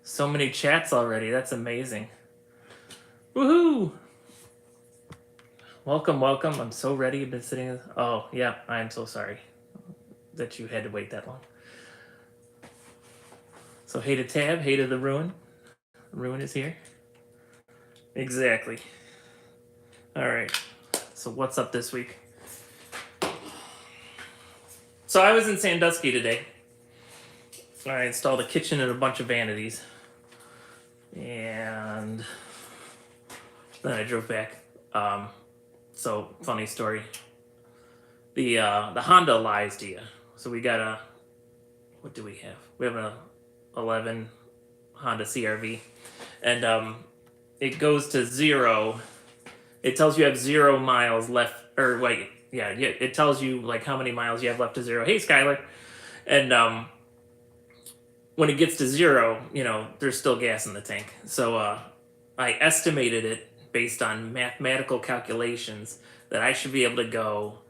So many chats already. That's amazing. Woohoo! Welcome, welcome. I'm so ready. I've been sitting. Oh, yeah. I am so sorry that you had to wait that long. So, hey to Tab, hey to the Ruin. Ruin is here. Exactly. All right. So, what's up this week? So, I was in Sandusky today. I installed a kitchen and a bunch of vanities. And then I drove back. So, funny story. The Honda lies to you. So, we got a. What do we have? We have a 11 Honda CRV, and it goes to 0. It tells you have 0 miles left, or wait, yeah, it tells you like how many miles you have left to 0. Hey, Skylar, and when it gets to 0, there's still gas in the tank. So I estimated it based on mathematical calculations that I should be able to go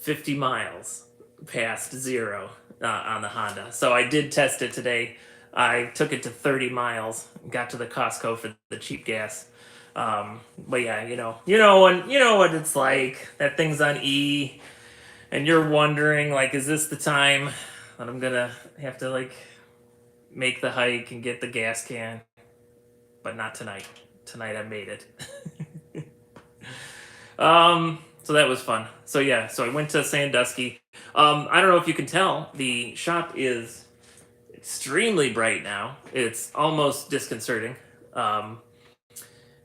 50 miles past 0 on the Honda. So I did test it today. I took it to 30 miles, got to the Costco for the cheap gas. But yeah, you know what it's like. That thing's on E, and you're wondering like, is this the time that I'm gonna have to like make the hike and get the gas can? But not tonight. Tonight I made it. So that was fun. So yeah, so I went to Sandusky. I don't know if you can tell, the shop is extremely bright now. It's almost disconcerting.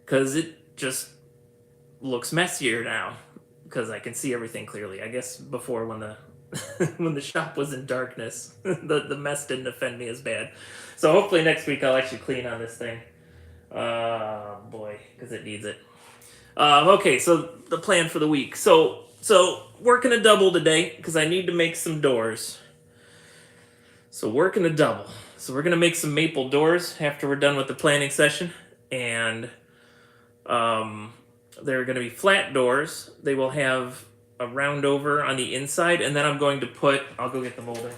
Because it just looks messier now. Because I can see everything clearly. I guess before when the when the shop was in darkness, the mess didn't offend me as bad. So hopefully next week I'll actually clean on this thing. Boy, because it needs it. Okay, so the plan for the week. So working a double today because I need to make some doors. So working a double. So we're gonna make some maple doors after we're done with the planning session, and they're gonna be flat doors. They will have a round over on the inside, and then I'm going to put. I'll go get the molding.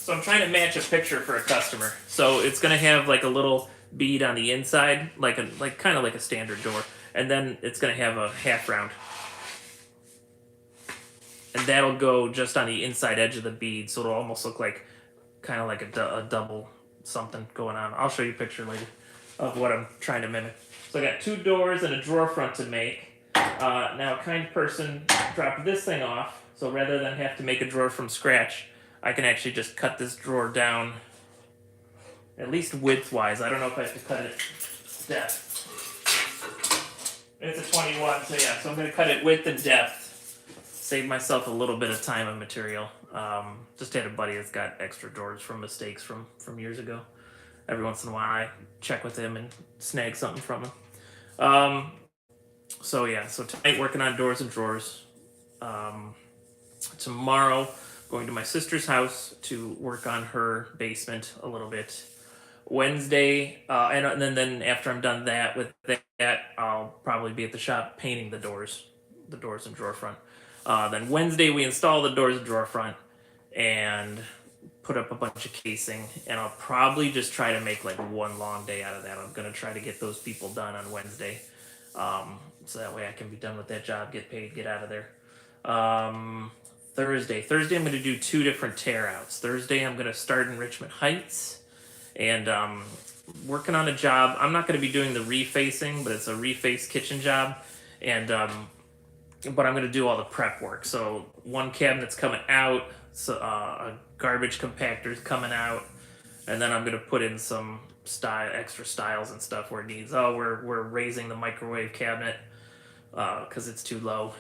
So I'm trying to match a picture for a customer. So it's gonna have like a little bead on the inside, like kind of like a standard door, and then it's gonna have a half round, and that'll go just on the inside edge of the bead, so it'll almost look like kind of like a double something going on. I'll show you a picture later of what I'm trying to mimic. So I got 2 doors and a drawer front to make. Now, a kind person dropped this thing off, so rather than have to make a drawer from scratch, I can actually just cut this drawer down, at least width-wise. I don't know if I have to cut it depth. It's a 21, so yeah, so I'm going to cut it width and depth. Save myself a little bit of time and material. Just had a buddy that's got extra drawers from mistakes from years ago. Every once in a while I check with him and snag something from him. So yeah, so tonight working on doors and drawers. Tomorrow going to my sister's house to work on her basement a little bit. Wednesday, and then after I'm done with that, I'll probably be at the shop painting the doors and drawer front. Then Wednesday we install the doors and drawer front and put up a bunch of casing, and I'll probably just try to make like one long day out of that. I'm gonna try to get those people done on Wednesday, so that way I can be done with that job, get paid, get out of there. Thursday I'm gonna do 2 different tear outs. Thursday I'm gonna start in Richmond Heights, and working on a job. I'm not gonna be doing the refacing, but it's a reface kitchen job, and but I'm gonna do all the prep work. So one cabinet's coming out, so a garbage compactor's coming out, and then I'm gonna put in some extra styles and stuff where it needs. Oh, we're raising the microwave cabinet because it's too low.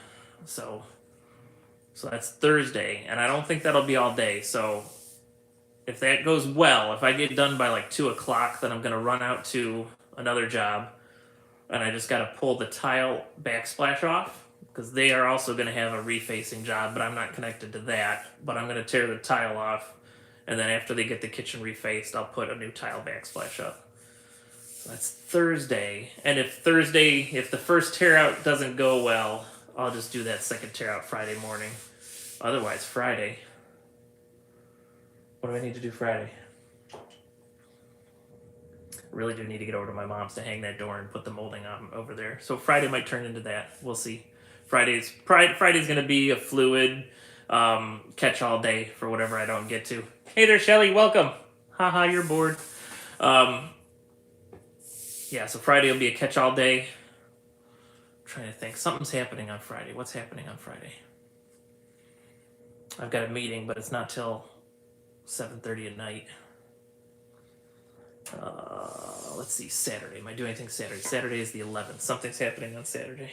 So that's Thursday, and I don't think that'll be all day. So if that goes well, if I get done by like 2:00, then I'm gonna run out to another job, and I just gotta pull the tile backsplash off, because they are also going to have a refacing job, but I'm not connected to that. But I'm going to tear the tile off, and then after they get the kitchen refaced, I'll put a new tile backsplash up. So that's Thursday. And if the first tear out doesn't go well, I'll just do that second tear out Friday morning. Otherwise, Friday, What do I need to do Friday? I really do need to get over to my mom's to hang that door and put the molding on over there. So Friday might turn into that. We'll see. Friday's going to be a fluid catch-all day for whatever I don't get to. Hey there, Shelly. Welcome. Haha, you're bored. Yeah, so Friday will be a catch-all day. I'm trying to think. Something's happening on Friday. What's happening on Friday? I've got a meeting, but it's not till 7:30 at night. Let's see, Saturday. Am I doing anything Saturday? Saturday is the 11th. Something's happening on Saturday.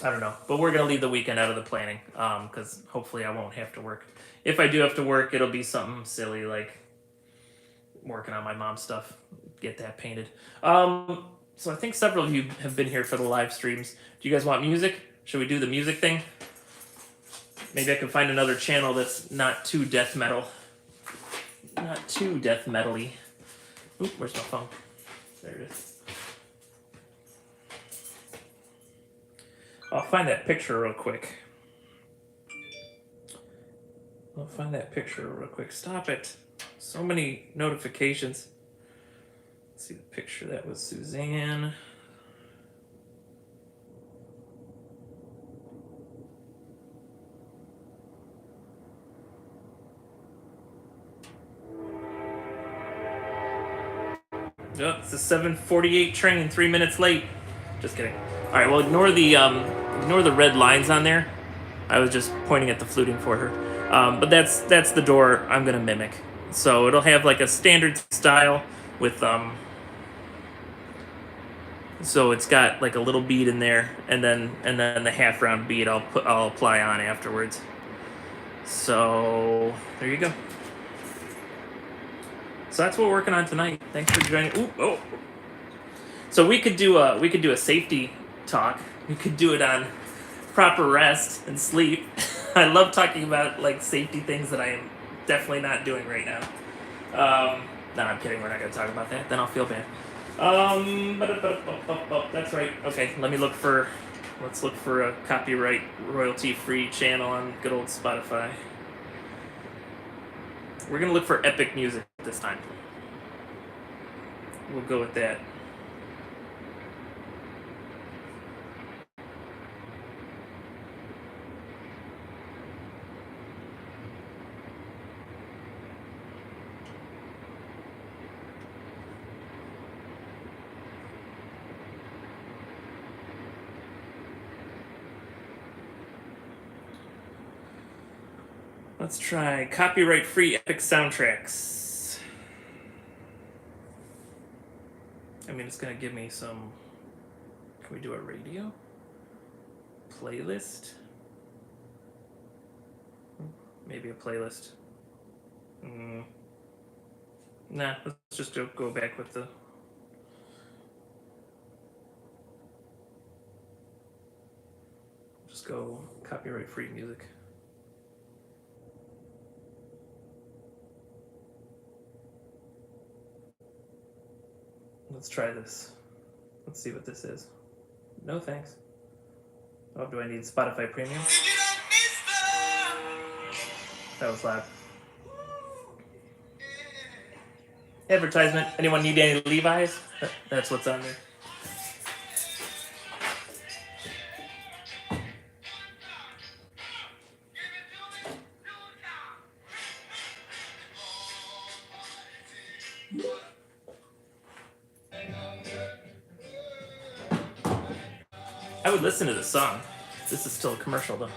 I don't know, but we're going to leave the weekend out of the planning because hopefully I won't have to work. If I do have to work, it'll be something silly like working on my mom's stuff, get that painted. So I think several of you have been here for the live streams. Do you guys want music? Should we do the music thing? Maybe I can find another channel that's not too death metal. Not too death metal-y. Oop, where's my phone? There it is. I'll find that picture real quick. Stop it. So many notifications. Let's see the picture. That was Suzanne. Oh, it's a 7:48 train, 3 minutes late. Just kidding. All right, well, ignore the red lines on there. I was just pointing at the fluting for her. But that's the door I'm gonna mimic. So it'll have like a standard style with so it's got like a little bead in there, and then the half round bead I'll apply on afterwards. So there you go. So that's what we're working on tonight. Thanks for joining. Ooh, oh. So we could do a safety talk. We could do it on proper rest and sleep. I love talking about like safety things that I am definitely not doing right now. No, I'm kidding. We're not going to talk about that. Then I'll feel bad. That's right. Okay, let's look for a copyright royalty-free channel on good old Spotify. We're going to look for epic music this time. We'll go with that. Let's try copyright-free epic soundtracks. I mean, it's going to give me some... Can we do a radio? Playlist? Maybe a playlist. Nah, let's just go back with the... Just go copyright-free music. Let's try this. Let's see what this is. No thanks. Oh, do I need Spotify Premium? That was loud. Advertisement. Anyone need any Levi's? That's what's on there. I would listen to the song. This is still a commercial, though.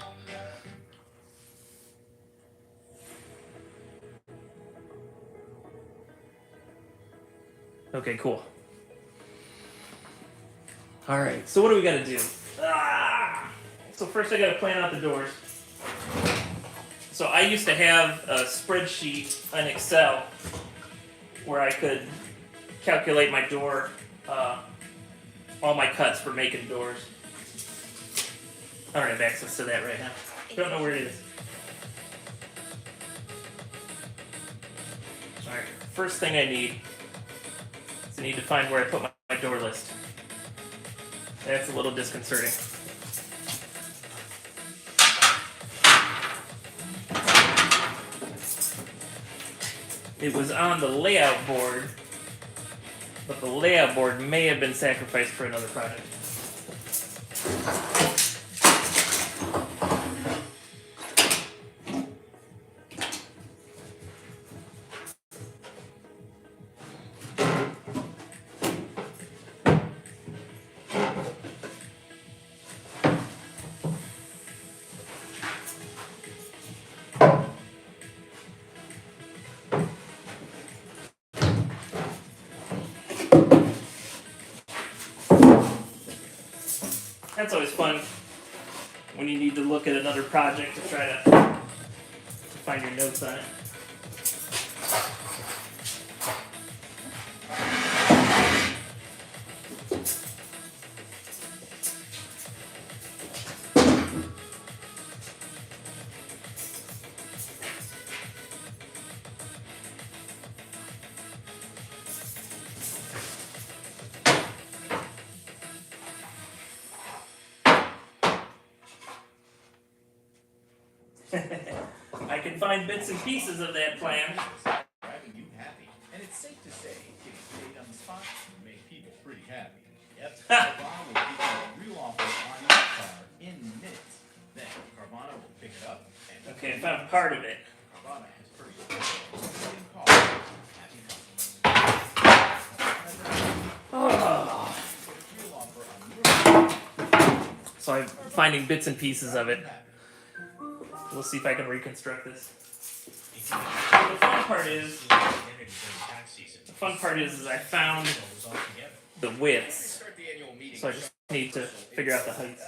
Okay, cool. All right, so what do we got to do? So first I got to plan out the doors. So I used to have a spreadsheet on Excel where I could calculate my door, all my cuts for making doors. I don't have access to that right now. Don't know where it is. Alright, first thing I need is I need to find where I put my door list. That's a little disconcerting. It was on the layout board, but the layout board may have been sacrificed for another project. That's always fun when you need to look at another project to try to find your notes on it. I can find bits and pieces of that plan. Driving you happy. And it's safe to say, getting paid on the spot will make people pretty happy. Yep, Carvana will give you a real offer on your car in minutes. Then Carvana will pick it up and... Okay, I found part of it. Carvana has pretty good happy customers. So I'm finding bits and pieces of it. We'll see if I can reconstruct this. The fun part is I found the widths, so I just need to figure out the heights.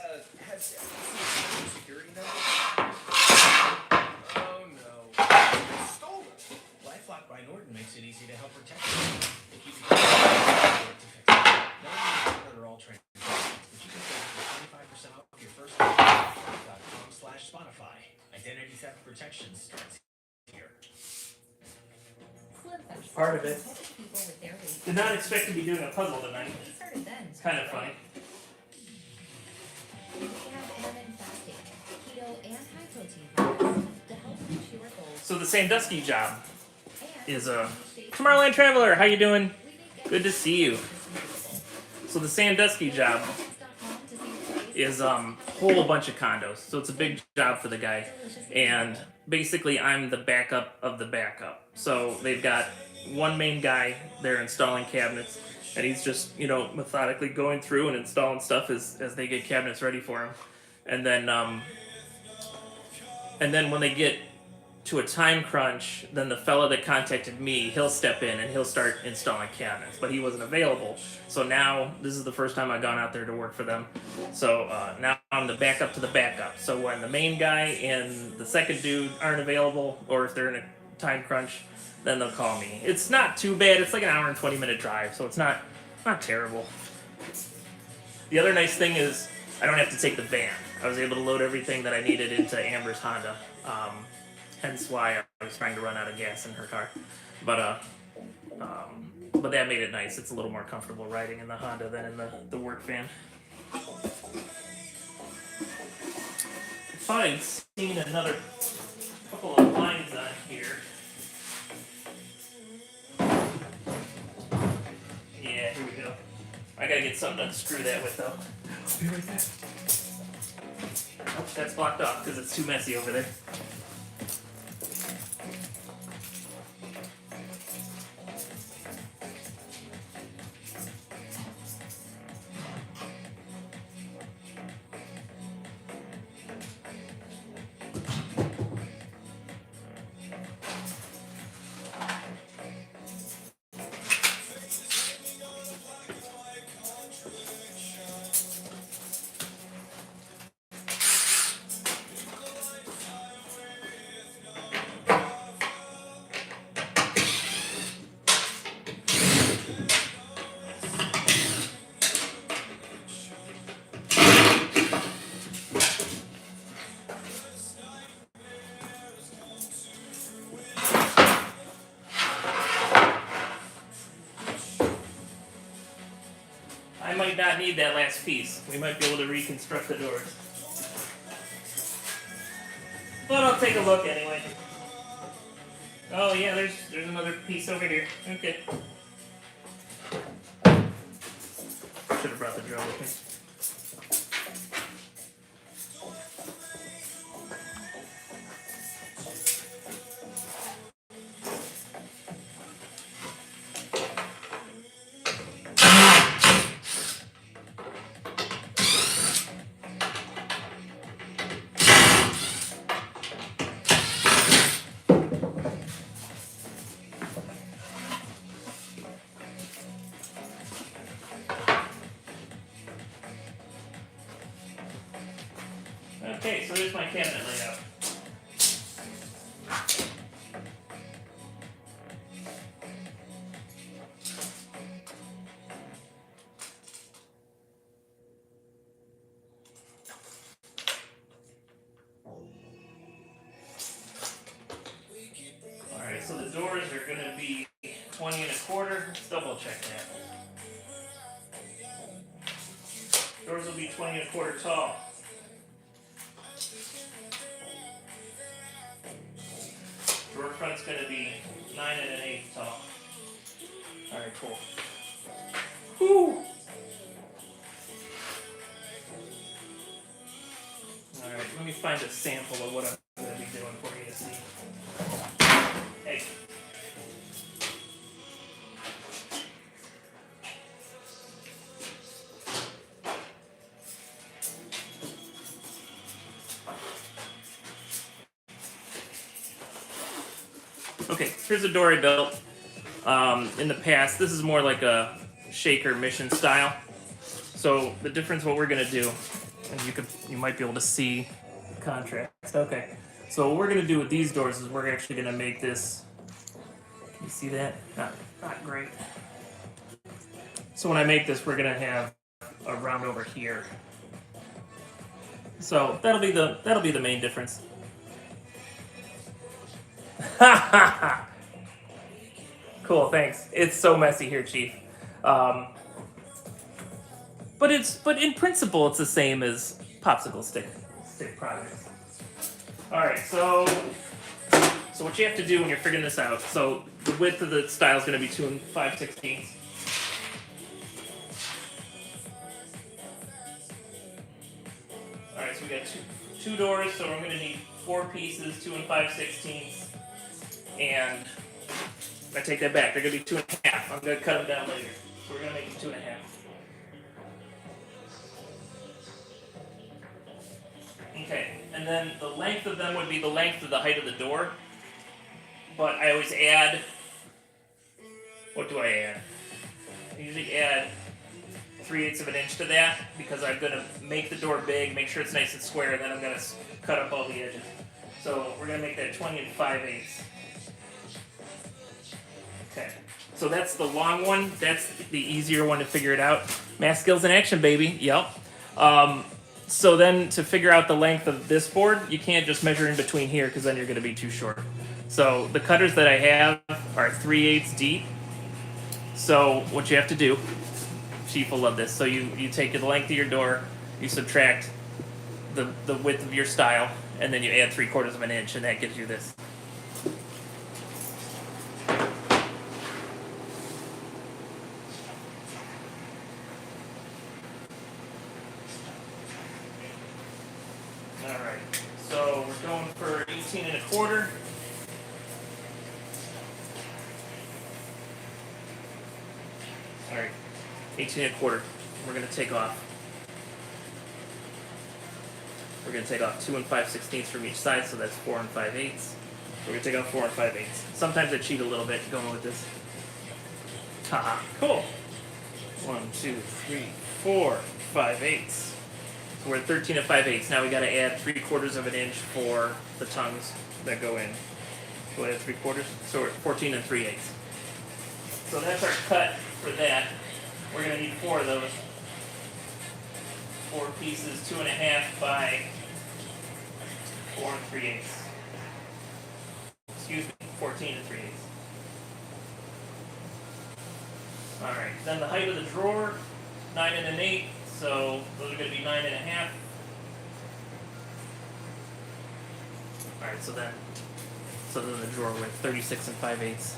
Oh no. Stolen. LifeLock by Norton makes it easy to help protect you. If you can are all trained, but you can save 25% off your first .com/Spotify. Identity theft protection starts here. Part of it. Did not expect to be doing a puzzle tonight. It's kind of funny. So the Sandusky job is Tomorrowland Traveler, how you doing? Good to see you. So the Sandusky job is whole bunch of condos. So it's a big job for the guy. And basically I'm the backup of the backup. So they've got one main guy there installing cabinets, and he's just, methodically going through and installing stuff as they get cabinets ready for him. And then when they get to a time crunch, then the fella that contacted me, he'll step in and he'll start installing cabinets, but he wasn't available. So now this is the first time I've gone out there to work for them. So now I'm the backup to the backup. So when the main guy and the second dude aren't available, or if they're in a time crunch, then they'll call me. It's not too bad. It's like an hour and 20-minute drive, so it's not terrible. The other nice thing is I don't have to take the van. I was able to load everything that I needed into Amber's Honda. Hence why I was trying to run out of gas in her car. But that made it nice. It's a little more comfortable riding in the Honda than in the work van. I thought I'd seen another couple of lines on here. Yeah, here we go. I gotta get something to unscrew that with, though. I'll be right back. Oh, that's blocked off because it's too messy over there. I might not need that last piece. We might be able to reconstruct the doors. But I'll take a look anyway. Oh yeah, there's another piece over here. Okay. Should have brought the drill with me. Okay, so there's my cabinet layout. Alright, so the doors are going to be 20 1/4. Let's double check that. Doors will be 20 1/4 tall. Door front's going to be 9 1/8 tall. Alright, cool. Whew! Alright, let me find a sample of what I'm going to be doing for you to see. Hey. Okay, here's a door I built. In the past, this is more like a shaker mission style. So the difference, what we're gonna do, and you might be able to see the contrast. Okay, so what we're gonna do with these doors is we're actually gonna make this. Can you see that? Not great. So when I make this, we're gonna have a round over here. So that'll be the main difference. Cool, thanks. It's so messy here, Chief. But in principle it's the same as popsicle stick projects. All right, so what you have to do when you're figuring this out. So the width of the style is going to be 2 5/16. All right, so we got two doors, so we're going to need 4 pieces, 2 5/16, and I take that back. They're going to be 2 1/2. I'm going to cut them down later. So we're going to make them 2 1/2. Okay, and then the length of them would be the length of the height of the door. But I always add. What do I add? I usually add 3/8 of an inch to that because I'm going to make the door big, make sure it's nice and square, and then I'm going to cut up all the edges. So we're going to make that 20 5/8. Okay, so that's the long one. That's the easier one to figure it out. Math skills in action, baby. Yep. So then to figure out the length of this board, you can't just measure in between here because then you're going to be too short. So the cutters that I have are 3/8 deep. So what you have to do, Chief will love this. So you take the length of your door, you subtract the width of your stile, and then you add 3/4 of an inch, and that gives you this. All right. So we're going for 18 1/4. All right, 18 1/4. We're going to take off. We're going to take off 2 5/16 from each side, so that's 4 5/8. So we're going to take off 4 5/8. Sometimes I cheat a little bit going with this. Haha, cool. 1, 2, 3, 4 5/8. So we're at 13 5/8. Now we got to add 3/4 of an inch for the tongues that go in. So we add 3/4. So we're at 14 3/8. So that's our cut for that. We're going to need 4 of those. 4 pieces, 2 1/2 by 4 3/8. Excuse me, 14 3/8. Alright, then the height of the drawer, 9 1/8, so those are going to be 9 1/2. Alright, so then So then the drawer went 36 and 5/8.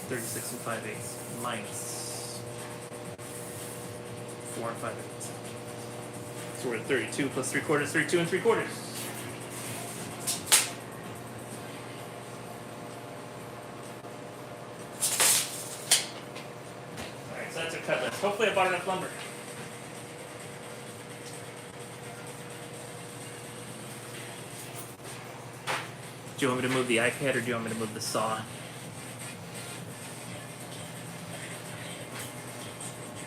36 and 5/8 minus 4 and 5/8. So we're at 32 plus 3/4, 32 and 3/4. Alright, so that's a cut list. Hopefully I bought enough lumber. Do you want me to move the iPad or do you want me to move the saw? I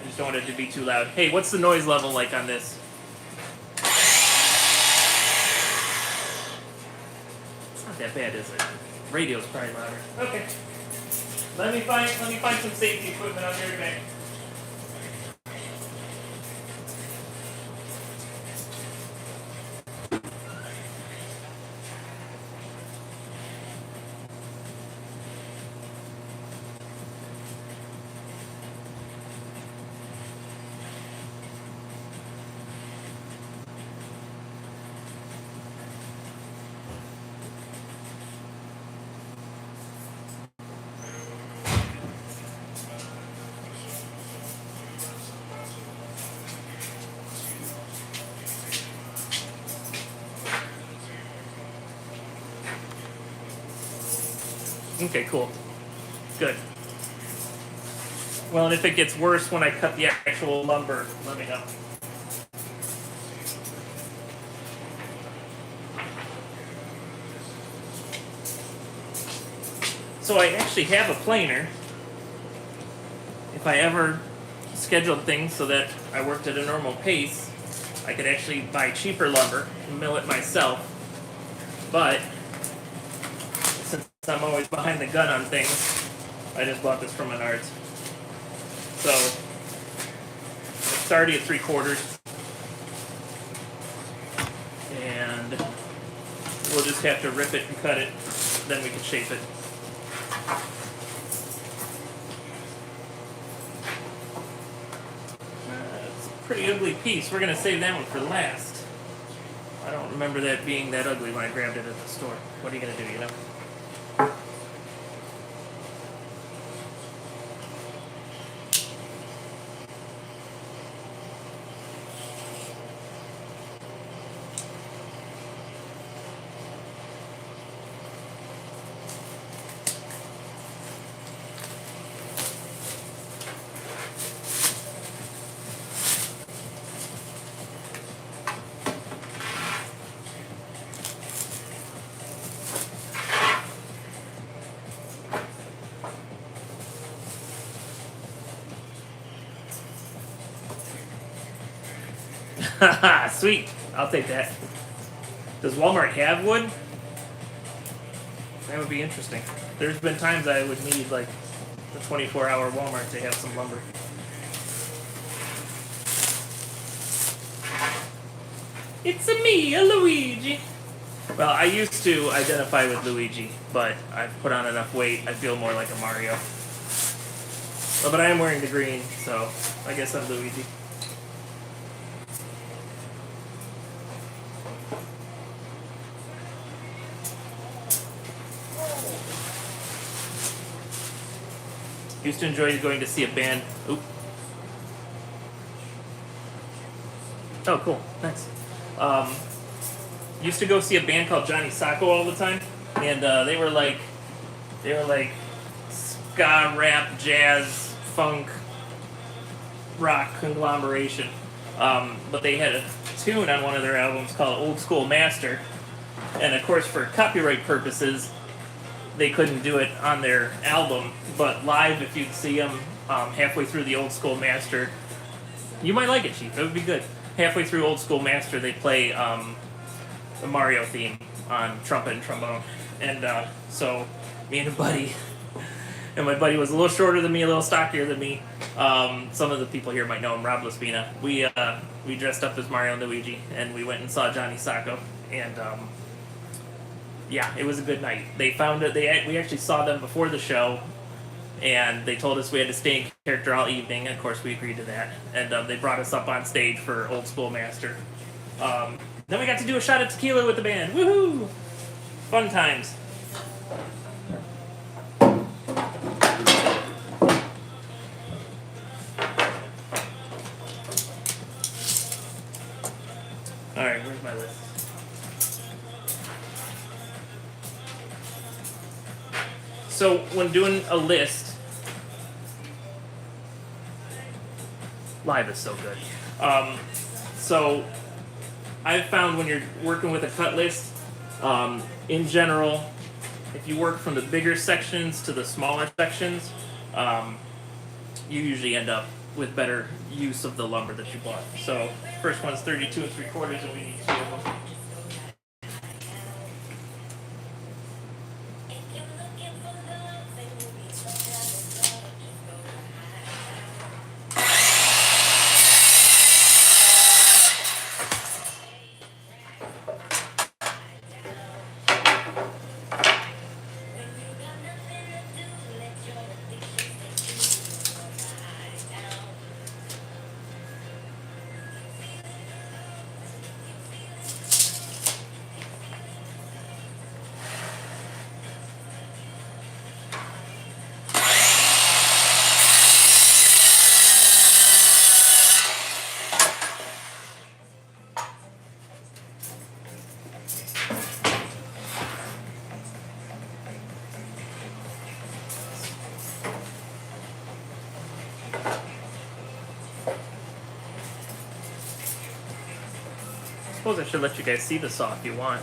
just don't want it to be too loud. Hey, what's the noise level like on this? It's not that bad, is it? Radio's probably louder. Okay. Let me find some safety equipment out there today. Okay, cool. Good. Well, and if it gets worse when I cut the actual lumber, let me know. So I actually have a planer. If I ever scheduled things so that I worked at a normal pace, I could actually buy cheaper lumber and mill it myself. But since I'm always behind the gun on things, I just bought this from Menards. So it's already at 3/4, and we'll just have to rip it and cut it. Then we can shape it. It's a pretty ugly piece. We're gonna save that one for last. I don't remember that being that ugly when I grabbed it at the store. What are you gonna do, you know? Haha, sweet. I'll take that. Does Walmart have wood? That would be interesting. There's been times I would need like the 24-hour Walmart to have some lumber. It's a me, a Luigi. Well, I used to identify with Luigi, but I've put on enough weight, I feel more like a Mario. Well, but I am wearing the green, so I guess I'm Luigi. Used to enjoy going to see a band. Oop. Oh, cool. Nice. Used to go see a band called Johnny Sacco all the time, and they were like ska, rap, jazz, funk, rock conglomeration. But they had a tune on one of their albums called Old School Master, and of course for copyright purposes, they couldn't do it on their album, but live, if you'd see them halfway through the Old School Master, you might like it, Chief. It would be good. Halfway through Old School Master, they play the Mario theme on trumpet and trombone. And so me and a buddy, and my buddy was a little shorter than me, a little stockier than me. Some of the people here might know him, Rob Laspina. We dressed up as Mario and Luigi, and we went and saw Johnny Sacco. And yeah, it was a good night. They found it. We actually saw them before the show, and they told us we had to stay in character all evening. And of course, we agreed to that. And they brought us up on stage for Old School Master. Then we got to do a shot of tequila with the band. Woohoo! Fun times. So when doing a list, live is so good. So I've found when you're working with a cut list, in general, if you work from the bigger sections to the smaller sections, you usually end up with better use of the lumber that you bought. So first one's 32 3/4, and we need 2 of them. I suppose I should let you guys see the saw if you want.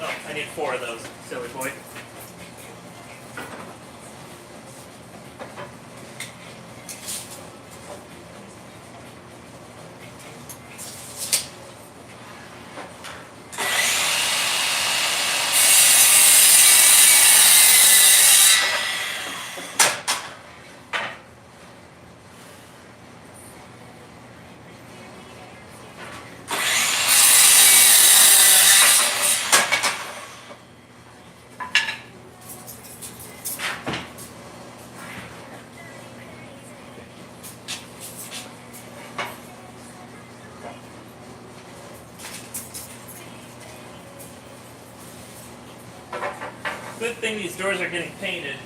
Oh, I need 4 of those, silly boy. Good thing these doors are getting painted.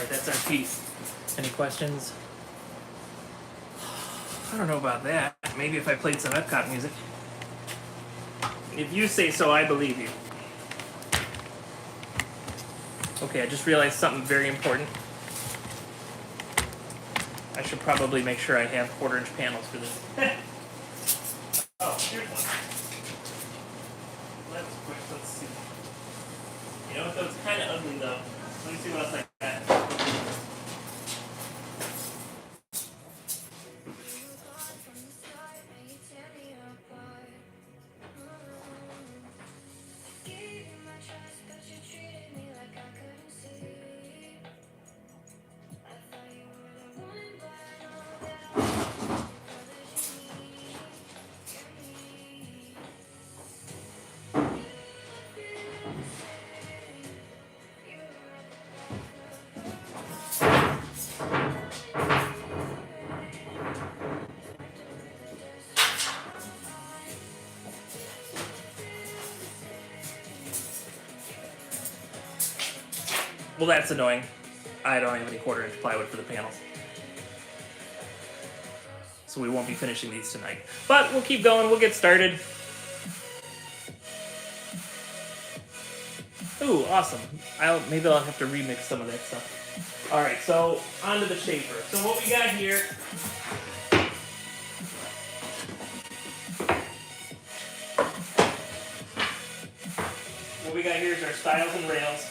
Alright, that's our piece. Any questions? I don't know about that. Maybe if I played some Epcot music. If you say so, I believe you. Okay, I just realized something very important. I should probably make sure I have 1/4-inch panels for this. Oh, here's one. Let's quick, let's see. You know what though? It's kind of ugly though. Let me see what else I got. Well, that's annoying. I don't have any 1/4-inch plywood for the panels. So we won't be finishing these tonight. But we'll keep going, we'll get started. Ooh, awesome. Maybe I'll have to remix some of that stuff. Alright, so on to the shaper. So what we got here is our stiles and rails.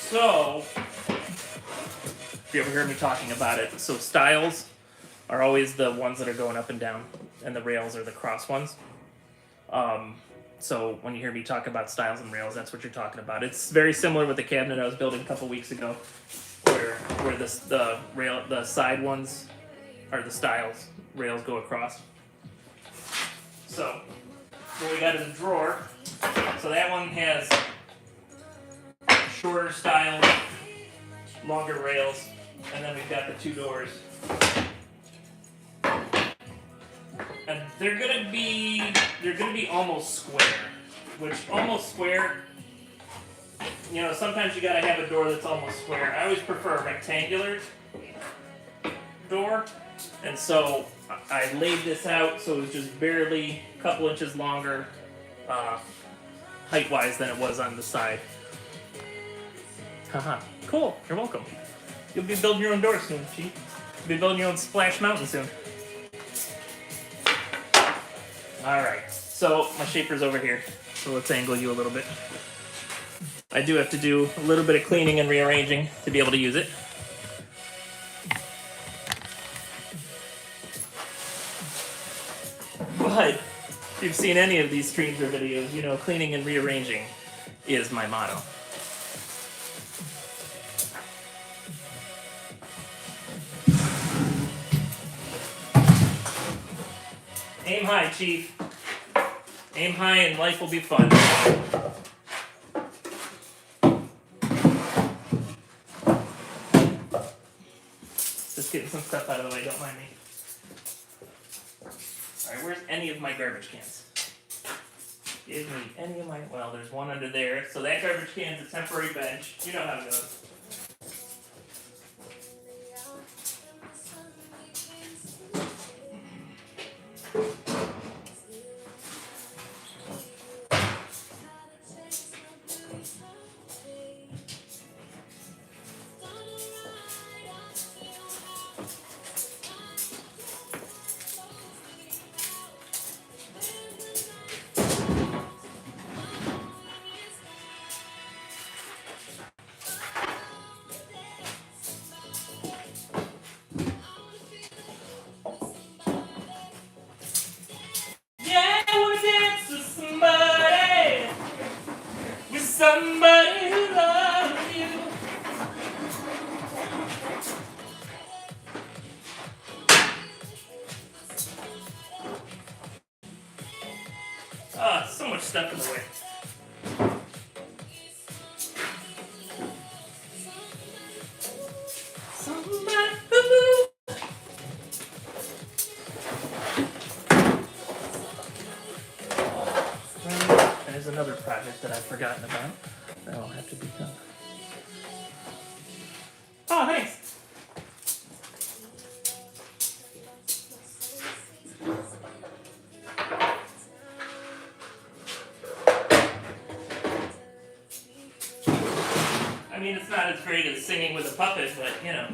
So, if you ever heard me talking about it, so stiles are always the ones that are going up and down, and the rails are the cross ones. So when you hear me talk about stiles and rails, that's what you're talking about. It's very similar with the cabinet I was building a couple weeks ago, where the side ones are the stiles, rails go across. So what we got in the drawer. So that one has shorter stiles, longer rails, and then we've got the 2 doors. And they're gonna be almost square, which almost square, you know, sometimes you gotta have a door that's almost square. I always prefer a rectangular door, and so I laid this out so it was just barely a couple inches longer height-wise than it was on the side. Haha, cool, you're welcome. You'll be building your own door soon, Chief. You'll be building your own Splash Mountain soon. Alright, so my shaper's over here, so let's angle you a little bit. I do have to do a little bit of cleaning and rearranging to be able to use it. But if you've seen any of these streams or videos, you know cleaning and rearranging is my motto. Aim high, Chief. Aim high and life will be fun. Just getting some stuff out of the way, don't mind me. Alright, where's any of my garbage cans? Give me any of my... Well, there's one under there. So that garbage can's a temporary bench. You know how it goes. Somebody who loves you. Ah, so much stuff in the way. Somebody who... There's another project that I've forgotten about. That'll have to be done. Oh, thanks. I mean, it's not as great as singing with a puppet, but you know.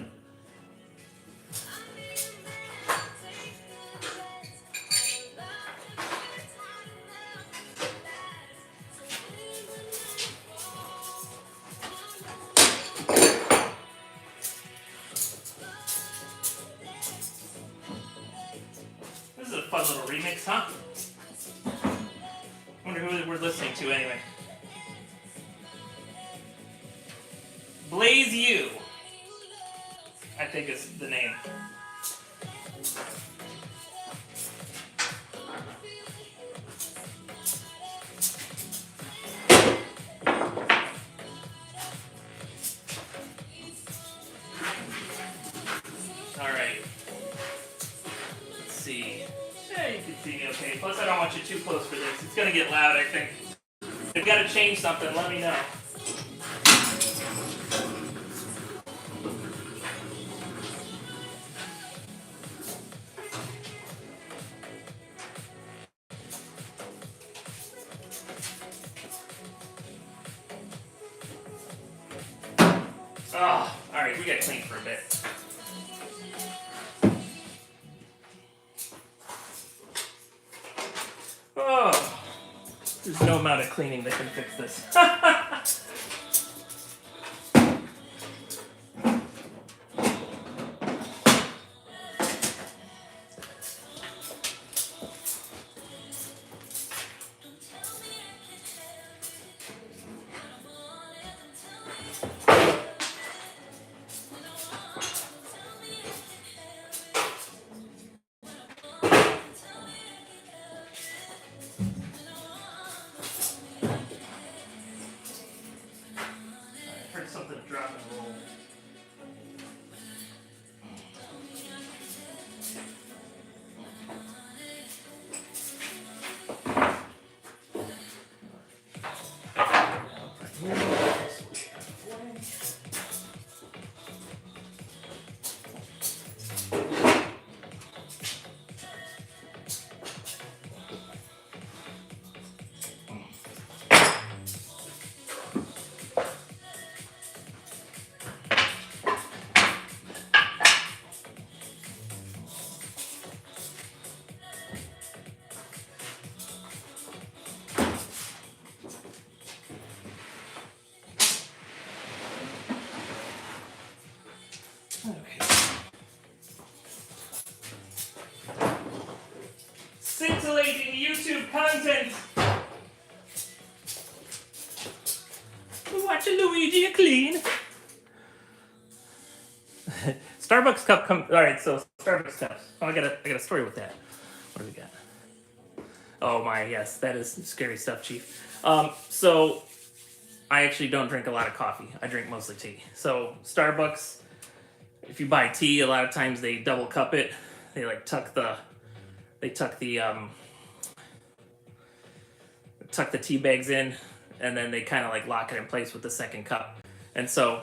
This is a fun little remix, huh? Wonder who we're listening to anyway. Blaze You, I think is the name. Alright. Let's see. Yeah, you can see me okay. Plus, I don't want you too close for this. It's gonna get loud, I think. If you gotta change something, let me know. Oh, alright, we gotta clean for a bit. Oh, there's no amount of cleaning that can fix this. I heard something drop and roll. Scintillating YouTube content. We're watching Luigi clean. Starbucks cup come. All right, so Starbucks cups. Oh, I got a story with that. What do we got? Oh my, yes, that is scary stuff, Chief. So I actually don't drink a lot of coffee. I drink mostly tea. So Starbucks, if you buy tea, a lot of times they double cup it. They like tuck the tea bags in, and then they kind of like lock it in place with the second cup. And so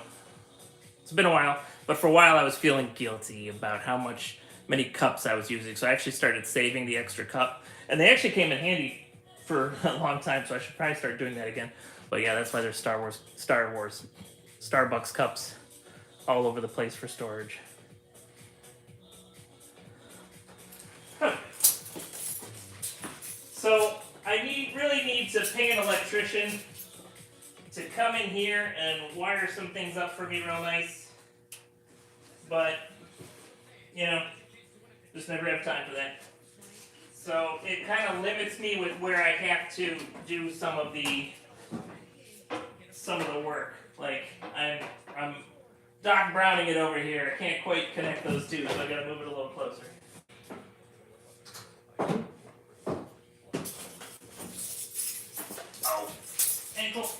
it's been a while, but for a while I was feeling guilty about how many cups I was using. So I actually started saving the extra cup, and they actually came in handy for a long time. So I should probably start doing that again. But yeah, that's why there's Starbucks cups all over the place for storage. Huh. So I really need to pay an electrician to come in here and wire some things up for me real nice. But, you know, just never have time for that. So it kind of limits me with where I have to do some of the work. Like I'm Doc Browning it over here. I can't quite connect those two, so I gotta move it a little closer. Oh, ankle.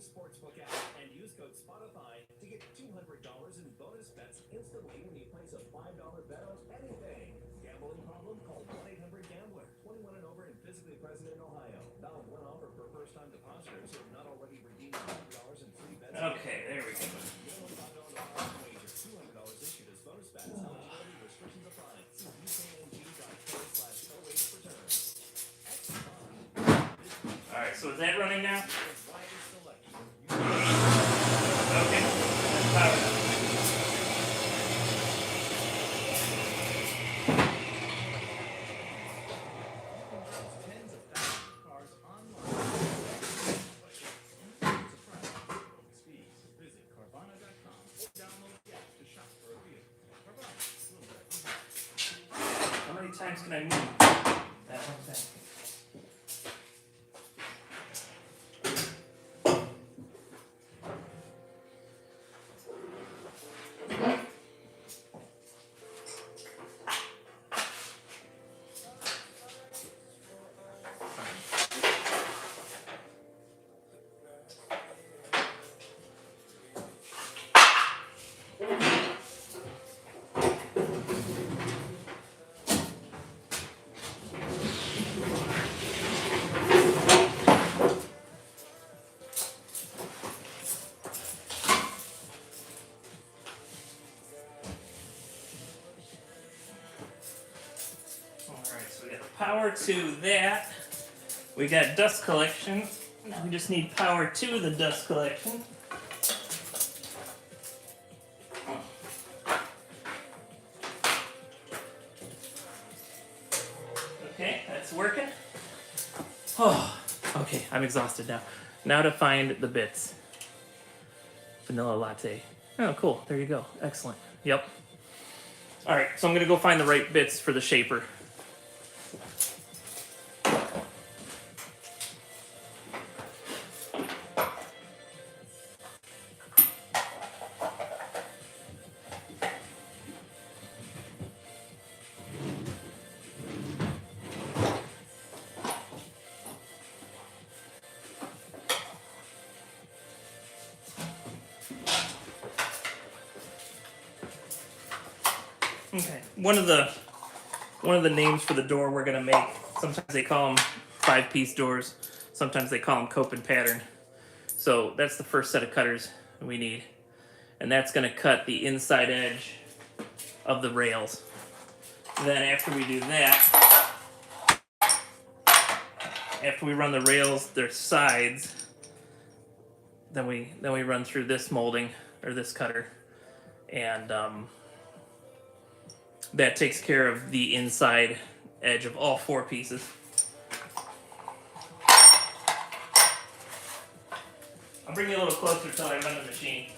Sportsbook app and use code Spotify to get $200 in bonus bets instantly when you place a $5 bet on anything. Gambling problem? Call 1-800-GAMBLER. offer for first-time depositors who have not already redeemed $100 in free bets. Okay, there we go. Minimum $5 wager, $200 issued as bonus bets. Eligibility restrictions apply. See ukng.co/08 for terms. All right, so is that running now? The widest selection of Okay, that's powered up. Tens of thousands of cars online. Speeds. Visit Carvana.com or download the app to shop for a vehicle. Carvana, we'll let you know. How many times can I move that one thing? Alright, so we got power to that. We got dust collection. Now we just need power to the dust collection. Okay, that's working. Oh, okay, I'm exhausted now. Now to find the bits. Vanilla latte. Oh, cool. There you go. Excellent. Yep. Alright, so I'm going to go find the right bits for the shaper. Okay, one of the names for the door we're gonna make. Sometimes they call them 5-piece doors. Sometimes they call them cope and pattern. So that's the first set of cutters we need, and that's gonna cut the inside edge of the rails. Then after we do that, after we run the rails, their sides, then we run through this molding or this cutter, and that takes care of the inside edge of all 4 pieces. I'll bring you a little closer until I run the machine.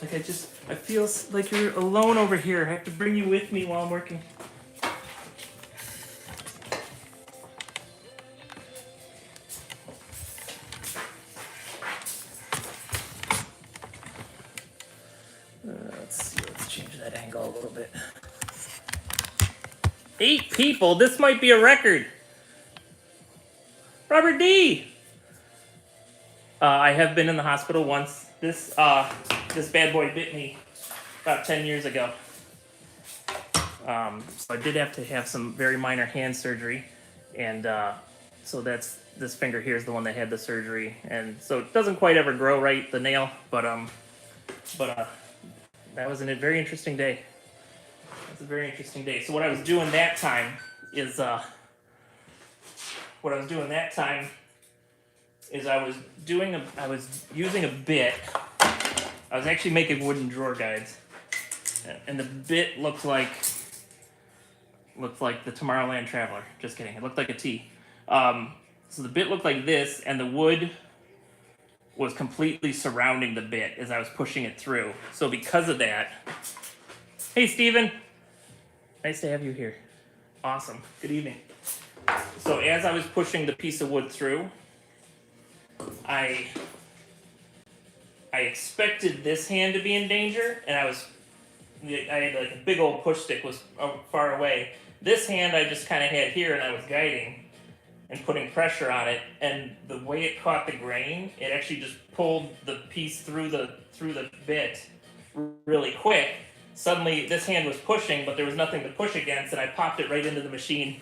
Like I feel like you're alone over here. I have to bring you with me while I'm working. Let's change that angle a little bit. 8 people? This might be a record. Robert D. I have been in the hospital once. This bad boy bit me about 10 years ago. So I did have to have some very minor hand surgery, and so that's this finger here is the one that had the surgery, and so it doesn't quite ever grow right, the nail, but that was a very interesting day. It's a very interesting day. So what I was doing that time is I was using a bit. I was actually making wooden drawer guides, and the bit looked like the Tomorrowland Traveler. Just kidding. It looked like a T. So the bit looked like this, and the wood was completely surrounding the bit as I was pushing it through. So because of that, hey Steven, nice to have you here. Awesome. Good evening. So as I was pushing the piece of wood through, I expected this hand to be in danger, and I had like a big old push stick was far away. This hand I just kind of had here, and I was guiding and putting pressure on it, and the way it caught the grain, it actually just pulled the piece through the bit really quick, suddenly this hand was pushing, but there was nothing to push against, and I popped it right into the machine,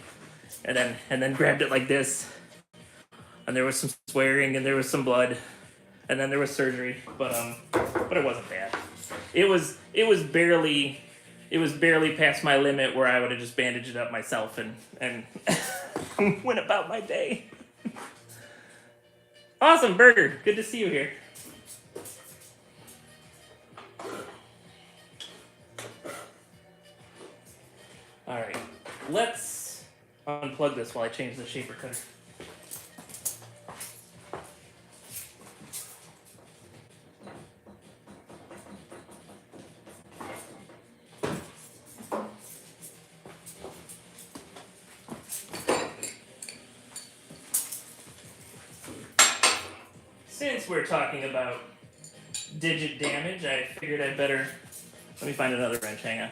and then grabbed it like this, and there was some swearing, and there was some blood, and then there was surgery, but it wasn't bad. It was barely past my limit where I would have just bandaged it up myself and went about my day. Awesome, Burger. Good to see you here. All right, let's unplug this while I change the shaper cutter. Since we're talking about digit damage, I figured I'd better... Let me find another wrench, hang on.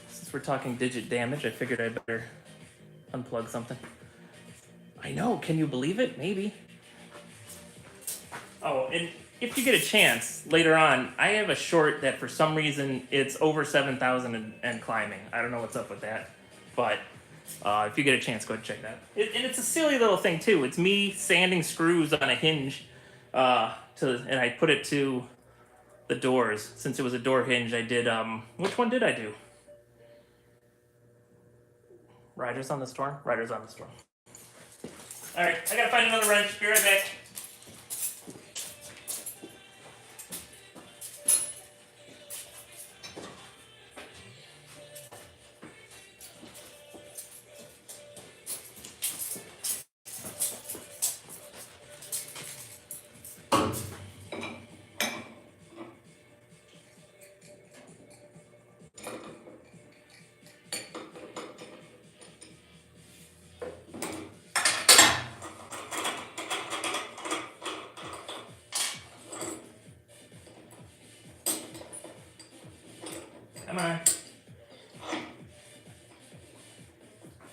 Since we're talking digit damage, I figured I'd better unplug something. I know, can you believe it? Maybe. Oh, and if you get a chance, later on, I have a short that for some reason it's over 7,000 and climbing. I don't know what's up with that, but if you get a chance, go ahead and check that. And it's a silly little thing too. It's me sanding screws on a hinge, and I put it to the doors. Since it was a door hinge, I did, which one did I do? Riders on the Storm? Riders on the Storm. Alright, I gotta find another wrench. Be right back. Come on.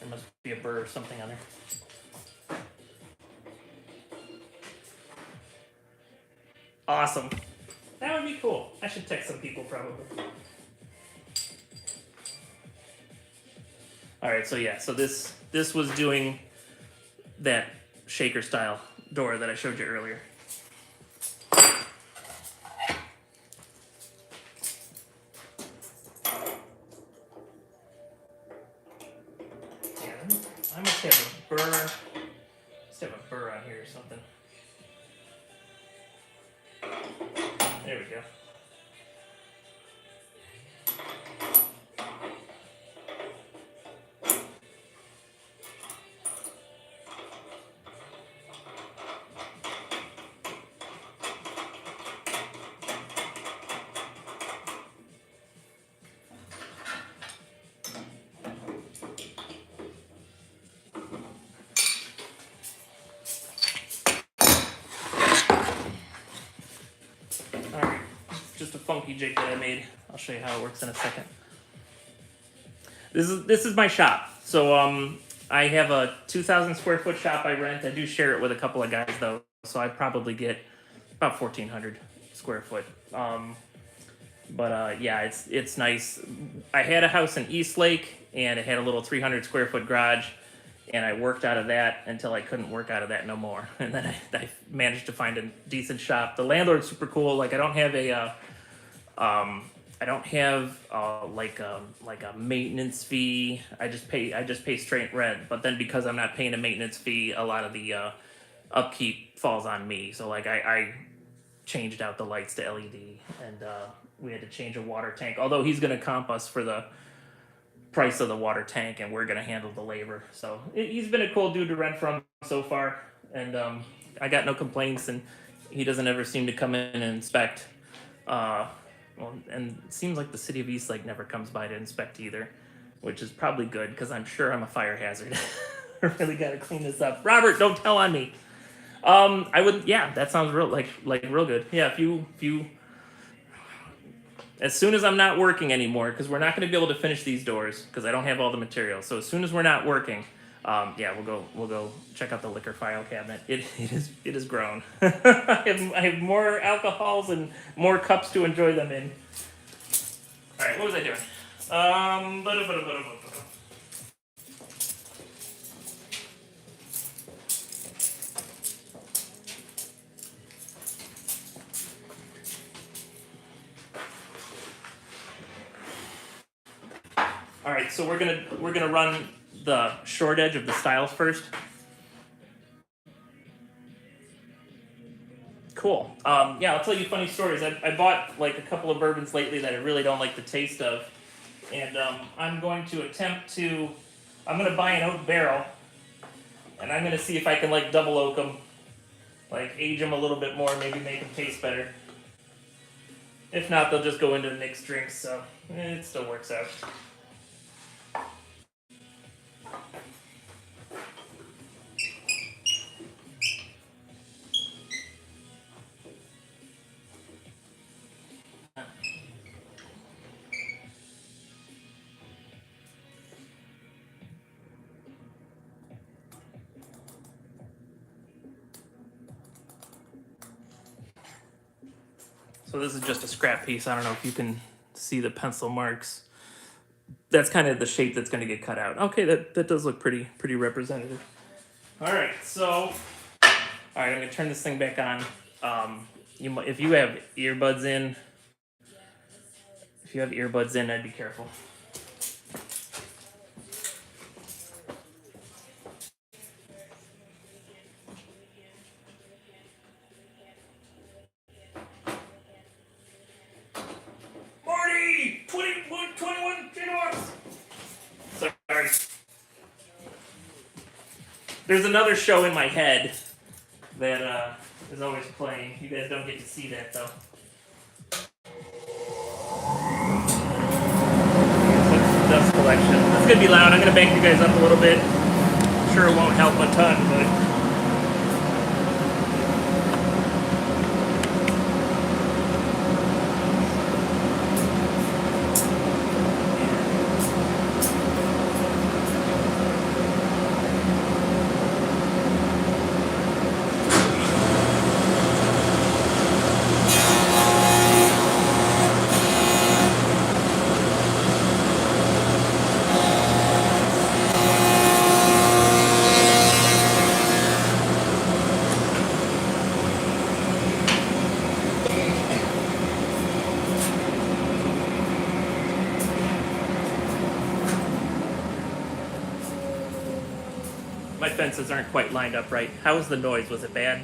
There must be a burr or something on there. Awesome. That would be cool. I should text some people probably. Alright, so yeah, so this was doing that shaker style door that I showed you earlier. I must have a burr. Must have a burr on here or something. There we go. Alright, just a funky jig that I made. I'll show you how it works in a second. This is my shop. So I have a 2,000 square foot shop I rent. I do share it with a couple of guys though, so I probably get about 1,400 square foot. Yeah, it's nice. I had a house in Eastlake and it had a little 300 square foot garage, and I worked out of that until I couldn't work out of that no more. And then I managed to find a decent shop. The landlord's super cool. Like I don't have like a maintenance fee. I just pay straight rent. But then because I'm not paying a maintenance fee, a lot of the upkeep falls on me. So like I changed out the lights to LED, and we had to change a water tank. Although he's gonna comp us for the price of the water tank, and we're gonna handle the labor. So he's been a cool dude to rent from so far, and I got no complaints. And he doesn't ever seem to come in and inspect. And it seems like the city of Eastlake never comes by to inspect either, which is probably good because I'm sure I'm a fire hazard. I really got to clean this up. Robert, don't tell on me. I would, yeah, that sounds real like real good. Yeah, if you, as soon as I'm not working anymore, because we're not going to be able to finish these doors because I don't have all the materials. So as soon as we're not working, yeah, we'll go check out the liquor file cabinet. It is grown. I have more alcohols and more cups to enjoy them in. All right, what was I doing? All right, so we're gonna run the short edge of the styles first. Cool. Yeah, I'll tell you funny stories. I bought like a couple of bourbons lately that I really don't like the taste of, and I'm going to attempt to. I'm gonna buy an oak barrel, and I'm gonna see if I can like double oak them, like age them a little bit more, maybe make them taste better. If not, they'll just go into mixed drinks. So it still works out. So this is just a scrap piece. I don't know if you can see the pencil marks. That's kind of the shape that's going to get cut out. Okay, that does look pretty representative. All right, so I'm going to turn this thing back on. If you have earbuds in, I'd be careful. Marty, 21 gigawatts. Sorry. There's another show in my head that is always playing. You guys don't get to see that though. Dust collection. It's gonna be loud. I'm gonna bank you guys up a little bit. Sure, it won't help a ton, but. My fences aren't quite lined up right. How was the noise? Was it bad?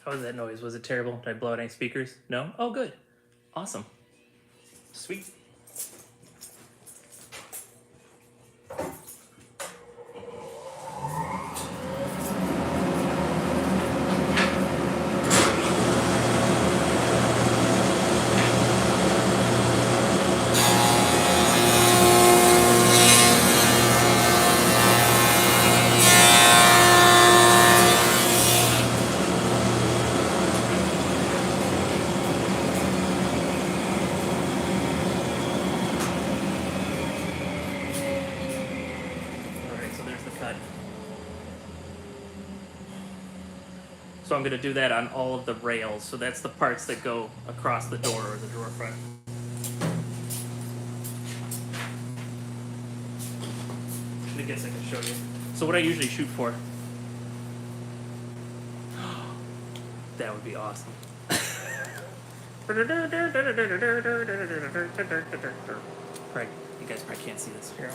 How was that noise? Was it terrible? Did I blow out any speakers? No? Oh, good. Awesome. Sweet. So I'm going to do that on all of the rails. So that's the parts that go across the door or the drawer front. I guess I can show you. So what I usually shoot for. That would be awesome. Right, you guys probably can't see this. Here.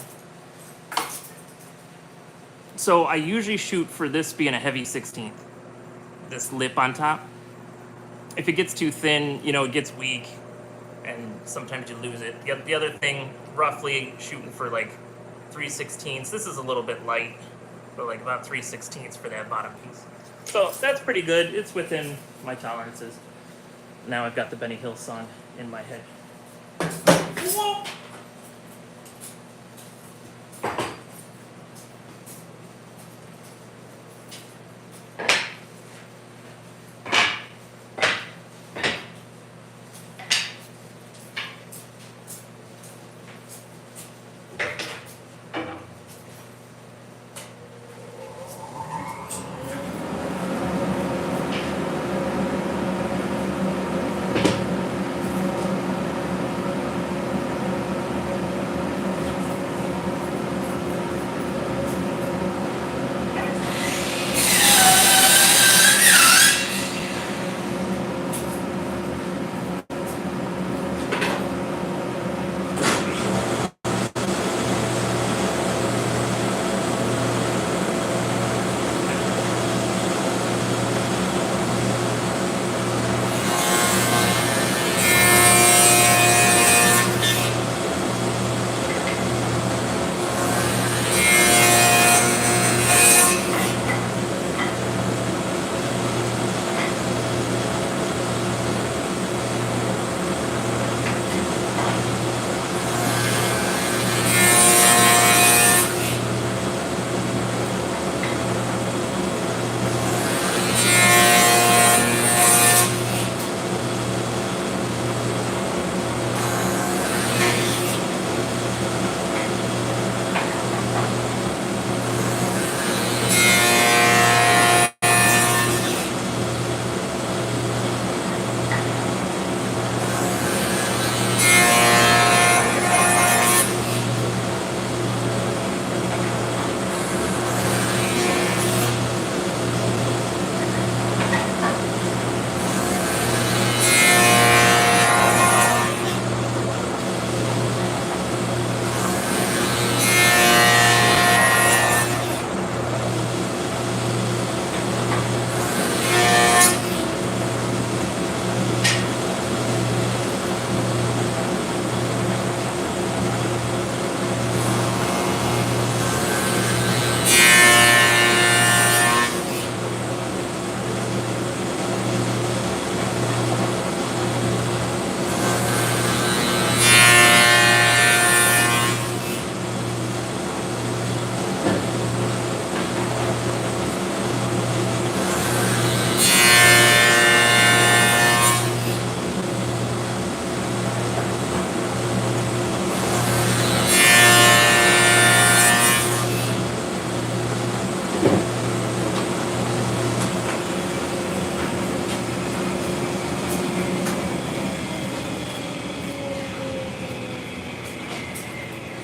So I usually shoot for this being a heavy 16th. This lip on top. If it gets too thin, you know, it gets weak, and sometimes you lose it. The other thing, roughly shooting for like 3/16. This is a little bit light, but like about 3/16 for that bottom piece. So that's pretty good. It's within my tolerances. Now I've got the Benny Hill song in my head. Whoa!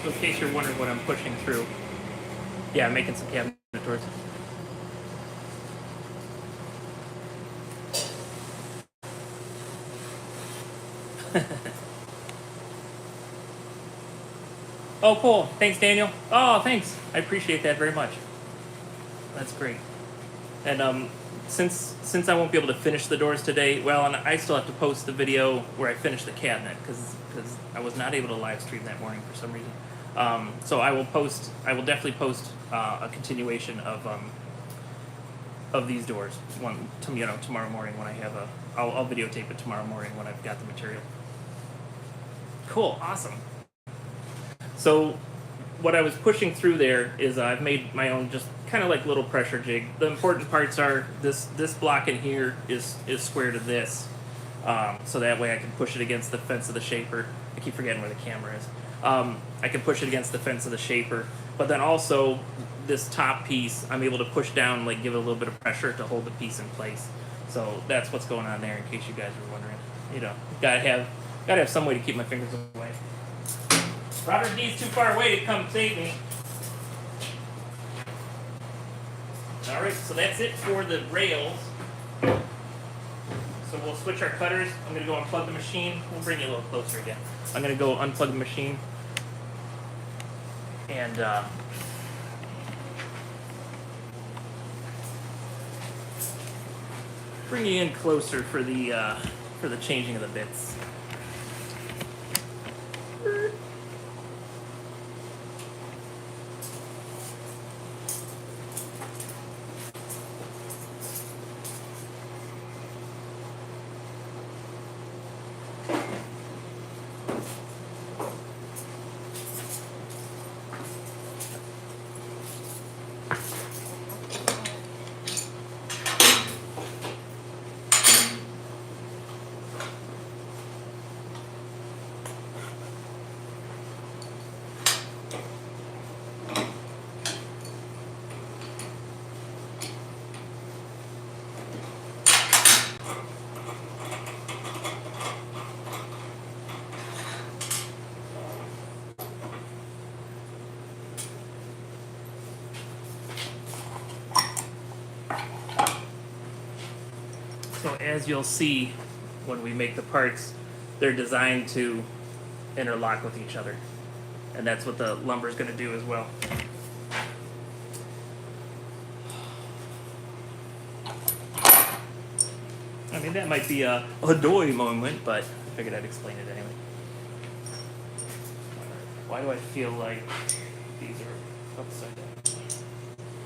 So in case you're wondering what I'm pushing through, yeah, I'm making some cabinet doors. Oh, cool. Thanks, Daniel. Oh, thanks. I appreciate that very much. That's great. And since I won't be able to finish the doors today, well, and I still have to post the video where I finish the cabinet because I was not able to live stream that morning for some reason. So I will definitely post a continuation of these doors tomorrow morning when I have I'll videotape it tomorrow morning when I've got the material. Cool, awesome. So what I was pushing through there is I've made my own just kind of like little pressure jig. The important parts are this block in here is square to this, so that way I can push it against the fence of the shaper. I keep forgetting where the camera is. I can push it against the fence of the shaper, but then also this top piece I'm able to push down, like give it a little bit of pressure to hold the piece in place. So that's what's going on there. In case you guys were wondering, gotta have some way to keep my fingers away. Robert D's too far away to come save me. Alright, so that's it for the rails. So we'll switch our cutters. I'm going to go unplug the machine. We'll bring you a little closer again. I'm going to go unplug the machine. And bring you in closer for the changing of the bits. So as you'll see when we make the parts, they're designed to interlock with each other. And that's what the lumber is going to do as well. I mean, that might be a doy moment, but I figured I'd explain it anyway. Why do I feel like these are upside down?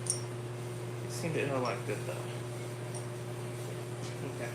They seem to interlock good though. Okay.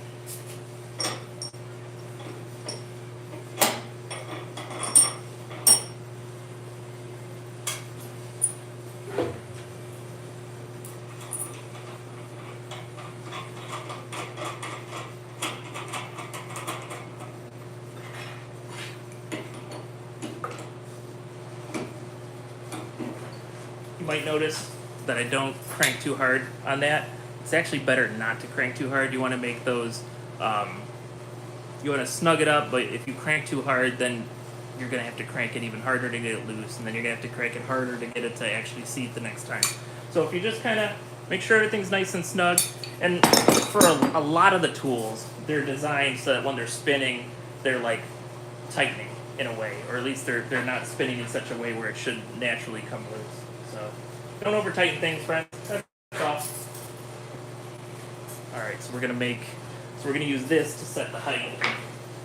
You might notice that I don't crank too hard on that. It's actually better not to crank too hard. You want to make those, you want to snug it up, but if you crank too hard, then you're going to have to crank it even harder to get it loose, and then you're going to have to crank it harder to get it to actually seat the next time. So if you just kind of make sure everything's nice and snug, and for a lot of the tools, they're designed so that when they're spinning, they're like tightening in a way, or at least they're not spinning in such a way where it should naturally come loose. So don't over tighten things, friends. That's all. All right, so we're gonna use this to set the height.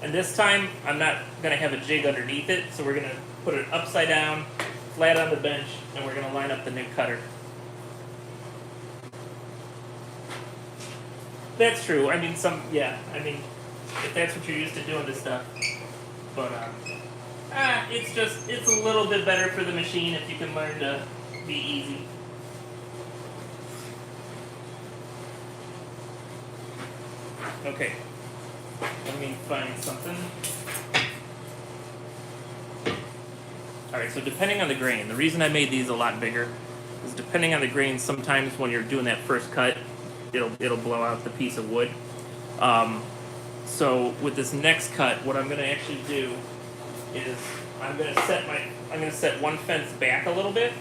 And this time, I'm not gonna have a jig underneath it, so we're gonna put it upside down, flat on the bench, and we're gonna line up the new cutter. That's true. I mean, if that's what you're used to doing this stuff. But it's a little bit better for the machine if you can learn to be easy. Okay, let me find something. Alright, so depending on the grain, the reason I made these a lot bigger is depending on the grain, sometimes when you're doing that first cut, it'll blow out the piece of wood. So with this next cut, what I'm going to actually do is I'm going to set one fence back a little bit,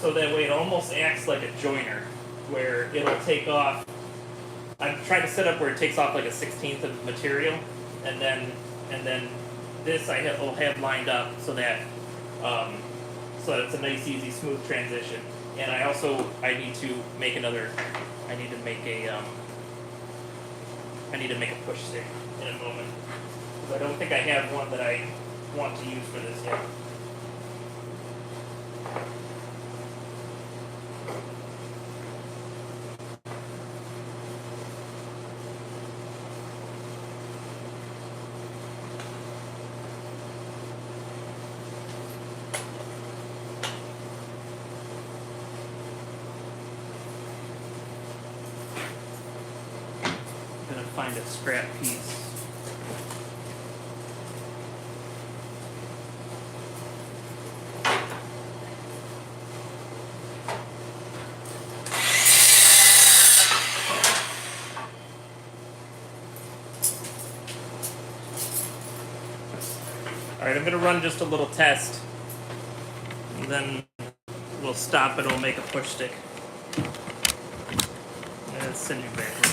so that way it almost acts like a joiner, where it'll take off. I'm trying to set up where it takes off like a 1/16 of the material, and then this will have lined up so that it's a nice, easy, smooth transition. And I need to make a push stick in a moment, because I don't think I have one that I want to use for this yet. I'm gonna find a scrap piece. Alright, I'm going to run just a little test, and then we'll stop and we'll make a push stick. Let's send you back a little bit.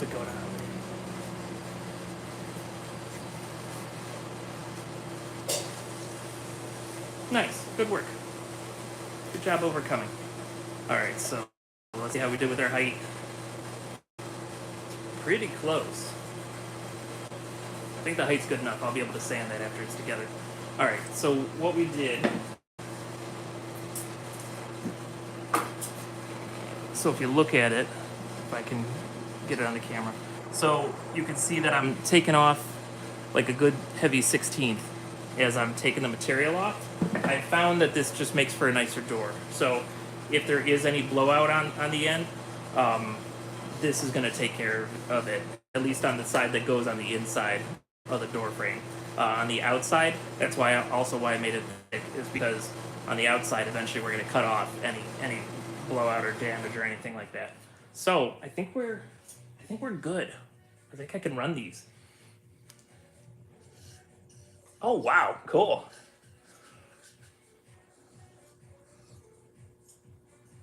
would go down. Nice. Good work. Good job overcoming. Alright, so let's see how we did with our height. Pretty close. I think the height's good enough. I'll be able to sand that after it's together. Alright, so what we did... So if you look at it, if I can get it on the camera. So you can see that I'm taking off like a good heavy 16th as I'm taking the material off. I found that this just makes for a nicer door. So if there is any blowout on the end, this is going to take care of it, at least on the side that goes on the inside of the door frame. On the outside, that's why I made it thick, is because on the outside eventually we're going to cut off any blowout or damage or anything like that. So I think we're good. I think I can run these. Oh wow, cool.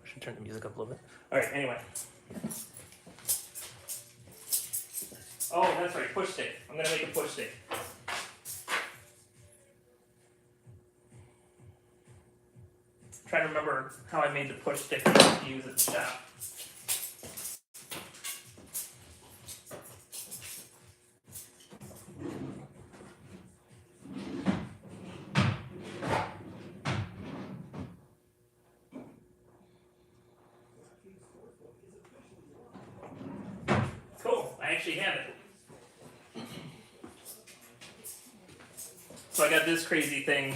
I should turn the music up a little bit. All right, anyway. Oh, that's right, push stick. I'm gonna make a push stick. Trying to remember how I made the push stick to use at the shop. Cool, I actually have it. So I got this crazy thing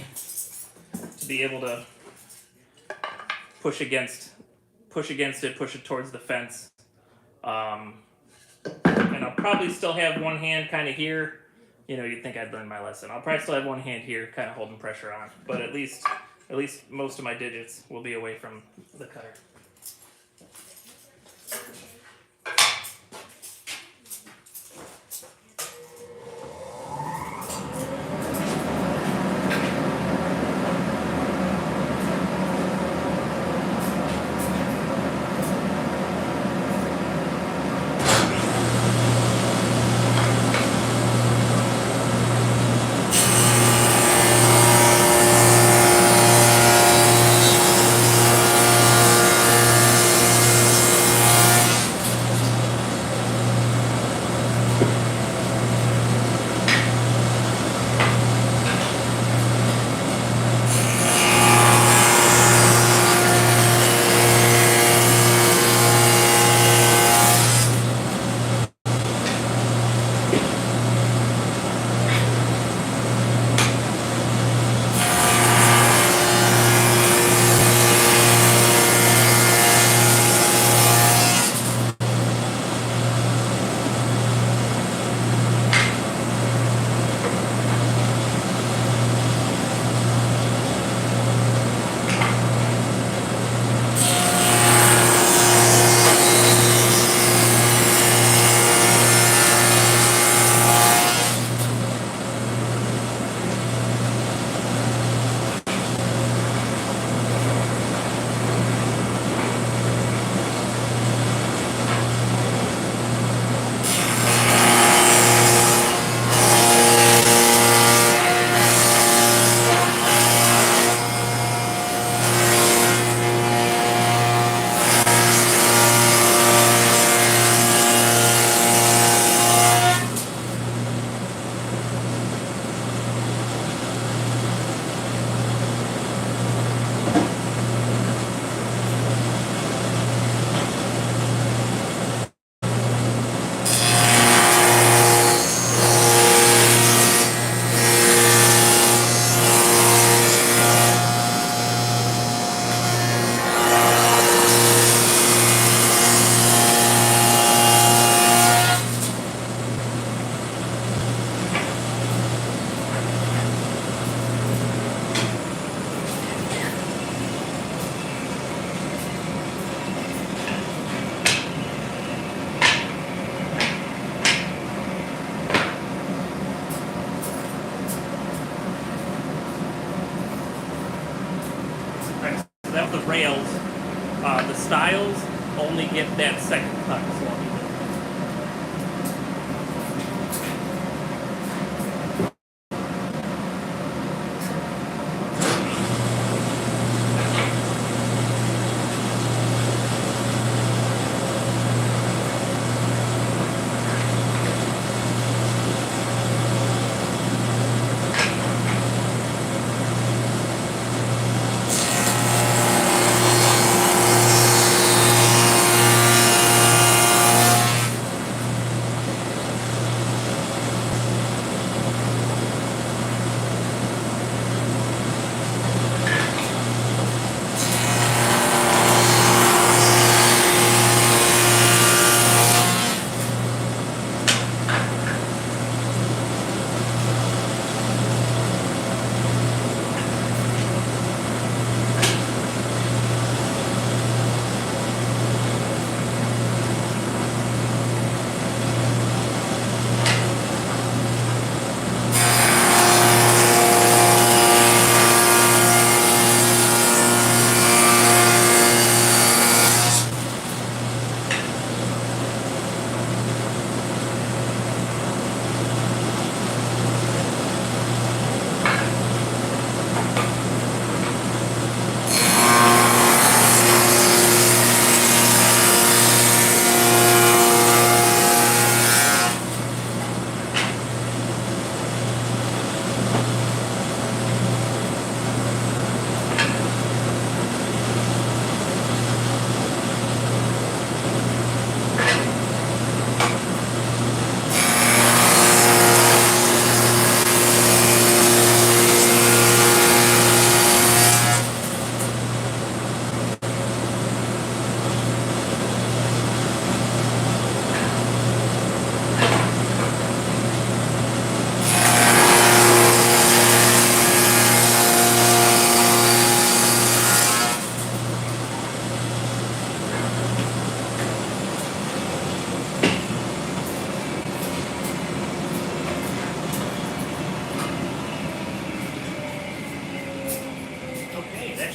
to be able to push against it, push it towards the fence. And I'll probably still have one hand kind of here. You know, you'd think I'd learned my lesson. I'll probably still have one hand here, kind of holding pressure on. But at least most of my digits will be away from the cutter. That was the rails. The stiles only get that second cut. So I'll do that.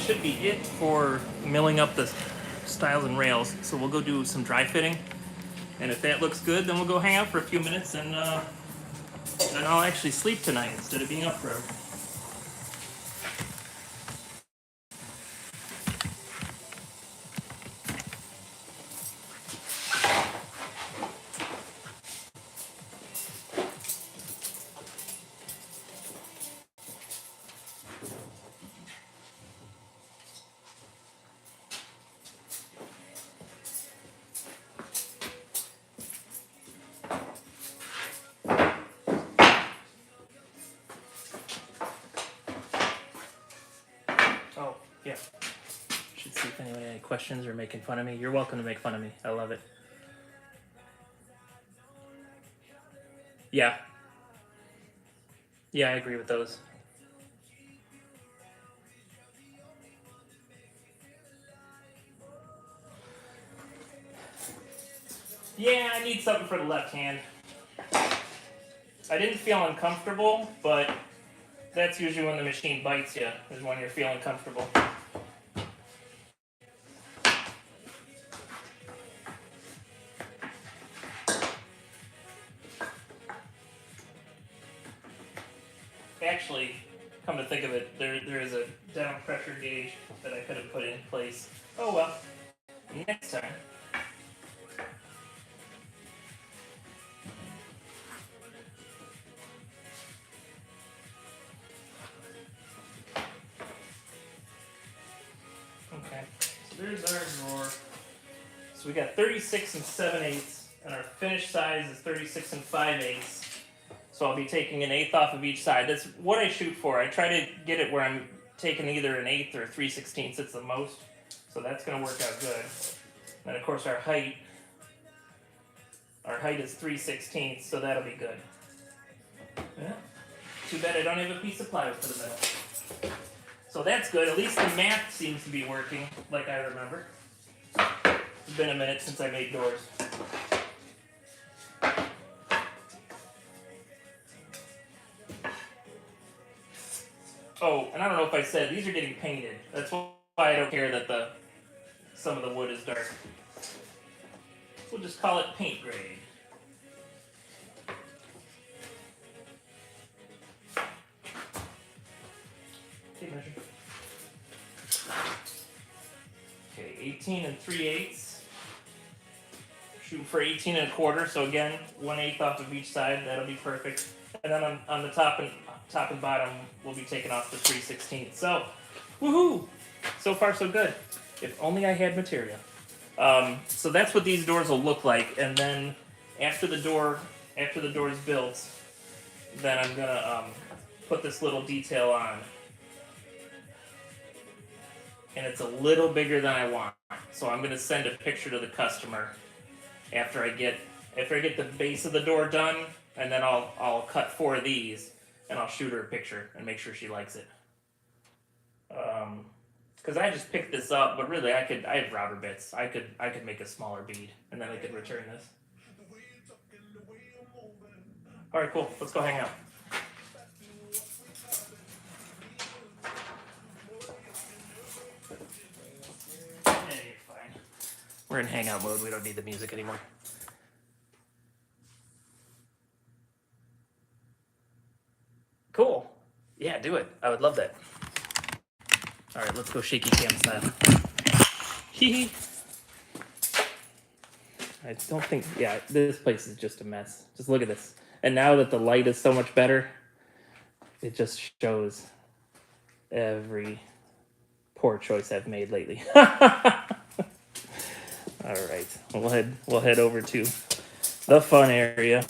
should be it for milling up the stiles and rails. So we'll go do some dry fitting, and if that looks good, then we'll go hang out for a few minutes, and then I'll actually sleep tonight instead of being up forever. Oh, yeah. Should see if anyone had any questions or making fun of me. You're welcome to make fun of me. I love it. Yeah. Yeah, I agree with those. Yeah, I need something for the left hand. I didn't feel uncomfortable, but that's usually when the machine bites you, is when you're feeling comfortable. Actually, come to think of it, there is a down pressure gauge that I could have put in place. Oh well, next time. Okay, so there's our drawer. So we got 36 and 7/8, and our finished size is 36 and 5/8. So I'll be taking an eighth off of each side. That's what I shoot for. I try to get it where I'm taking either an eighth or 3/16 at the most. So that's going to work out good. And of course our height is 3/16, so that'll be good. Yeah. Too bad I don't have a piece of plywood for the middle. So that's good. At least the math seems to be working like I remember. It's been a minute since I made doors. Oh, and I don't know if I said, these are getting painted. That's why I don't care that some of the wood is dark. We'll just call it paint grade. Okay, 18 and 3/8. Shooting for 18 and a quarter, so again, 1/8 off of each side, that'll be perfect. And then on the top and bottom, we'll be taking off the 3/16. So, woohoo! So far, so good. If only I had material. So that's what these doors will look like, and then after the door is built, then I'm gonna put this little detail on, and it's a little bigger than I want. So I'm gonna send a picture to the customer after I get the base of the door done, and then I'll cut 4 of these, and I'll shoot her a picture and make sure she likes it. Because I just picked this up, but really I have router bits. I could make a smaller bead, and then I could return this. All right, cool. Let's go hang out. Yeah, you're fine. We're in hangout mode. We don't need the music anymore. Cool. Yeah, do it. I would love that. All right, let's go shaky cam style. Hee hee. I don't think, yeah, this place is just a mess. Just look at this. And now that the light is so much better, it just shows every poor choice I've made lately. All right, we'll head over to the fun area.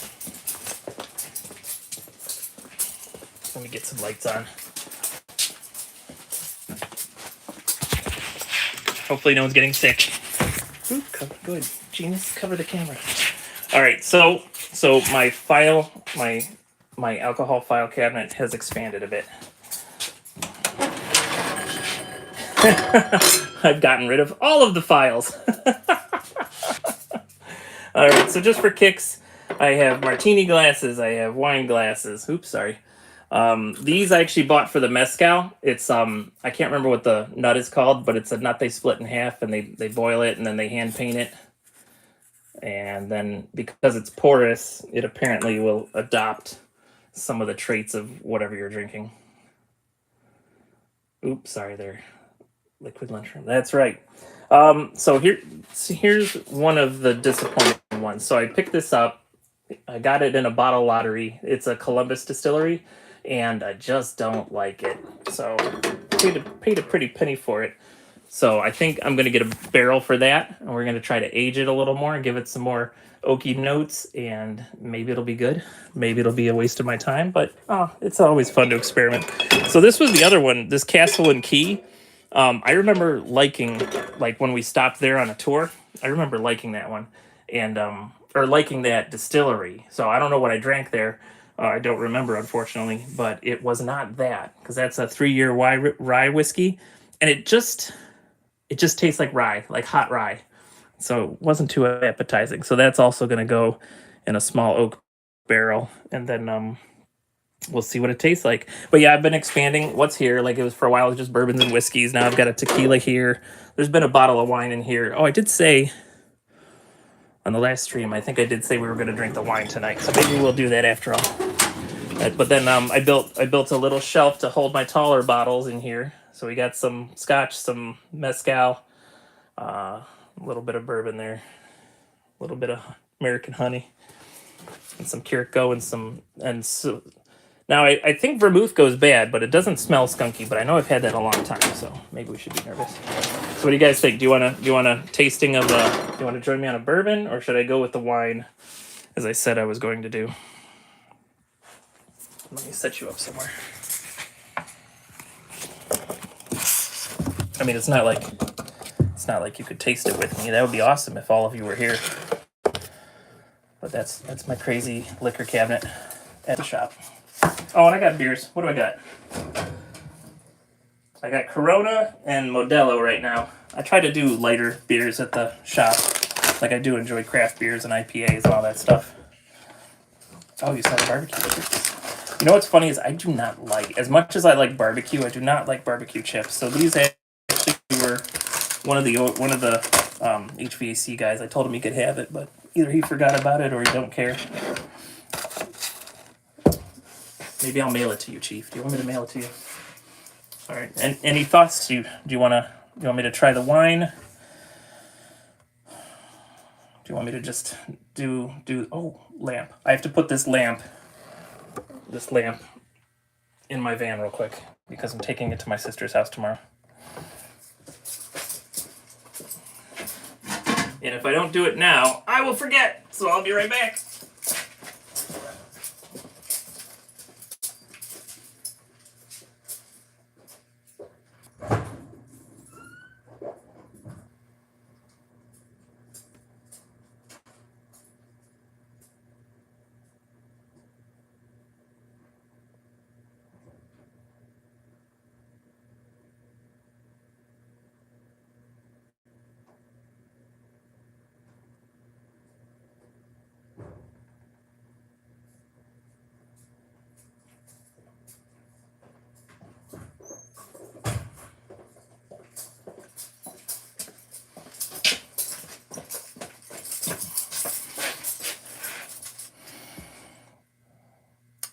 Let me get some lights on. Hopefully no one's getting sick. Ooh, good. Genius, cover the camera. All right, so my alcohol file cabinet has expanded a bit. I've gotten rid of all of the files. All right, so just for kicks, I have martini glasses, I have wine glasses. Oops, sorry. These I actually bought for the mezcal. It's I can't remember what the nut is called, but it's a nut they split in half and they boil it and then they hand paint it. And then because it's porous, it apparently will adopt some of the traits of whatever you're drinking. Oops, sorry there. Liquid lunchroom. That's right. So here's one of the disappointing ones. So I picked this up. I got it in a bottle lottery. It's a Columbus distillery, and I just don't like it. So paid a pretty penny for it. So I think I'm gonna get a barrel for that, and we're gonna try to age it a little more and give it some more oaky notes, and maybe it'll be good. Maybe it'll be a waste of my time, but it's always fun to experiment. So this was the other one, this Castle and Key. I remember liking, like when we stopped there on a tour, I remember liking that one, and or liking that distillery. So I don't know what I drank there. I don't remember, unfortunately, but it was not that, because that's a 3-year rye whiskey, and it just tastes like rye, like hot rye. So it wasn't too appetizing. So that's also going to go in a small oak barrel, and then we'll see what it tastes like. But yeah, I've been expanding what's here. Like it was for a while, it was just bourbons and whiskeys. Now I've got a tequila here. There's been a bottle of wine in here. Oh, I did say on the last stream, I think I did say we were going to drink the wine tonight. So maybe we'll do that after all. But then I built a little shelf to hold my taller bottles in here. So we got some scotch, some mezcal, a little bit of bourbon there, a little bit of American honey, and some Kirko and so. Now I think vermouth goes bad, but it doesn't smell skunky. But I know I've had that a long time, so maybe we should be nervous. So what do you guys think? Do you want a tasting of do you want to join me on a bourbon, or should I go with the wine, as I said I was going to do? Let me set you up somewhere. I mean, it's not like you could taste it with me. That would be awesome if all of you were here. But that's my crazy liquor cabinet at the shop. Oh, and I got beers. What do I got? I got Corona and Modelo right now. I try to do lighter beers at the shop. Like I do enjoy craft beers and IPAs and all that stuff. Oh, you saw the barbecue chips. You know what's funny is I do not like, as much as I like barbecue, I do not like barbecue chips. So these actually were one of the HVAC guys. I told him he could have it, but either he forgot about it or he don't care. Maybe I'll mail it to you, Chief. Do you want me to mail it to you? All right. And any thoughts? Do you want me to try the wine? Do you want me to just do? Oh, lamp. I have to put this lamp in my van real quick because I'm taking it to my sister's house tomorrow. And if I don't do it now, I will forget. So I'll be right back.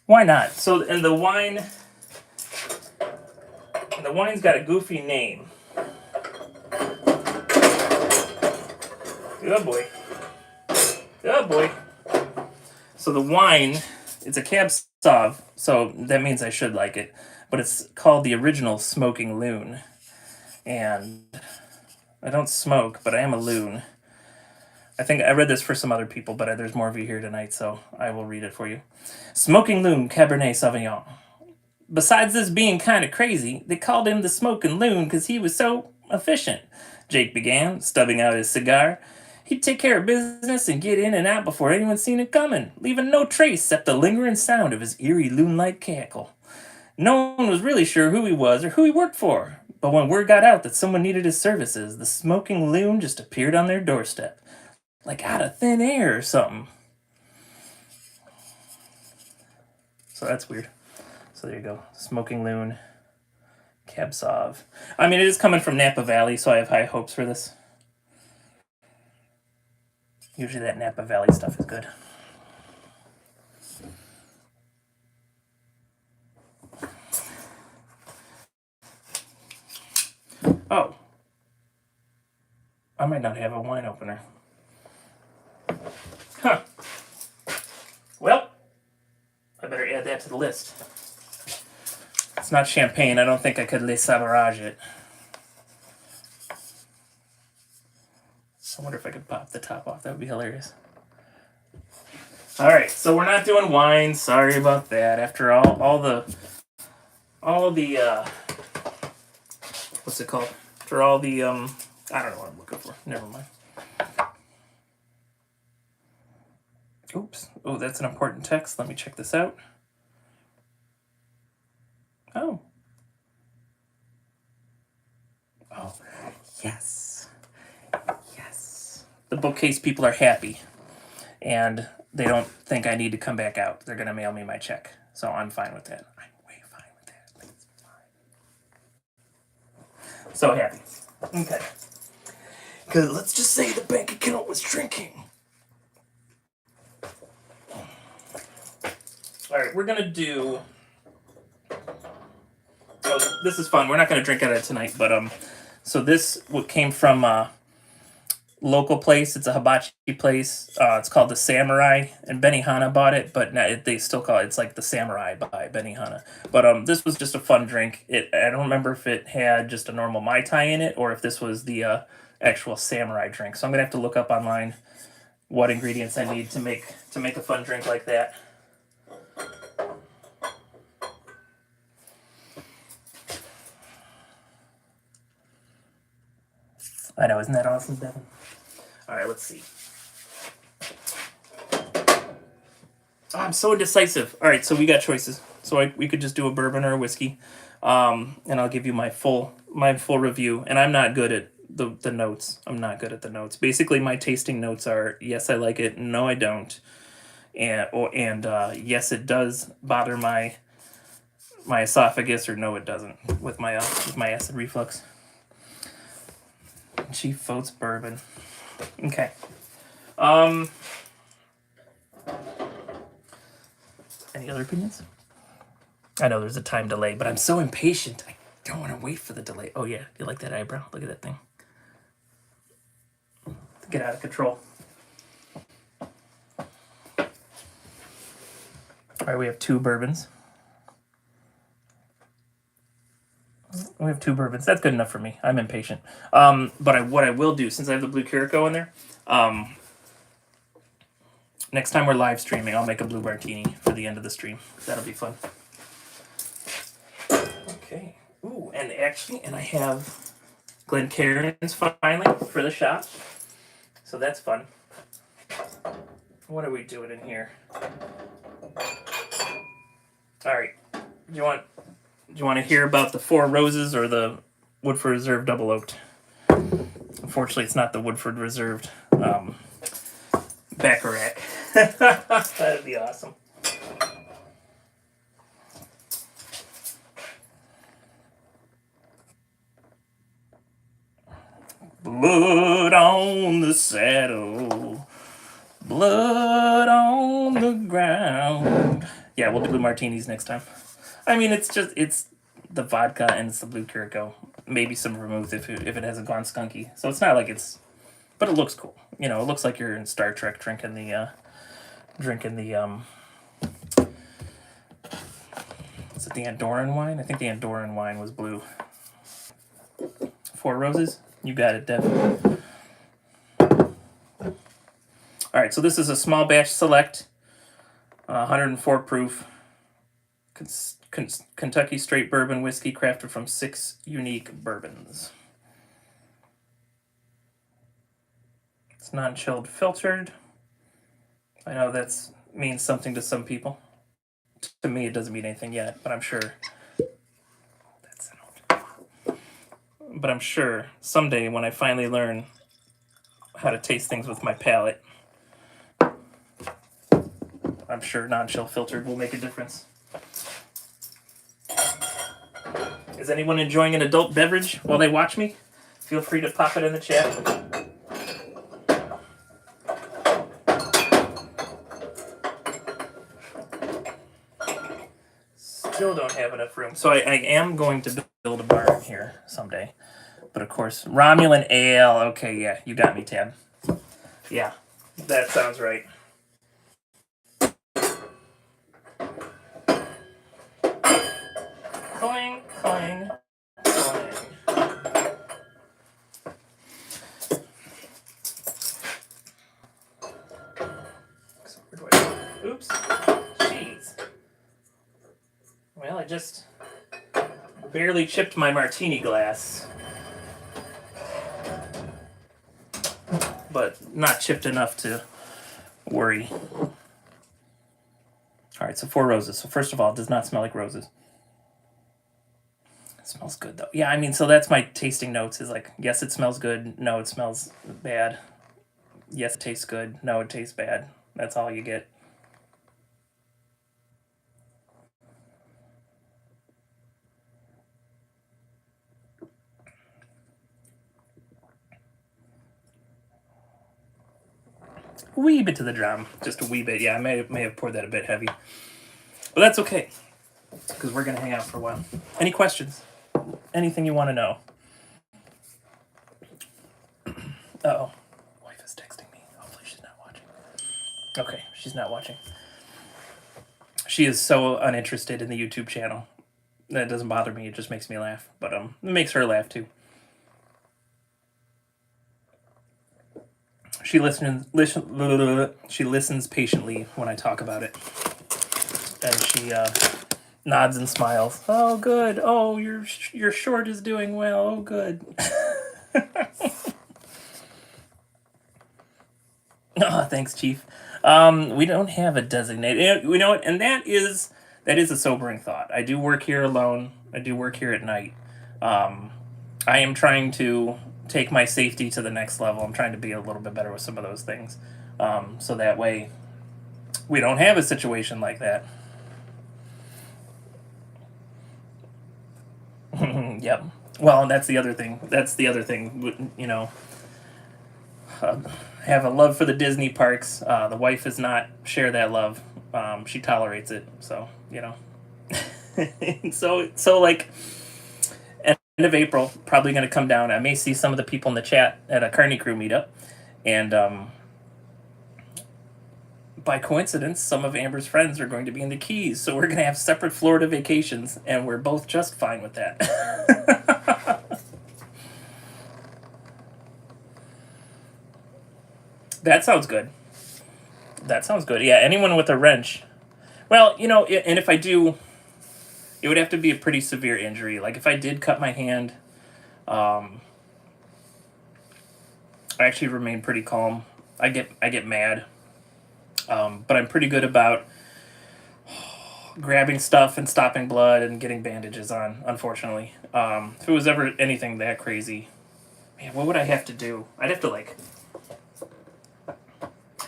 Why not? So, and the wine's got a goofy name. Good boy. Good boy. So the wine, it's a Cab Sauv, so that means I should like it. But it's called the Original Smoking Loon. And I don't smoke, but I am a loon. I think I read this for some other people, but there's more of you here tonight, so I will read it for you. Smoking Loon Cabernet Sauvignon. Besides this being kind of crazy, they called him the Smoking Loon because he was so efficient, Jake began, stubbing out his cigar. He'd take care of business and get in and out before anyone seen it coming, leaving no trace except the lingering sound of his eerie loon-like cackle. No one was really sure who he was or who he worked for, but when word got out that someone needed his services, the Smoking Loon just appeared on their doorstep. Like out of thin air or something. So that's weird. So there you go. Smoking Loon, Cab Sauv. I mean, it is coming from Napa Valley, so I have high hopes for this. Usually that Napa Valley stuff is good. Oh. I might not have a wine opener. Huh. Well, I better add that to the list. It's not champagne. I don't think I could Les Sauvage it. I wonder if I could pop the top off. That would be hilarious. All right, so we're not doing wine. Sorry about that. After all the what's it called? After all the I don't know what I'm looking for. Never mind. Oops. Oh, that's an important text. Let me check this out. Oh. Oh, yes. Yes. The bookcase people are happy. And they don't think I need to come back out. They're going to mail me my check. So I'm fine with that. I'm way fine with that. That's fine. So happy. Okay. Because let's just say the bank account was shrinking. All right, we're going to do... Oh, this is fun. We're not going to drink out of it tonight, but so this came from a local place. It's a hibachi place. It's called the Samurai, and Benihana bought it, but they still call it. It's like the Samurai by Benihana. But this was just a fun drink. I don't remember if it had just a normal Mai Tai in it or if this was the actual Samurai drink. So I'm gonna have to look up online what ingredients I need to make a fun drink like that. I know, isn't that awesome, Devin? All right, let's see. Oh, I'm so indecisive. All right, so we got choices. So we could just do a bourbon or a whiskey, and I'll give you my full review. And I'm not good at the notes. I'm not good at the notes. Basically, my tasting notes are yes, I like it. No, I don't. And yes, it does bother my esophagus, or no, it doesn't with my acid reflux. Chief votes bourbon. Okay. Any other opinions? I know there's a time delay, but I'm so impatient. I don't want to wait for the delay. Oh yeah, you like that eyebrow? Look at that thing. Get out of control. All right, we have two bourbons. We have two bourbons. That's good enough for me. I'm impatient. But what I will do, since I have the blue Curacao in there, next time we're live streaming, I'll make a blue martini for the end of the stream. That'll be fun. Okay. Ooh, and I have Glencairn's finally for the shop. So that's fun. What are we doing in here? All right. Do you want to hear about the Four Roses or the Woodford Reserve Double Oaked? Unfortunately, it's not the Woodford Reserved Baccarat. That'd be awesome. Blood on the saddle, blood on the ground. Yeah, we'll do blue martinis next time. I mean, it's the vodka and it's the blue Curacao. Maybe some vermouth if it hasn't gone skunky. So it's not like it's, but it looks cool. You know, it looks like you're in Star Trek drinking the is it the Andorran wine? I think the Andorran wine was blue. Four Roses? You got it, Dev. All right, so this is a small batch select, 104 proof, Kentucky straight bourbon whiskey crafted from 6 unique bourbons. It's non-chilled filtered. I know that means something to some people. To me, it doesn't mean anything yet, but I'm sure. But I'm sure someday when I finally learn how to taste things with my palate, I'm sure non-chill filtered will make a difference. Is anyone enjoying an adult beverage while they watch me? Feel free to pop it in the chat. Still don't have enough room. So I am going to build a barn here someday. But of course, Romulan Ale. Okay, yeah, you got me, Tab. Yeah, that sounds right. Clang, clang, clang. Oops. Jeez. Well, I just barely chipped my martini glass. But not chipped enough to worry. Alright, so 4 roses. So first of all, it does not smell like roses. It smells good, though. Yeah, I mean, so that's my tasting notes is like, yes, it smells good. No, it smells bad. Yes, it tastes good. No, it tastes bad. That's all you get. A wee bit to the drum. Just a wee bit. Yeah, I may have poured that a bit heavy. But that's okay. Because we're going to hang out for a while. Any questions? Anything you want to know? Uh-oh. Wife is texting me. Hopefully she's not watching. Okay, she's not watching. She is so uninterested in the YouTube channel. That doesn't bother me. It just makes me laugh. But it makes her laugh too. She listens patiently when I talk about it. And she nods and smiles. Oh, good. Oh, your short is doing well. Oh, good. Oh, thanks, Chief. We don't have a designated. You know what? And that is a sobering thought. I do work here alone. I do work here at night. I am trying to take my safety to the next level. I'm trying to be a little bit better with some of those things, so that way we don't have a situation like that. Yep. Well, and that's the other thing. You know, have a love for the Disney parks. The wife does not share that love. She tolerates it. So, you know. so like, end of April, probably going to come down. I may see some of the people in the chat at a Carney Crew meetup. And by coincidence, some of Amber's friends are going to be in the Keys. So we're going to have separate Florida vacations. And we're both just fine with that. That sounds good. That sounds good. Yeah, anyone with a wrench. Well, you know, and if I do, it would have to be a pretty severe injury. Like if I did cut my hand, I actually remain pretty calm. I get mad, but I'm pretty good about grabbing stuff and stopping blood and getting bandages on. Unfortunately, if it was ever anything that crazy, man, what would I have to do? I'd have to like.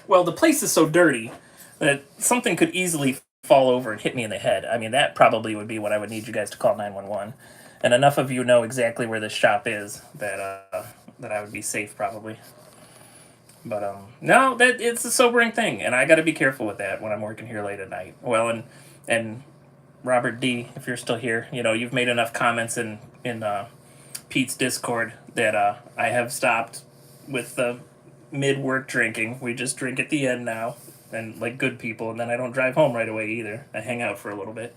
Well, the place is so dirty that something could easily fall over and hit me in the head. I mean, that probably would be what I would need you guys to call 911. And enough of you know exactly where this shop is that I would be safe probably. But no, that it's a sobering thing, and I got to be careful with that when I'm working here late at night. Well, and Robert D, if you're still here, you know you've made enough comments in Pete's Discord that I have stopped with the mid-work drinking. We just drink at the end now, and like good people, and then I don't drive home right away either. I hang out for a little bit.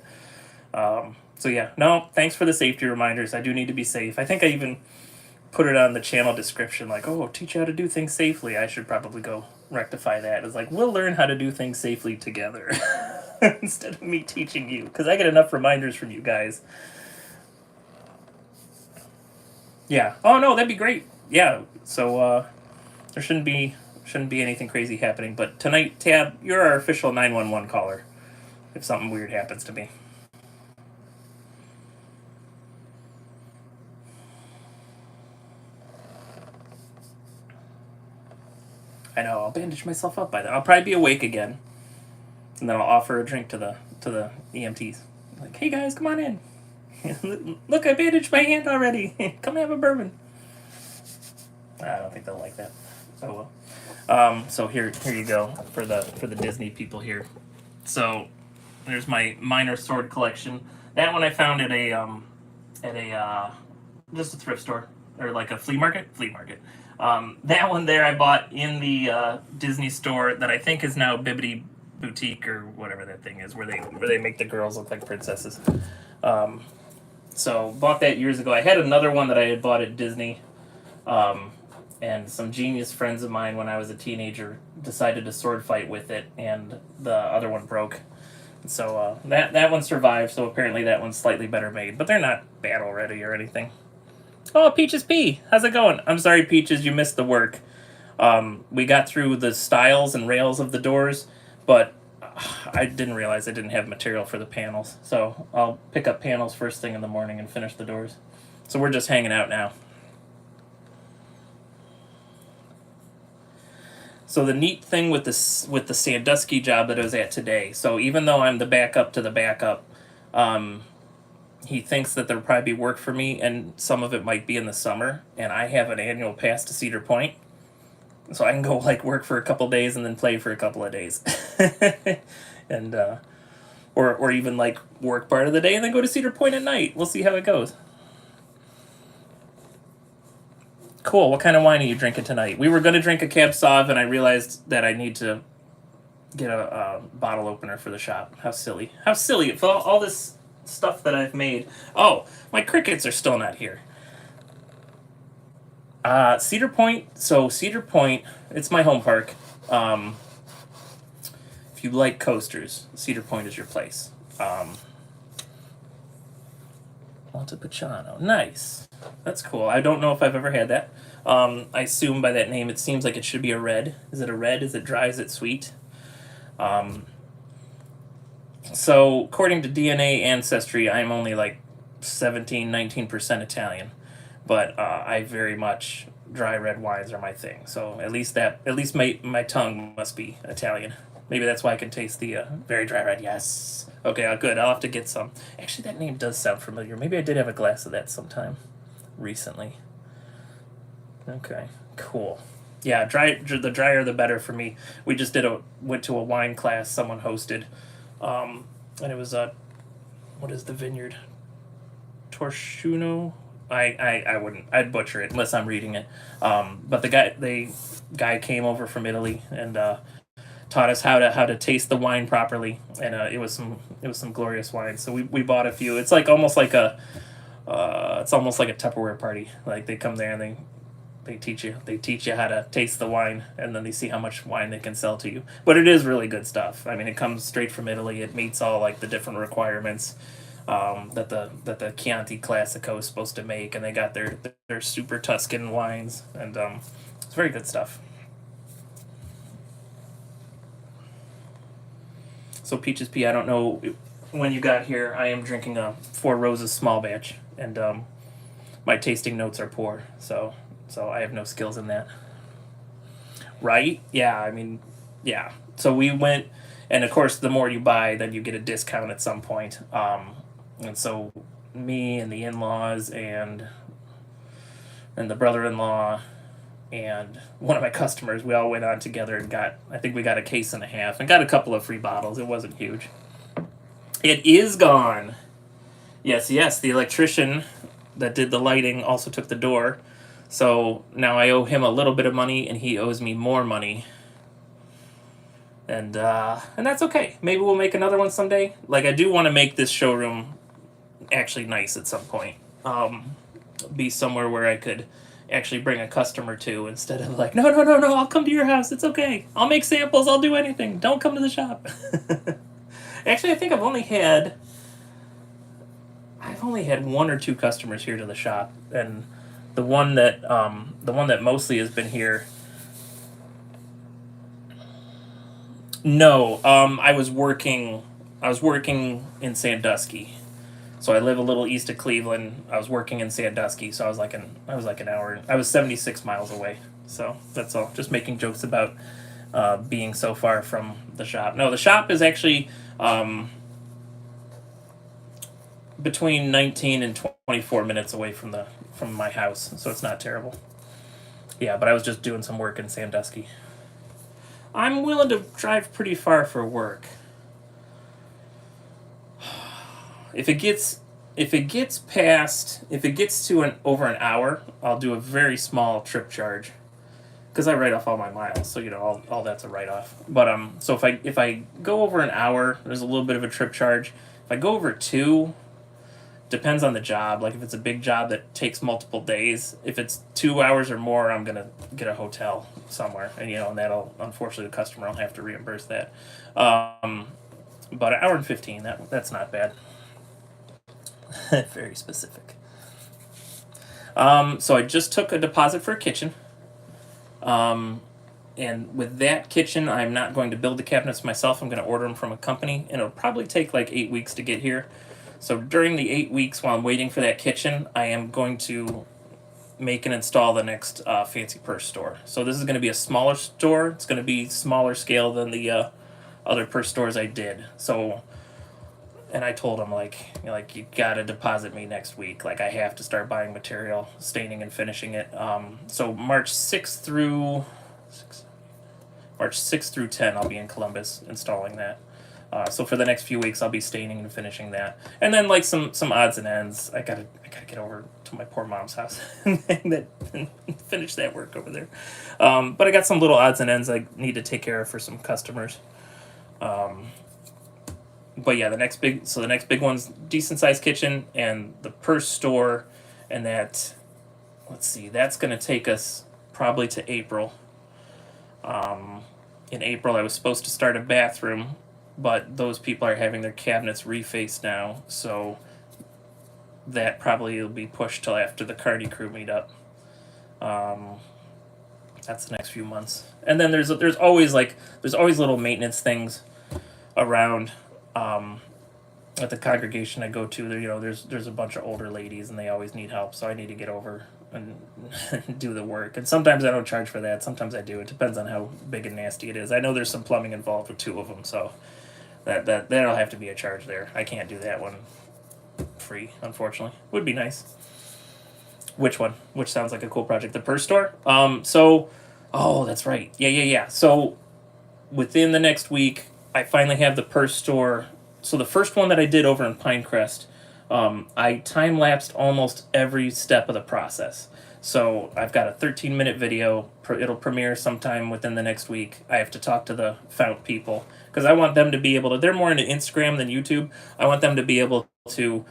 So yeah, no, thanks for the safety reminders. I do need to be safe. I think I even put it on the channel description, like, oh, teach you how to do things safely. I should probably go rectify that. It's like, we'll learn how to do things safely together instead of me teaching you, because I get enough reminders from you guys. Yeah. Oh no, that'd be great. Yeah. So there shouldn't be anything crazy happening. But tonight, Tab, you're our official 911 caller if something weird happens to me. I know, I'll bandage myself up by then. I'll probably be awake again. And then I'll offer a drink to the EMTs. Like, hey guys, come on in. Look, I bandaged my hand already. Come have a bourbon. I don't think they'll like that. Oh well. So here you go for the Disney people here. So there's my minor sword collection. That one I found at a just a thrift store or like a flea market. Flea market. That one there I bought in the Disney store that I think is now Bibbidi Boutique or whatever that thing is, where they make the girls look like princesses. So bought that years ago. I had another one that I had bought at Disney, and some genius friends of mine when I was a teenager decided to sword fight with it, and the other one broke. So that one survived. So apparently that one's slightly better made, but they're not battle ready or anything. Oh, Peaches P, how's it going? I'm sorry, Peaches, you missed the work. We got through the stiles and rails of the doors, but I didn't realize I didn't have material for the panels. So I'll pick up panels first thing in the morning and finish the doors. So we're just hanging out now. So the neat thing with the Sandusky job that I was at today, so even though I'm the backup to the backup, he thinks that there'll probably be work for me, and some of it might be in the summer, and I have an annual pass to Cedar Point. So I can go like work for a couple days and then play for a couple of days. And or even like work part of the day and then go to Cedar Point at night. We'll see how it goes. Cool. What kind of wine are you drinking tonight? We were going to drink a Cab Sauv, and I realized that I need to get a bottle opener for the shop. How silly. How silly. For all this stuff that I've made. Oh, my crickets are still not here. Cedar Point. So Cedar Point, it's my home park. If you like coasters, Cedar Point is your place. Montepulciano. Nice. That's cool. I don't know if I've ever had that. I assume by that name it seems like it should be a red. Is it a red? Is it dry? Is it sweet? So according to DNA Ancestry, I'm only like 19% Italian. But I very much, dry red wines are my thing. So at least my tongue must be Italian. Maybe that's why I can taste the very dry red. Yes. Okay, good. I'll have to get some. Actually, that name does sound familiar. Maybe I did have a glass of that sometime recently. Okay, cool. Yeah, the drier the better for me. We just went to a wine class someone hosted, and it was what is the vineyard? Torshuno. I'd butcher it unless I'm reading it. But the guy came over from Italy and taught us how to taste the wine properly, and it was some glorious wine. So we bought a few. It's almost like a Tupperware party. Like they come there and they teach you how to taste the wine, and then they see how much wine they can sell to you. But it is really good stuff. I mean, it comes straight from Italy. It meets all like the different requirements that the Chianti Classico is supposed to make, and they got their super Tuscan wines, and it's very good stuff. So Peaches P, I don't know when you got here. I am drinking a Four Roses small batch, and my tasting notes are poor, so I have no skills in that. Right? Yeah, I mean, yeah. So we went, and of course, the more you buy, then you get a discount at some point. And so me and the in-laws and the brother-in-law and one of my customers, we all went on together and I think we got a case and a half and got a couple of free bottles. It wasn't huge. It is gone. Yes, the electrician that did the lighting also took the door. So now I owe him a little bit of money and he owes me more money. And that's okay. Maybe we'll make another one someday. Like, I do want to make this showroom actually nice at some point. Be somewhere where I could actually bring a customer to instead of like, no, I'll come to your house. It's okay. I'll make samples. I'll do anything. Don't come to the shop. Actually, I think I've only had one or two customers here to the shop, and the one that mostly has been here. No, I was working in Sandusky. So I live a little east of Cleveland. I was working in Sandusky, so I was like an hour. I was 76 miles away. So that's all. Just making jokes about being so far from the shop. No, the shop is actually between 19 and 24 minutes away from my house, so it's not terrible. Yeah, but I was just doing some work in Sandusky. I'm willing to drive pretty far for work. If it gets to over an hour, I'll do a very small trip charge, because I write off all my miles, so all that's a write off. But so if I go over an hour, there's a little bit of a trip charge. If I go over 2, depends on the job. Like if it's a big job that takes multiple days, if it's 2 hours or more, I'm gonna get a hotel somewhere, and that'll, unfortunately, the customer will have to reimburse that. But an hour and 15, that's not bad. Very specific. So I just took a deposit for a kitchen. And with that kitchen, I'm not going to build the cabinets myself. I'm going to order them from a company, and it'll probably take like 8 weeks to get here. So during the 8 weeks while I'm waiting for that kitchen, I am going to make and install the next Fancy Purse store. So this is going to be a smaller store. It's going to be smaller scale than the other purse stores I did. So, and I told him you gotta deposit me next week. Like I have to start buying material, staining and finishing it. So March 6th through 10, I'll be in Columbus installing that. So for the next few weeks, I'll be staining and finishing that, and then like some odds and ends. I gotta get over to my poor mom's house and finish that work over there. But I got some little odds and ends I need to take care of for some customers. But yeah, the next big one's decent sized kitchen and the purse store, and that's gonna take us probably to April. In April, I was supposed to start a bathroom, but those people are having their cabinets refaced now, so that probably will be pushed till after the Cardi Crew meetup. That's the next few months, and then there's always little maintenance things around. At the congregation I go to, there's a bunch of older ladies and they always need help, so I need to get over and do the work. And sometimes I don't charge for that, sometimes I do. It depends on how big and nasty it is. I know there's some plumbing involved with 2 of them, so that'll have to be a charge there. I can't do that one free, unfortunately. Would be nice. Which one? Which sounds like a cool project? The purse store? Oh, that's right. Yeah. So within the next week, I finally have the purse store. So the first one that I did over in Pinecrest, I time-lapsed almost every step of the process. So I've got a 13-minute video. It'll premiere sometime within the next week. I have to talk to the fount people, because I want them to be able to, they're more into Instagram than YouTube. I want them to be able to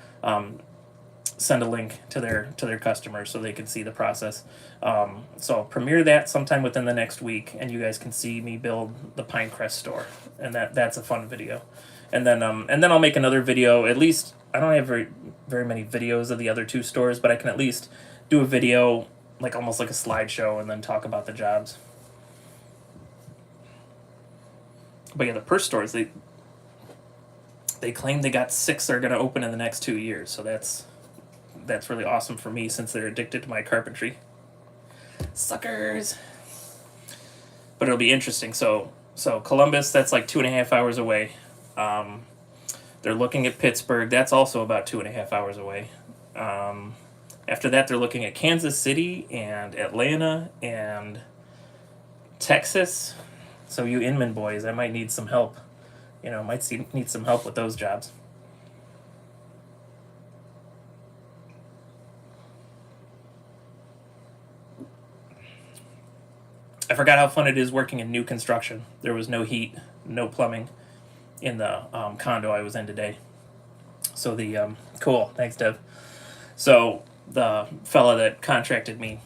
send a link to their customers so they can see the process. So I'll premiere that sometime within the next week, and you guys can see me build the Pinecrest store, and that's a fun video. And then I'll make another video. At least I don't have very many videos of the other 2 stores, but I can at least do a video, like almost like a slideshow, and then talk about the jobs. But yeah, the purse stores, they claim they got 6 that are going to open in the next 2 years, so that's really awesome for me, since they're addicted to my carpentry. Suckers. But it'll be interesting. So Columbus, that's like 2.5 hours away. They're looking at Pittsburgh. That's also about 2.5 hours away. After that, they're looking at Kansas City and Atlanta and Texas. So you Inman boys, I might need some help. Need some help with those jobs. I forgot how fun it is working in new construction. There was no heat, no plumbing in the condo I was in today. So cool, thanks, Dev. So the fella that contracted me,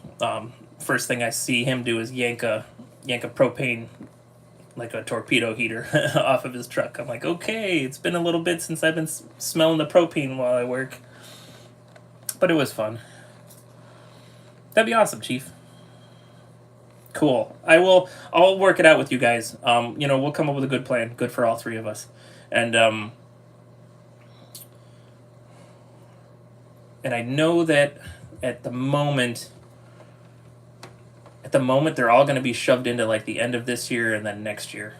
first thing I see him do is yank a propane, like a torpedo heater, off of his truck. I'm like, okay, it's been a little bit since I've been smelling the propane while I work, but it was fun. That'd be awesome, Chief. Cool. I'll work it out with you guys. We'll come up with a good plan, good for all 3 of us. And I know that at the moment they're all going to be shoved into like the end of this year and then next year.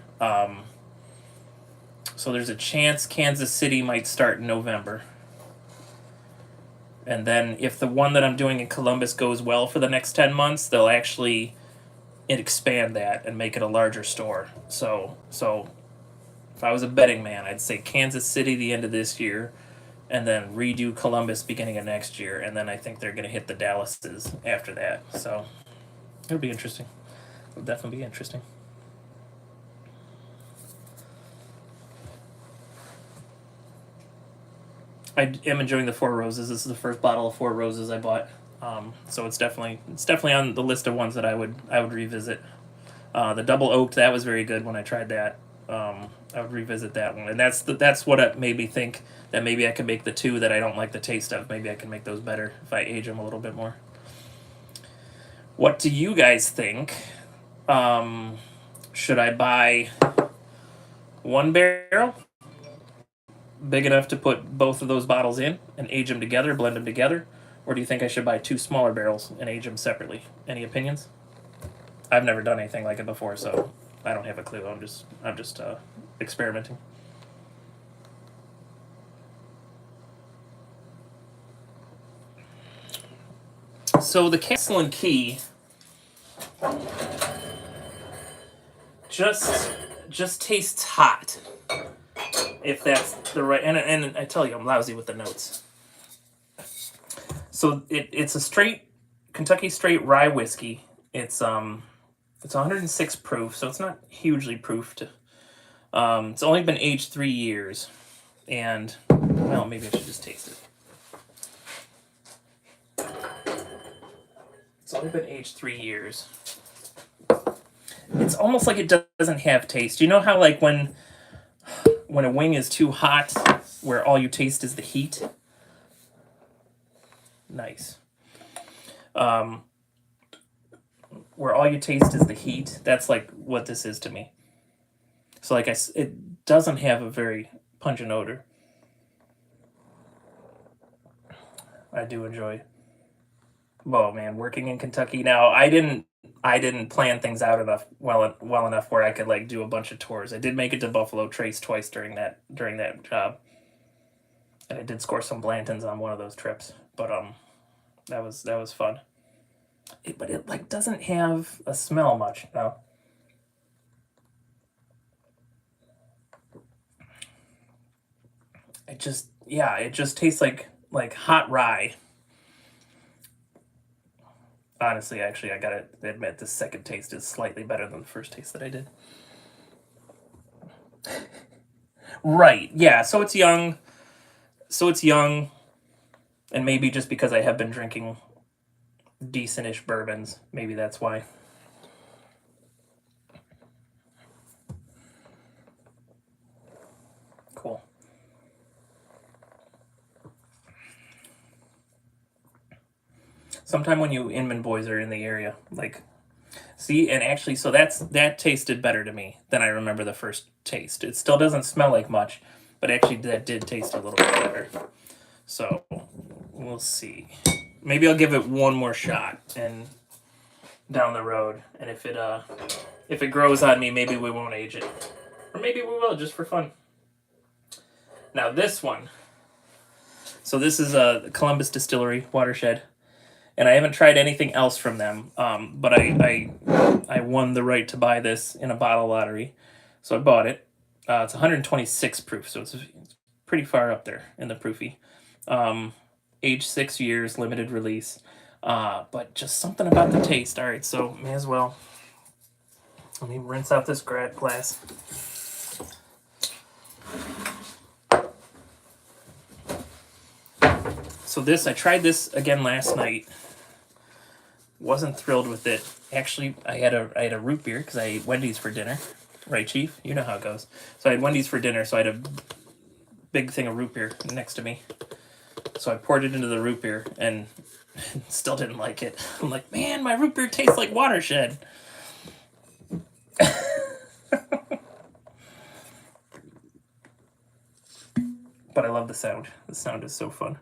So there's a chance Kansas City might start in November. And then if the one that I'm doing in Columbus goes well for the next 10 months, they'll actually expand that and make it a larger store. So if I was a betting man, I'd say Kansas City the end of this year, and then redo Columbus beginning of next year, and then I think they're going to hit the Dallases after that. So it'll be interesting. It'll definitely be interesting. I am enjoying the Four Roses. This is the first bottle of Four Roses I bought, so it's definitely on the list of ones that I would revisit. The double oaked, that was very good when I tried that. I would revisit that one, and that's what it made me think that maybe I could make the two that I don't like the taste of. Maybe I can make those better if I age them a little bit more. What do you guys think? Should I buy one barrel big enough to put both of those bottles in and age them together, blend them together, or do you think I should buy two smaller barrels and age them separately? Any opinions? I've never done anything like it before, so I don't have a clue. I'm just experimenting. So the Castle and Key just tastes hot. If that's the right, and I tell you, I'm lousy with the notes. So it's a straight Kentucky straight rye whiskey. It's 106 proof, so it's not hugely proofed. It's only been aged 3 years, and well, maybe I should just taste it. It's only been aged 3 years. It's almost like it doesn't have taste. You know how like when a wing is too hot, where all you taste is the heat? Nice. Where all you taste is the heat. That's like what this is to me. So like it doesn't have a very pungent odor. I do enjoy. Oh man, working in Kentucky now, I didn't plan things out enough well enough where I could like do a bunch of tours. I did make it to Buffalo Trace twice during that job, and I did score some Blantons on one of those trips. But that was fun. But it like doesn't have a smell much, no. It just tastes like hot rye. Honestly, actually, I gotta admit, the second taste is slightly better than the first taste that I did. Right, yeah, so it's young. And maybe just because I have been drinking decentish bourbons, maybe that's why. Cool. Sometime when you Inman boys are in the area, like, see, and actually, so that tasted better to me than I remember the first taste. It still doesn't smell like much, but actually that did taste a little bit better. So we'll see. Maybe I'll give it one more shot and down the road, and if it grows on me, maybe we won't age it, or maybe we will just for fun. Now this one. So this is a Columbus Distillery Watershed. And I haven't tried anything else from them, but I won the right to buy this in a bottle lottery, so I bought it. It's 126 proof, so it's pretty far up there in the proofy. Age 6 years, limited release, but just something about the taste. All right, so may as well. Let me rinse out this glass. So I tried this again last night. Wasn't thrilled with it. Actually, I had a root beer because I ate Wendy's for dinner. Right, Chief? You know how it goes. So I had Wendy's for dinner, so I had a big thing of root beer next to me. So I poured it into the root beer and still didn't like it. I'm like, man, my root beer tastes like Watershed. But I love the sound. The sound is so fun.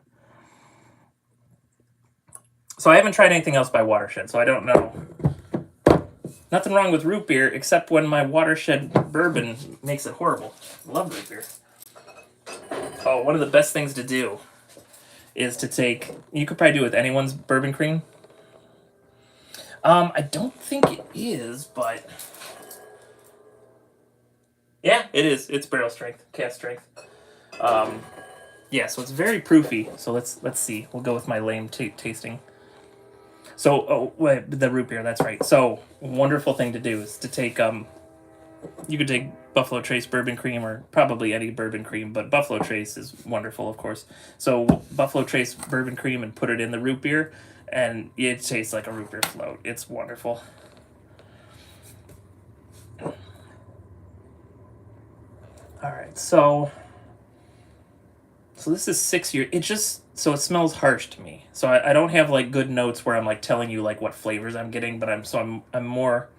So I haven't tried anything else by Watershed, so I don't know. Nothing wrong with root beer, except when my Watershed bourbon makes it horrible. I love root beer. Oh, one of the best things to do is to take. You could probably do it with anyone's bourbon cream. I don't think it is, but yeah, it is. It's barrel strength, cast strength. Yeah, so it's very proofy. So let's see. We'll go with my lame tasting. So, oh wait, the root beer. That's right. So, wonderful thing to do is to take you could take Buffalo Trace bourbon cream or probably any bourbon cream, but Buffalo Trace is wonderful, of course. So Buffalo Trace bourbon cream and put it in the root beer, and it tastes like a root beer float. It's wonderful. All right, so this is 6 years. It just so it smells harsh to me. So I don't have like good notes where I'm like telling you like what flavors I'm getting, but I'm more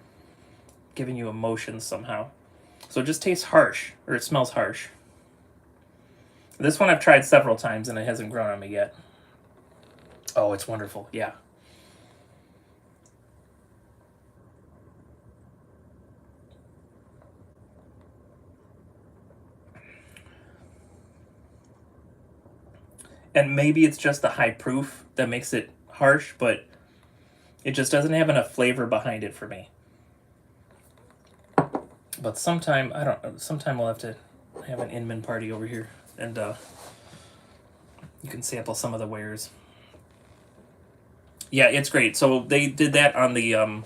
giving you emotions somehow. So it just tastes harsh, or it smells harsh. This one I've tried several times and it hasn't grown on me yet. Oh, it's wonderful. Yeah. And maybe it's just the high proof that makes it harsh, but it just doesn't have enough flavor behind it for me. But sometime, I don't know, sometime we'll have to have an Inman party over here, and you can sample some of the wares. Yeah, it's great. So they did that on the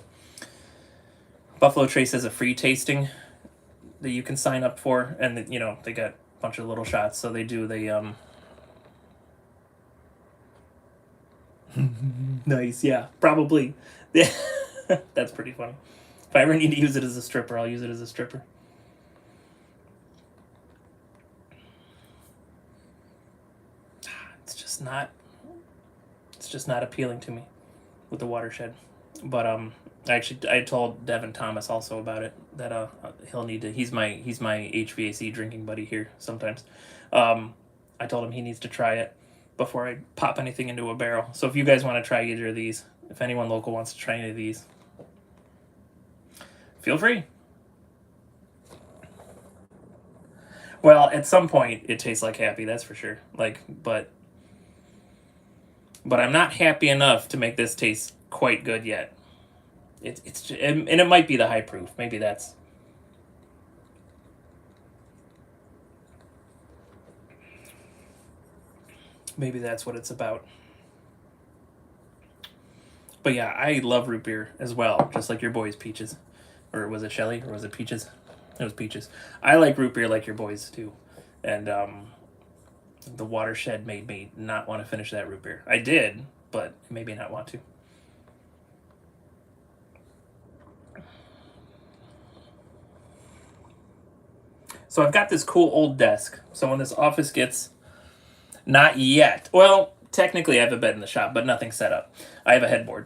Buffalo Trace as a free tasting that you can sign up for, and they got a bunch of little shots. So they do the nice, yeah, probably. That's pretty funny. If I ever need to use it as a stripper, I'll use it as a stripper. It's just not appealing to me with the watershed. But I told Devin Thomas also about it, that he'll need to. He's my HVAC drinking buddy here sometimes. I told him he needs to try it before I pop anything into a barrel. So if you guys want to try either of these, if anyone local wants to try any of these, feel free. Well, at some point it tastes like happy, that's for sure. But I'm not happy enough to make this taste quite good yet. And it might be the high proof. Maybe that's what it's about. But yeah, I love root beer as well, just like your boys Peaches. Or was it Shelly? Or was it Peaches? It was Peaches. I like root beer like your boys too. And the watershed made me not want to finish that root beer. I did, but maybe not want to. So I've got this cool old desk. So when this office gets, not yet. Well, technically I have a bed in the shop, but nothing set up. I have a headboard.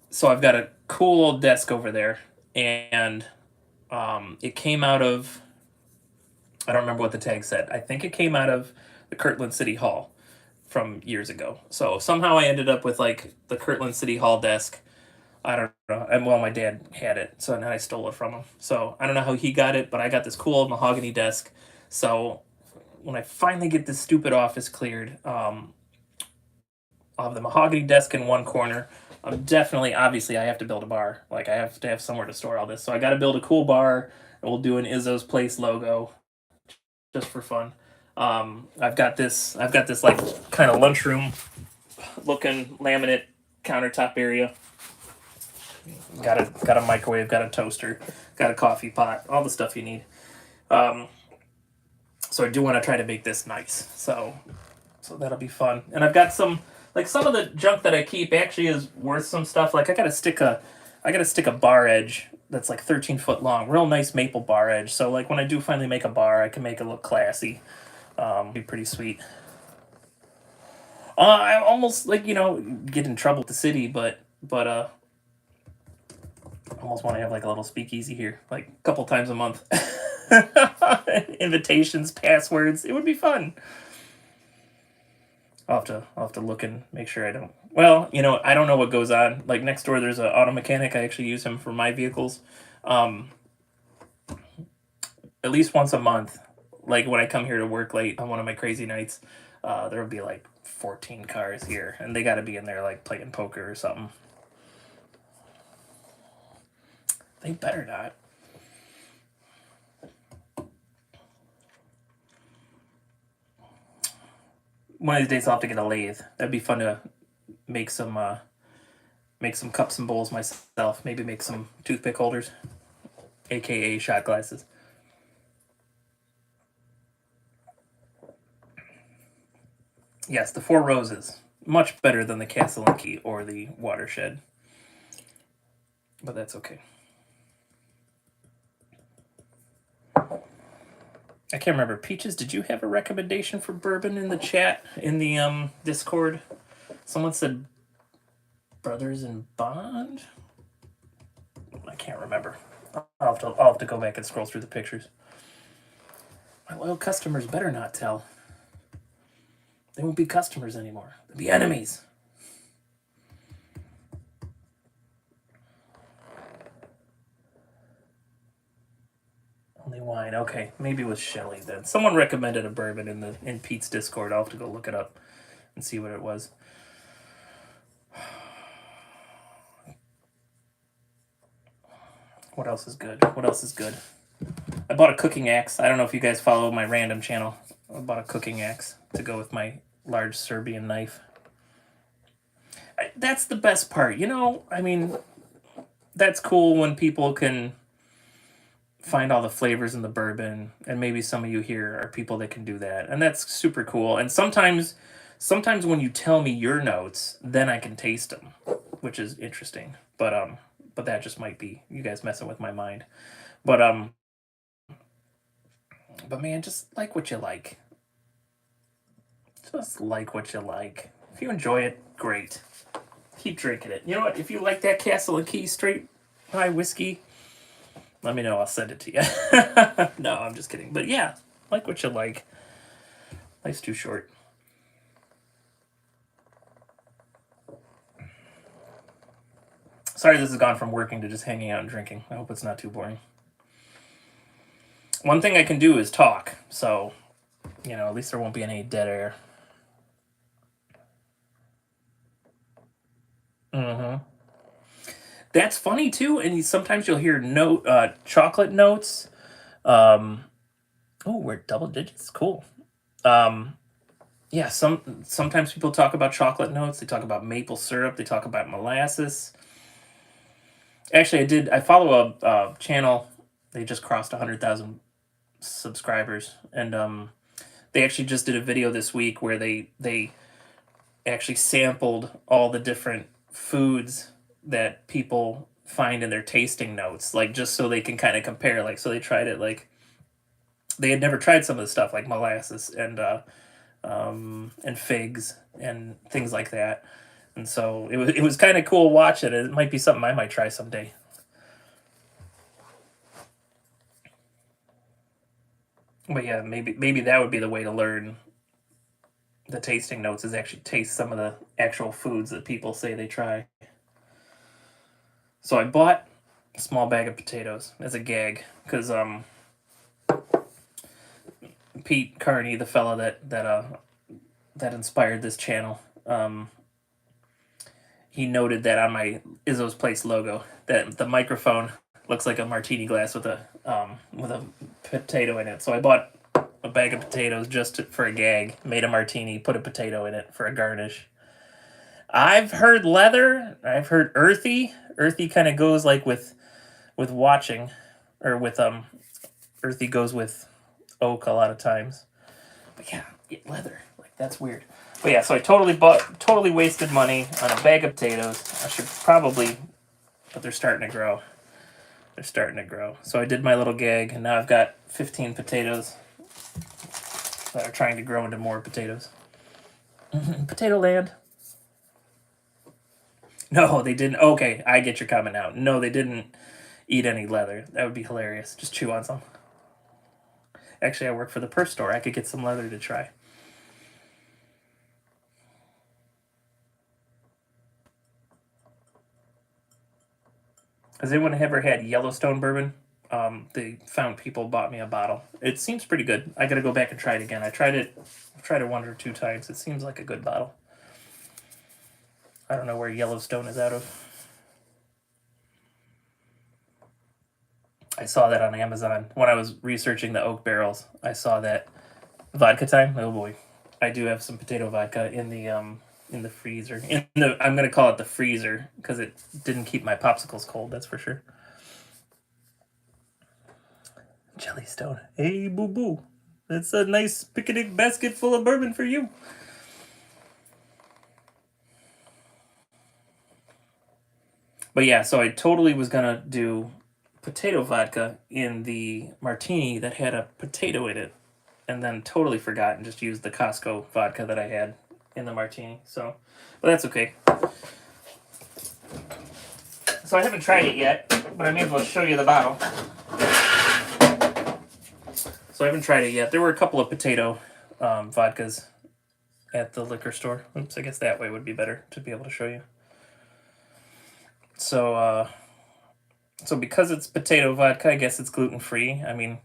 So I've got a cool old desk over there, and it came out of, I don't remember what the tag said. I think it came out of the Kirtland City Hall from years ago. So somehow I ended up with like the Kirtland City Hall desk. I don't know. And well, my dad had it, so then I stole it from him. So I don't know how he got it, but I got this cool old mahogany desk. So when I finally get this stupid office cleared, I'll have the mahogany desk in one corner. Obviously, I have to build a bar. Like, I have to have somewhere to store all this. So I got to build a cool bar, and we'll do an Izzo's Place logo, just for fun. I've got this like kind of lunchroom looking laminate countertop area. Got a microwave, got a toaster, got a coffee pot, all the stuff you need. So I do want to try to make this nice. So that'll be fun. And I've got some of the junk that I keep actually is worth some stuff. Like I gotta stick a bar edge that's like 13 foot long, real nice maple bar edge. So like when I do finally make a bar, I can make it look classy. Be pretty sweet. I almost get in trouble with the city, but almost want to have like a little speakeasy here, like a couple times a month. Invitations, passwords. It would be fun. I'll have to look and make sure I don't. Well, I don't know what goes on. Like next door, there's an auto mechanic. I actually use him for my vehicles. At least once a month. Like when I come here to work late on one of my crazy nights, there would be like 14 cars here, and they got to be in there like playing poker or something. They better not. One of these days I'll have to get a lathe. That'd be fun to make some cups and bowls myself. Maybe make some toothpick holders, aka shot glasses. Yes, the Four Roses. Much better than the Castle and Key or the Watershed. But that's okay. I can't remember. Peaches, did you have a recommendation for bourbon in the chat, in the Discord? Someone said Brothers in Bond? I can't remember. I'll have to go back and scroll through the pictures. My loyal customers better not tell. They won't be customers anymore. They'll be enemies. Only wine. Okay, maybe it was Shelly then. Someone recommended a bourbon in Pete's Discord. I'll have to go look it up and see what it was. What else is good? What else is good? I bought a cooking axe. I don't know if you guys follow my random channel. I bought a cooking axe to go with my large Serbian knife. That's the best part. You know, I mean, that's cool when people can find all the flavors in the bourbon, and maybe some of you here are people that can do that, and that's super cool. And sometimes when you tell me your notes, then I can taste them, which is interesting. But that just might be you guys messing with my mind. But man, just like what you like. Just like what you like. If you enjoy it, great. Keep drinking it. You know what? If you like that Castle and Key straight rye whiskey, let me know. I'll send it to you. No, I'm just kidding. But yeah, like what you like. Life's too short. Sorry this has gone from working to just hanging out and drinking. I hope it's not too boring. One thing I can do is talk, so, you know, at least there won't be any dead air. Mm-hmm. That's funny too, and sometimes you'll hear chocolate notes. Oh, we're double digits. Cool. Yeah, sometimes people talk about chocolate notes. They talk about maple syrup. They talk about molasses. Actually, I follow a channel. They just crossed 100,000 subscribers, and they actually just did a video this week where they actually sampled all the different foods that people find in their tasting notes, like just so they can kind of compare. Like, so they tried it, like they had never tried some of the stuff like molasses and figs and things like that. And so it was kind of cool watching it. It might be something I might try someday. But yeah, maybe that would be the way to learn the tasting notes, is actually taste some of the actual foods that people say they try. So I bought a small bag of potatoes as a gag because Pete Carney, the fella that inspired this channel, he noted that on my Izzo's Place logo that the microphone looks like a martini glass with a potato in it. So I bought a bag of potatoes just for a gag, made a martini, put a potato in it for a garnish. I've heard leather. I've heard earthy. Earthy kind of goes like with watching, or with earthy goes with oak a lot of times. But yeah, leather. Like, that's weird. But yeah, so I totally wasted money on a bag of potatoes. I should probably, but they're starting to grow. They're starting to grow. So I did my little gag, and now I've got 15 potatoes that are trying to grow into more potatoes. Potato land. No, they didn't. Okay, I get your comment now. No, they didn't eat any leather. That would be hilarious. Just chew on some. Actually, I work for the purse store. I could get some leather to try. Has anyone ever had Yellowstone bourbon? the found people bought me a bottle. It seems pretty good. I gotta go back and try it again. I've tried it 1 or 2 times. It seems like a good bottle. I don't know where Yellowstone is out of. I saw that on Amazon when I was researching the oak barrels. I saw that vodka time. Oh boy, I do have some potato vodka in the freezer. I'm gonna call it the freezer because it didn't keep my popsicles cold. That's for sure. Jellystone. Hey, boo boo. That's a nice picnic basket full of bourbon for you. But yeah, so I totally was gonna do potato vodka in the martini that had a potato in it, and then totally forgot and just used the Costco vodka that I had in the martini. So, but that's okay. So I haven't tried it yet, but I may as well show you the bottle. So I haven't tried it yet. There were a couple of potato vodkas at the liquor store. Oops, I guess that way would be better to be able to show you. So, so because it's potato vodka, I guess it's gluten-free. I mean,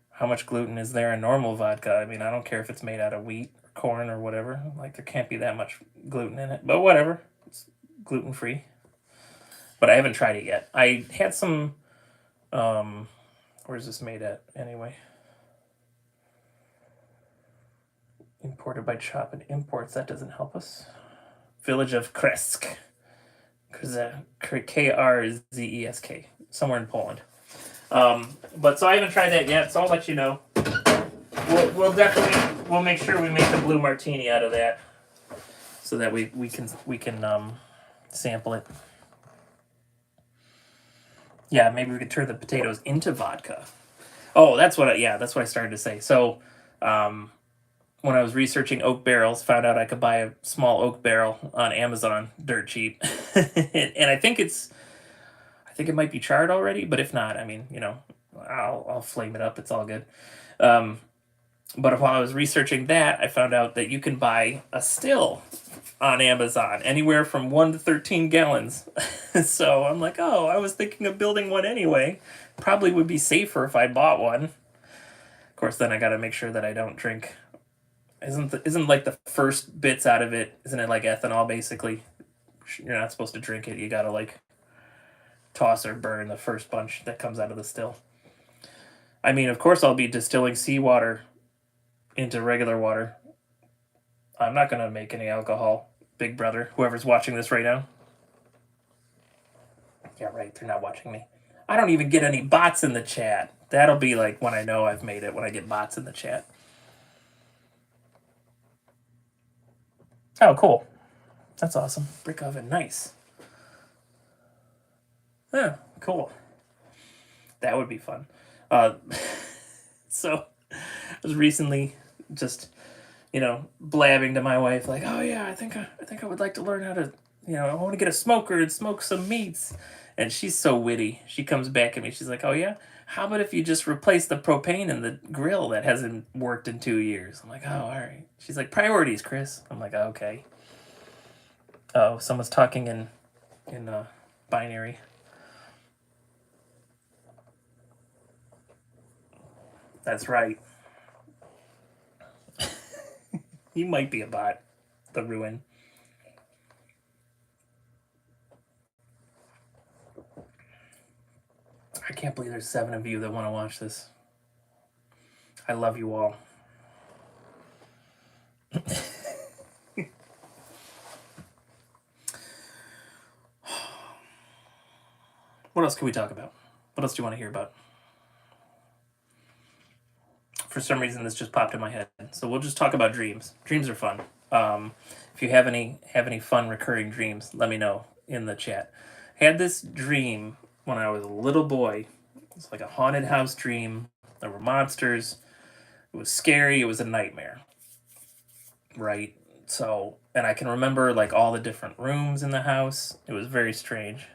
how much gluten is there in normal vodka? I mean, I don't care if it's made out of wheat or corn or whatever. Like, there can't be that much gluten in it. But whatever. It's gluten-free. But I haven't tried it yet. I had some... where's this made at, anyway? Imported by Chop and Imports. That doesn't help us. Village of Kresk. Krzesk. Somewhere in Poland. But so I haven't tried that yet, so I'll let you know. We'll make sure we make the blue martini out of that, so that we can sample it. Yeah, maybe we could turn the potatoes into vodka. Oh, that's what I started to say. So, when I was researching oak barrels, found out I could buy a small oak barrel on Amazon, dirt cheap, and I think it might be charred already. But if not, I mean, I'll flame it up. It's all good. But while I was researching that, I found out that you can buy a still on Amazon, anywhere from 1 to 13 gallons. So I'm like, oh, I was thinking of building one anyway. Probably would be safer if I bought one. Of course, then I got to make sure that I don't drink. Isn't like the first bits out of it? Isn't it like ethanol basically? You're not supposed to drink it. You gotta like toss or burn the first bunch that comes out of the still. I mean, of course, I'll be distilling seawater into regular water. I'm not gonna make any alcohol, Big Brother. Whoever's watching this right now. Yeah, right. They're not watching me. I don't even get any bots in the chat. That'll be like when I know I've made it, when I get bots in the chat. Oh, cool. That's awesome. Brick oven, nice. Yeah, cool. That would be fun. So I was recently just, blabbing to my wife like, oh yeah, I think I would like to learn how to, I want to get a smoker and smoke some meats. And she's so witty. She comes back at me. She's like, oh yeah, how about if you just replace the propane in the grill that hasn't worked in 2 years? I'm like, oh, all right. She's like, priorities, Chris. I'm like, oh, okay. Oh, someone's talking in binary. That's right. You might be a bot. The ruin. I can't believe there's 7 of you that want to watch this. I love you all. What else can we talk about? What else do you want to hear about? For some reason, this just popped in my head. So we'll just talk about dreams. Dreams are fun. If you have any fun recurring dreams, let me know in the chat. I had this dream when I was a little boy. It's like a haunted house dream. There were monsters. It was scary. It was a nightmare. Right? So, and I can remember like all the different rooms in the house. It was very strange.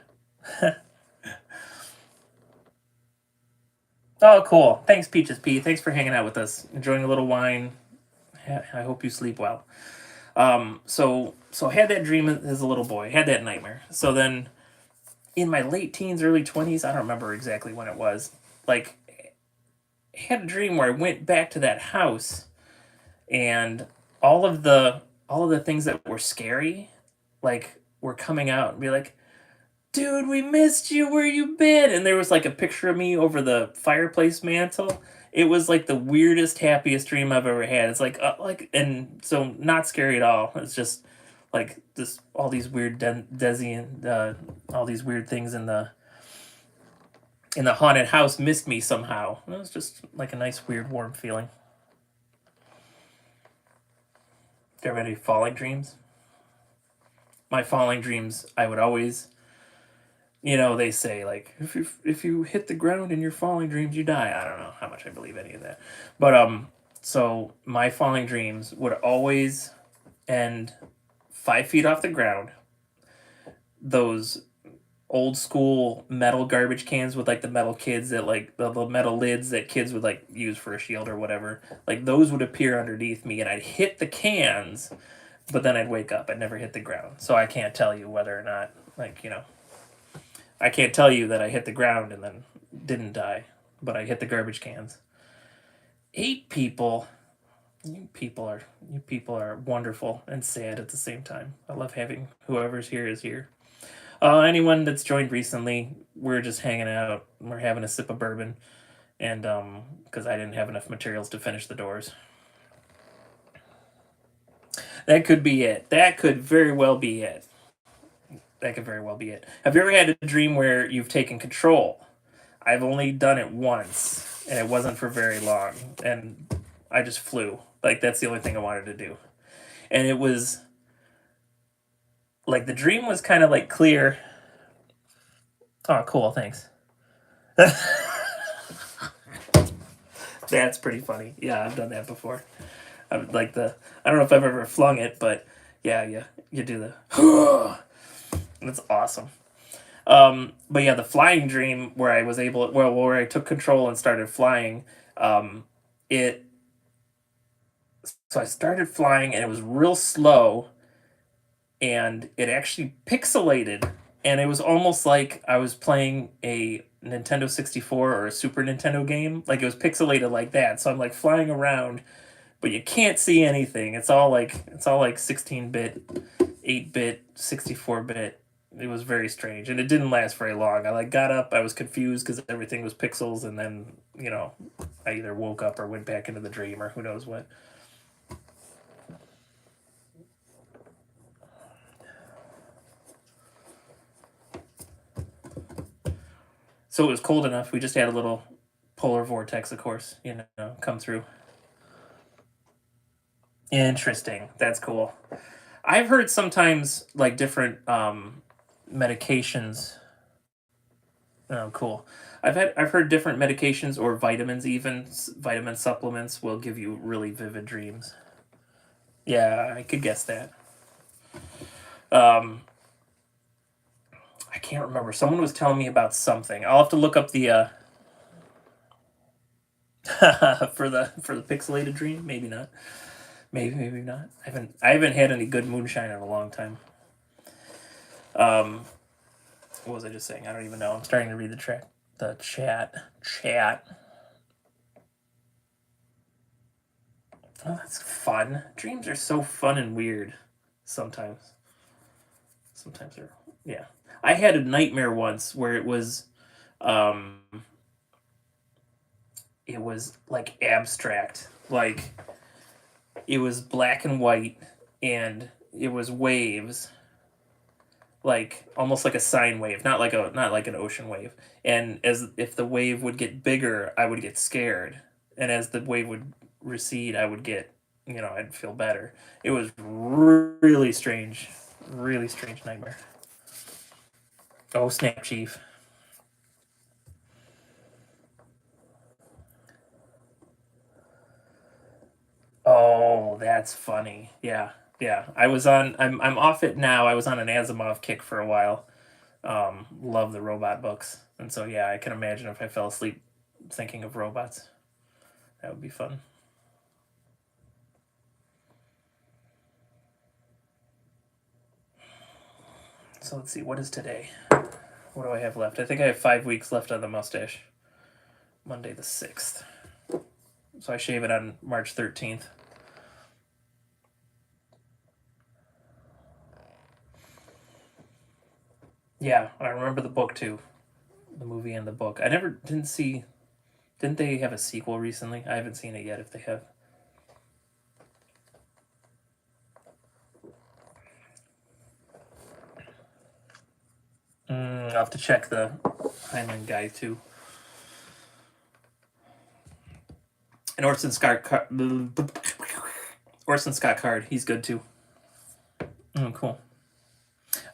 Oh, cool. Thanks, Peaches P. Thanks for hanging out with us. Enjoying a little wine. I hope you sleep well. So I had that dream as a little boy. I had that nightmare. So then in my late teens, early 20s, I don't remember exactly when it was, like had a dream where I went back to that house, and all of the things that were scary, like, were coming out and be like, dude, we missed you. Where you been? And there was like a picture of me over the fireplace mantle. It was like the weirdest, happiest dream I've ever had. It's like, and so not scary at all. It's just like this, all these weird Desi and all these weird things in the haunted house missed me somehow. It was just like a nice, weird, warm feeling. Do you have any falling dreams? My falling dreams, I would always, they say like if you hit the ground in your falling dreams, you die. I don't know how much I believe any of that, but so my falling dreams would always end 5 feet off the ground. Those old school metal garbage cans with like the metal kids that like the metal lids that kids would like use for a shield or whatever. Like those would appear underneath me, and I'd hit the cans, but then I'd wake up. I'd never hit the ground, so I can't tell you whether or not I can't tell you that I hit the ground and then didn't die, but I hit the garbage cans. 8 people. You people are wonderful and sad at the same time. I love having whoever's here is here. Anyone that's joined recently, we're just hanging out. We're having a sip of bourbon, and because I didn't have enough materials to finish the doors. That could be it. That could very well be it. That could very well be it. Have you ever had a dream where you've taken control? I've only done it once, and it wasn't for very long, and I just flew. Like, that's the only thing I wanted to do. And it was, like, the dream was kind of, like, clear. Oh, cool, thanks. That's pretty funny. Yeah, I've done that before. I don't know if I've ever flung it, but yeah, you do the... That's awesome. But yeah, the flying dream where I was where I took control and started flying, it, so I started flying and it was real slow, and it actually pixelated, and it was almost like I was playing a Nintendo 64 or a Super Nintendo game. Like, it was pixelated like that. So I'm like flying around, but you can't see anything. It's all like 16-bit, 8-bit, 64-bit. It was very strange, and it didn't last very long. I like got up, I was confused because everything was pixels, and then I either woke up or went back into the dream or who knows what. So it was cold enough. We just had a little polar vortex, of course, come through. Interesting. That's cool. I've heard sometimes like different medications. Oh, cool. I've heard different medications or vitamins, even vitamin supplements, will give you really vivid dreams. Yeah, I could guess that. I can't remember. Someone was telling me about something. I'll have to look up the for the pixelated dream. Maybe not. Maybe not. I haven't had any good moonshine in a long time. What was I just saying? I don't even know. I'm starting to read the chat. Oh, that's fun. Dreams are so fun and weird. Sometimes they're, yeah. I had a nightmare once where um it was like abstract. Like, it was black and white, and it was waves, like almost like a sine wave, not like an ocean wave. And as if the wave would get bigger, I would get scared, and as the wave would recede, I would get, I'd feel better. It was really strange nightmare. Oh, snap, chief. Oh, that's funny. Yeah, yeah. I'm off it now. I was on an Asimov kick for a while. Love the robot books, and so yeah, I can imagine if I fell asleep thinking of robots, that would be fun. So let's see, what is today? What do I have left? I think I have 5 weeks left on the mustache. Monday the 6th. So I shave it on March 13th. Yeah, I remember the book too. The movie and the book. I never didn't see. Didn't they have a sequel recently? I haven't seen it yet. If they have. I'll have to check the Heinlein guy too. And Orson Scott Card. He's good too. Oh, cool.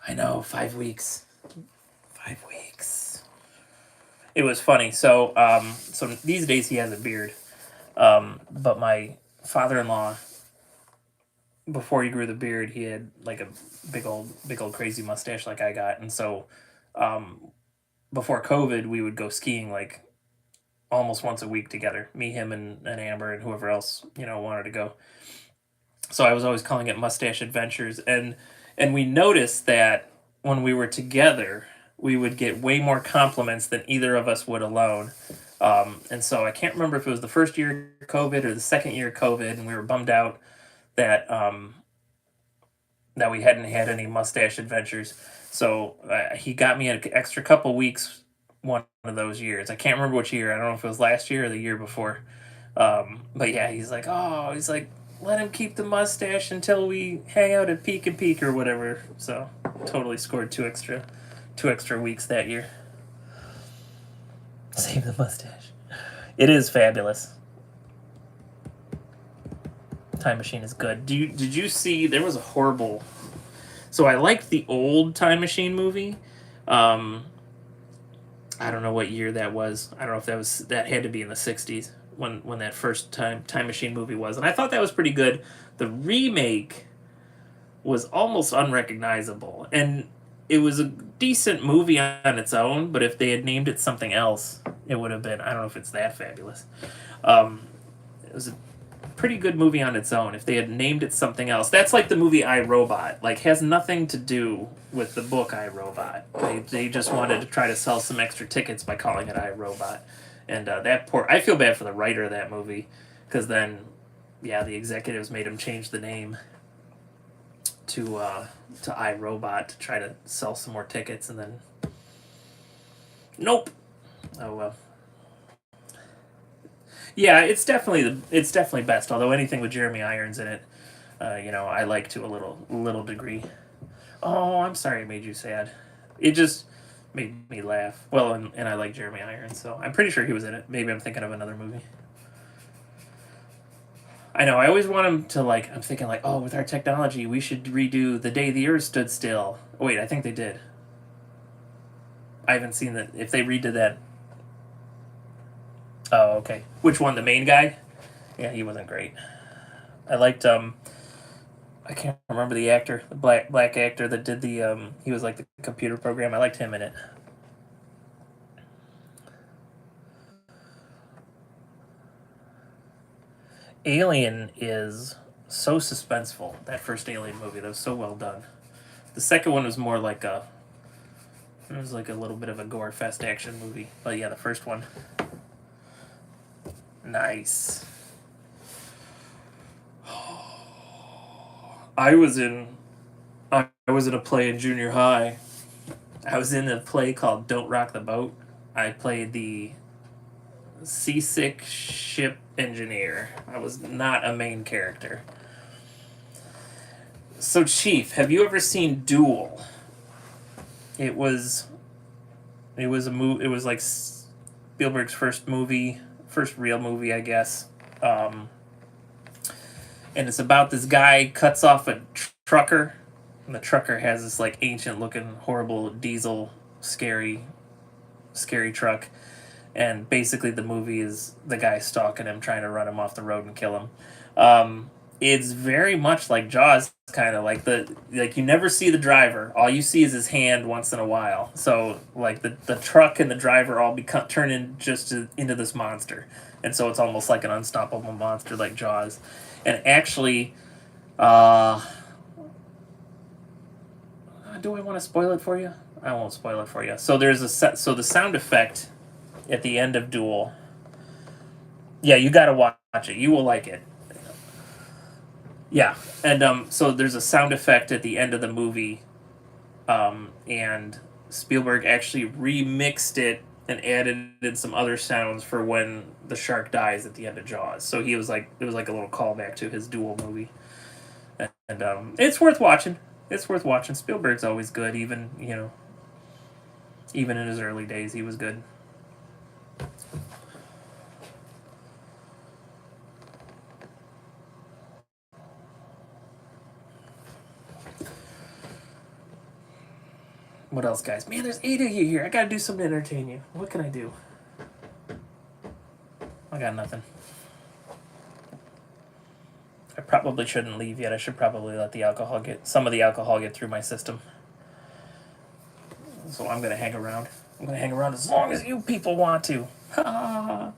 I know. 5 weeks. 5 weeks. It was funny. So these days he has a beard. But my father-in-law, before he grew the beard, he had like a big old crazy mustache like I got, and so before COVID, we would go skiing like almost once a week together. Me, him, and Amber, and whoever else wanted to go. So I was always calling it Mustache Adventures, and we noticed that when we were together, we would get way more compliments than either of us would alone. And so I can't remember if it was the first year of COVID or the second year of COVID, and we were bummed out that that we hadn't had any mustache adventures. So he got me an extra couple weeks one of those years. I can't remember which year. I don't know if it was last year or the year before. But yeah, he's like, let him keep the mustache until we hang out at Peak and Peak or whatever. So totally scored two extra weeks that year. Save the mustache. It is fabulous. Time Machine is good. Did you see there was a horrible? So I liked the old Time Machine movie. I don't know what year that was. I don't know if that had to be in the 60s when that first Time Machine movie was, and I thought that was pretty good. The remake was almost unrecognizable, and it was a decent movie on its own, but if they had named it something else, it would have been, I don't know if it's that fabulous. It was a pretty good movie on its own. If they had named it something else, that's like the movie I, Robot. Like, has nothing to do with the book I, Robot. They just wanted to try to sell some extra tickets by calling it I, Robot. And I feel bad for the writer of that movie, because then, yeah, the executives made him change the name to I, Robot to try to sell some more tickets, and then nope. Oh well. Yeah, it's definitely best. Although anything with Jeremy Irons in it, I like to a little degree. Oh, I'm sorry it made you sad. It just made me laugh. Well, and I like Jeremy Irons, so I'm pretty sure he was in it. Maybe I'm thinking of another movie. I know. I always want him to I'm thinking with our technology, we should redo The Day the Earth Stood Still. Oh, wait, I think they did. I haven't seen that. If they redid that. Oh, okay. Which one? The main guy? Yeah, he wasn't great. I liked I can't remember the actor, the black actor that did the he was like the computer program. I liked him in it. Alien is so suspenseful. That first Alien movie, that was so well done. The second one was more like it was like a little bit of a gore fest action movie. But yeah, the first one. Nice. I was in a play in junior high. I was in a play called Don't Rock the Boat. I played the seasick ship engineer. I was not a main character. So, Chief, have you ever seen Duel? It was a movie. It was like Spielberg's first real movie, I guess. And it's about this guy cuts off a trucker, and the trucker has this ancient looking, horrible diesel, scary truck. And basically the movie is the guy stalking him, trying to run him off the road and kill him. It's very much like Jaws, kind of you never see the driver. All you see is his hand once in a while. So the truck and the driver all turn into this monster, and so it's almost like an unstoppable monster like Jaws. And actually, do I want to spoil it for you? I won't spoil it for you. So there's so the sound effect at the end of Duel Yeah, you gotta watch it. You will like it. Yeah, and so there's a sound effect at the end of the movie, and Spielberg actually remixed it and added in some other sounds for when the shark dies at the end of Jaws. So he was like, it was like a little callback to his Duel movie, and it's worth watching. It's worth watching. Spielberg's always good, even even in his early days, he was good. What else, guys? Man, there's 8 of you here. I gotta do something to entertain you. What can I do? I got nothing. I probably shouldn't leave yet. I should probably let some of the alcohol get through my system. So I'm gonna hang around. I'm gonna hang around as long as you people want to. A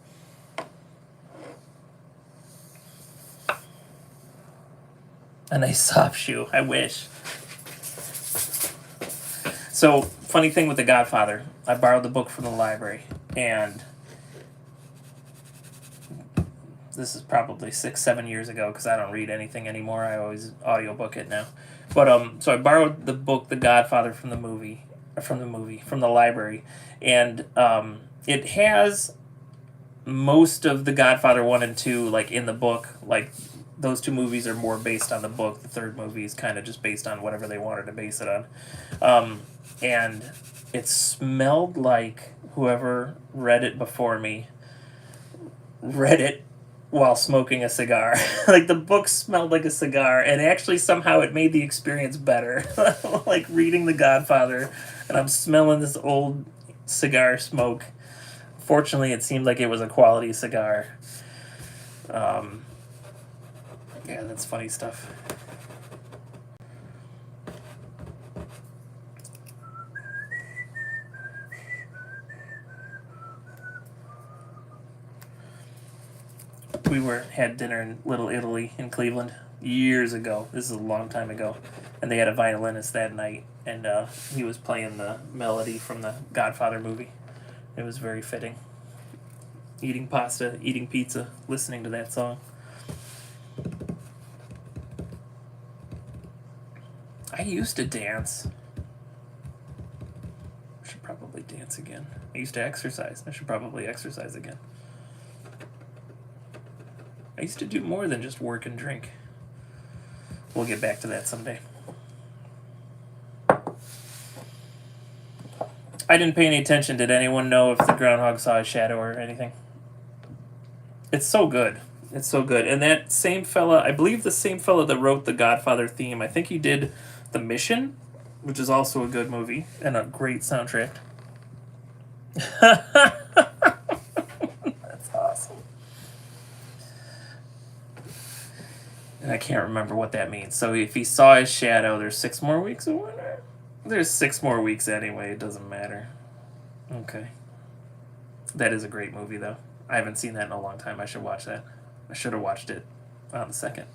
nice soft shoe. I wish. So, funny thing with The Godfather, I borrowed the book from the library, and this is probably 6-7 years ago because I don't read anything anymore. I always audiobook it now. But so I borrowed the book The Godfather from the library, and it has most of The Godfather 1 and 2 like in the book. Like those two movies are more based on the book. The third movie is kind of just based on whatever they wanted to base it on. And it smelled like whoever read it before me read it while smoking a cigar. Like the book smelled like a cigar, and actually somehow it made the experience better. Like reading The Godfather, and I'm smelling this old cigar smoke. Fortunately, it seemed like it was a quality cigar. Yeah, that's funny stuff. We had dinner in Little Italy in Cleveland years ago. This is a long time ago, and they had a violinist that night, and he was playing the melody from the Godfather movie. It was very fitting. Eating pasta, eating pizza, listening to that song. I used to dance. I should probably dance again. I used to exercise. I should probably exercise again. I used to do more than just work and drink. We'll get back to that someday. I didn't pay any attention. Did anyone know if the groundhog saw a shadow or anything? It's so good. It's so good. And that same fella, I believe the same fella that wrote the Godfather theme, I think he did The Mission, which is also a good movie and a great soundtrack. That's awesome. And I can't remember what that means. So if he saw his shadow, there's 6 more weeks of winter? There's 6 more weeks anyway. It doesn't matter. Okay. That is a great movie, though. I haven't seen that in a long time. I should watch that. I should have watched it on the 2nd.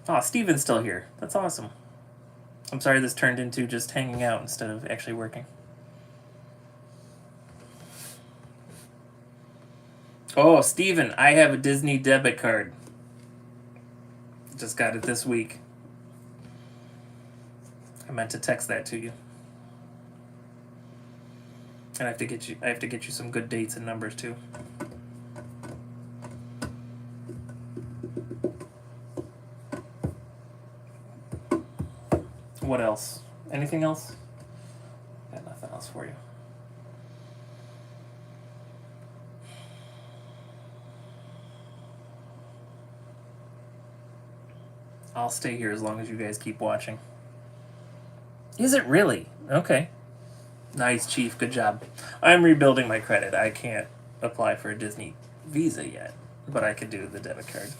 Oh, Steven's still here. That's awesome. I'm sorry this turned into just hanging out instead of actually working. Oh, Steven, I have a Disney debit card. Just got it this week. I meant to text that to you. And I have to get you some good dates and numbers too. What else? Anything else? Got nothing else for you. I'll stay here as long as you guys keep watching. Is it really? Okay. Nice, Chief. Good job. I'm rebuilding my credit. I can't apply for a Disney Visa yet, but I could do the debit card.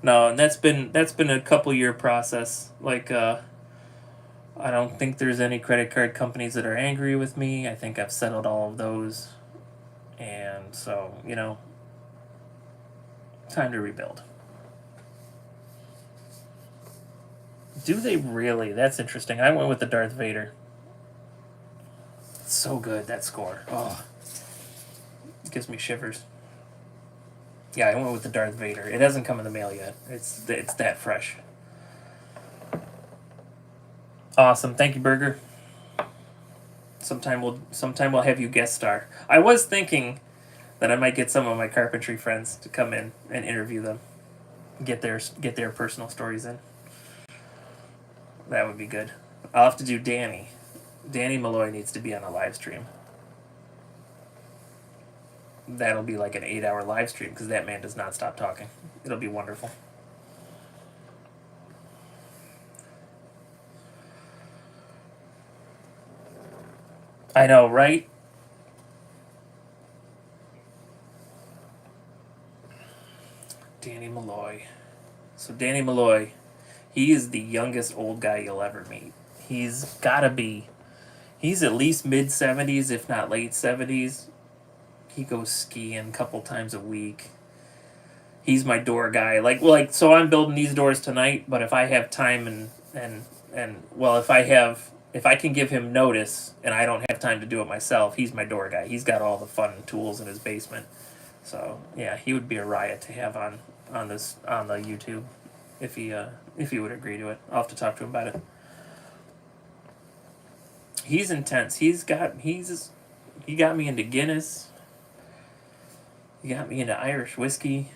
No, and that's been a couple year process. Like, I don't think there's any credit card companies that are angry with me. I think I've settled all of those, and so time to rebuild. Do they really? That's interesting. I went with the Darth Vader. So good, that score. Oh, it gives me shivers. Yeah, I went with the Darth Vader. It hasn't come in the mail yet. It's that fresh. Awesome. Thank you, Burger. Sometime we'll have you guest star. I was thinking that I might get some of my carpentry friends to come in and interview them. Get their personal stories in. That would be good. I'll have to do Danny. Danny Malloy needs to be on a live stream. That'll be like an 8-hour live stream because that man does not stop talking. It'll be wonderful. I know, right? Danny Malloy. So Danny Malloy, he is the youngest old guy you'll ever meet. He's gotta be. He's at least mid-70s, if not late 70s. He goes skiing a couple times a week. He's my door guy. So I'm building these doors tonight, but if I have time and well, if I can give him notice and I don't have time to do it myself, he's my door guy. He's got all the fun tools in his basement. So yeah, he would be a riot to have on the YouTube if he would agree to it. I'll have to talk to him about it. He's intense. He got me into Guinness. He got me into Irish whiskey.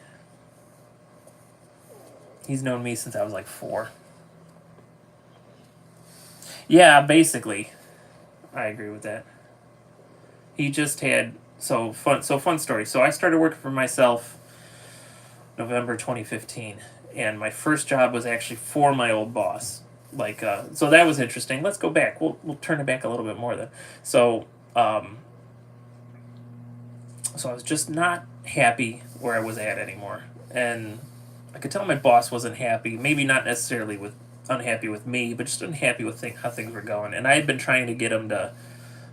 He's known me since I was like 4. Yeah, basically. I agree with that. He just had fun story. So I started working for myself November 2015, and my first job was actually for my old boss. So that was interesting. Let's go back. We'll turn it back a little bit more then. So I was just not happy where I was at anymore, and I could tell my boss wasn't happy. Maybe not necessarily unhappy with me, but just unhappy with how things were going. And I had been trying to get him to.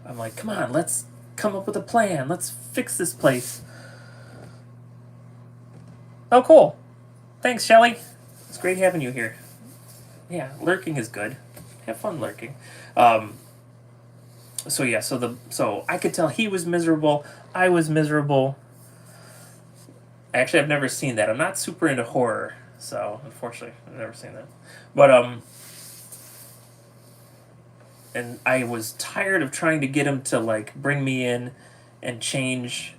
I'm like, come on, let's come up with a plan. Let's fix this place. Oh, cool. Thanks, Shelly. It's great having you here. Yeah, lurking is good. Have fun lurking. So I could tell he was miserable. I was miserable. Actually, I've never seen that. I'm not super into horror, so unfortunately, I've never seen that. But and I was tired of trying to get him to bring me in and change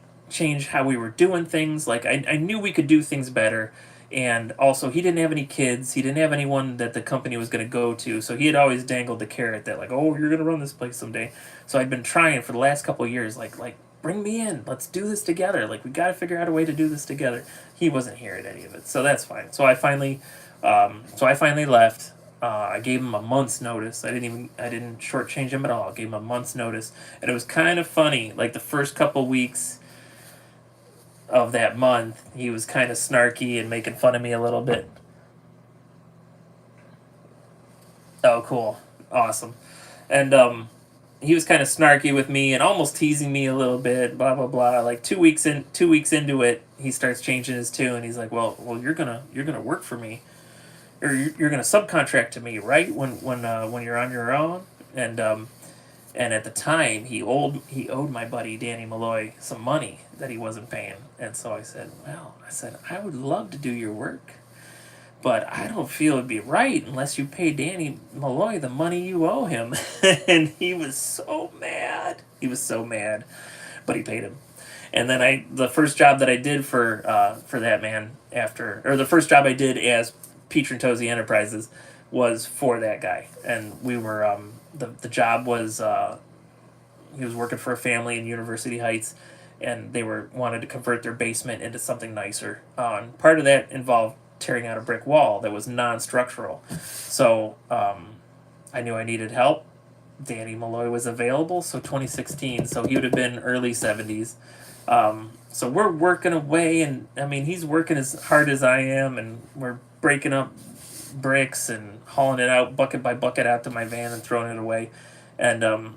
how we were doing things. I knew we could do things better, and also he didn't have any kids. He didn't have anyone that the company was going to go to, so he had always dangled the carrot that oh, you're going to run this place someday. So I'd been trying for the last couple of years, bring me in. Let's do this together. We got to figure out a way to do this together. He wasn't here at any of it, so that's fine. So I finally left. I gave him a month's notice. I didn't shortchange him at all. I gave him a month's notice, and it was kind of funny. The first couple weeks of that month, he was kind of snarky and making fun of me a little bit. Oh, cool, awesome, and he was kind of snarky with me and almost teasing me a little bit. Blah blah blah. 2 weeks into it, he starts changing his tune. He's like, well, you're gonna work for me, or you're gonna subcontract to me, right? When you're on your own. And at the time, he owed my buddy Danny Malloy some money that he wasn't paying. And so I said, I would love to do your work, but I don't feel it'd be right unless you pay Danny Malloy the money you owe him. And he was so mad. But he paid him. And then the first job that I did for that man the first job I did as Peach and Tozy Enterprises was for that guy. And we were, the job was, he was working for a family in University Heights, and they wanted to convert their basement into something nicer. And part of that involved tearing out a brick wall that was non-structural. So I knew I needed help. Danny Malloy was available, so 2016, so he would have been early 70s. So we're working away, and he's working as hard as I am, and we're breaking up bricks and hauling it out bucket by bucket out to my van and throwing it away. And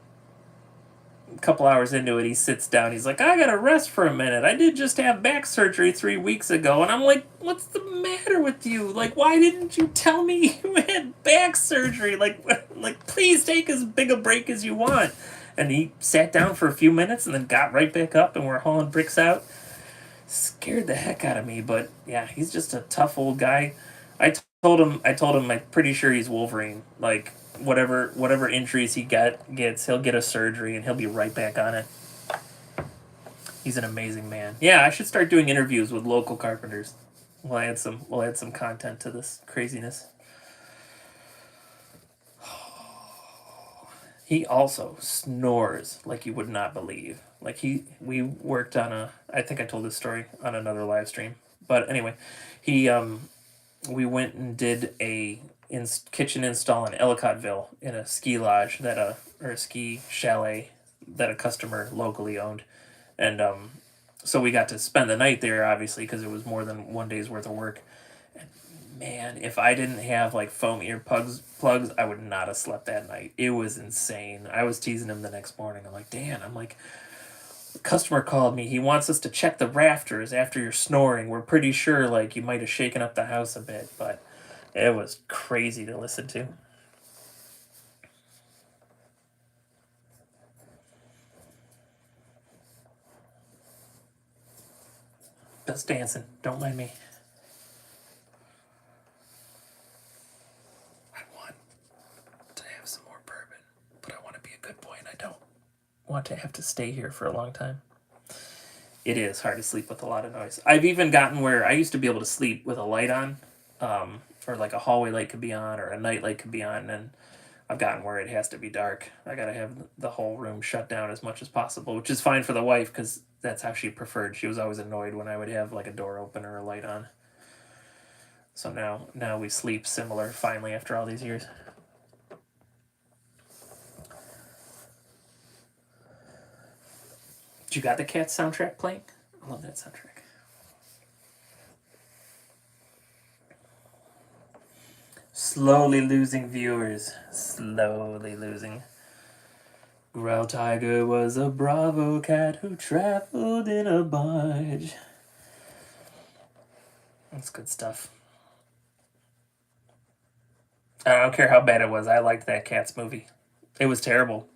a couple hours into it, he sits down. He's like, I gotta rest for a minute. I did just have back surgery 3 weeks ago. And I'm like, what's the matter with you? Like, why didn't you tell me you had back surgery? Like, please take as big a break as you want. And he sat down for a few minutes and then got right back up, and we're hauling bricks out. Scared the heck out of me, but yeah, he's just a tough old guy. I told him, I'm pretty sure he's Wolverine. Like, whatever injuries he gets, he'll get a surgery and he'll be right back on it. He's an amazing man. Yeah, I should start doing interviews with local carpenters. We'll add some content to this craziness. He also snores like you would not believe. Like we worked on I think I told this story on another live stream. But anyway, we went and did kitchen install in Ellicottville in a ski lodge or a ski chalet that a customer locally owned, and so we got to spend the night there, obviously, because it was more than one day's worth of work. And man, if I didn't have like foam plugs, I would not have slept that night. It was insane. I was teasing him the next morning. I'm like, Dan, the customer called me. He wants us to check the rafters after you're snoring. We're pretty sure like you might have shaken up the house a bit, but it was crazy to listen to. Just dancing. Don't mind me. I want to have some more bourbon, but I want to be a good boy, and I don't want to have to stay here for a long time. It is hard to sleep with a lot of noise. I've even gotten where I used to be able to sleep with a light on, or like a hallway light could be on, or a night light could be on, and I've gotten where it has to be dark. I gotta have the whole room shut down as much as possible, which is fine for the wife because that's how she preferred. She was always annoyed when I would have like a door open or a light on. So now we sleep similar finally after all these years. You got the Cats soundtrack playing? I love that soundtrack. Slowly losing viewers. Slowly losing. Growl Tiger was a Bravo cat who traveled in a barge. That's good stuff. I don't care how bad it was. I liked that Cats movie. It was terrible,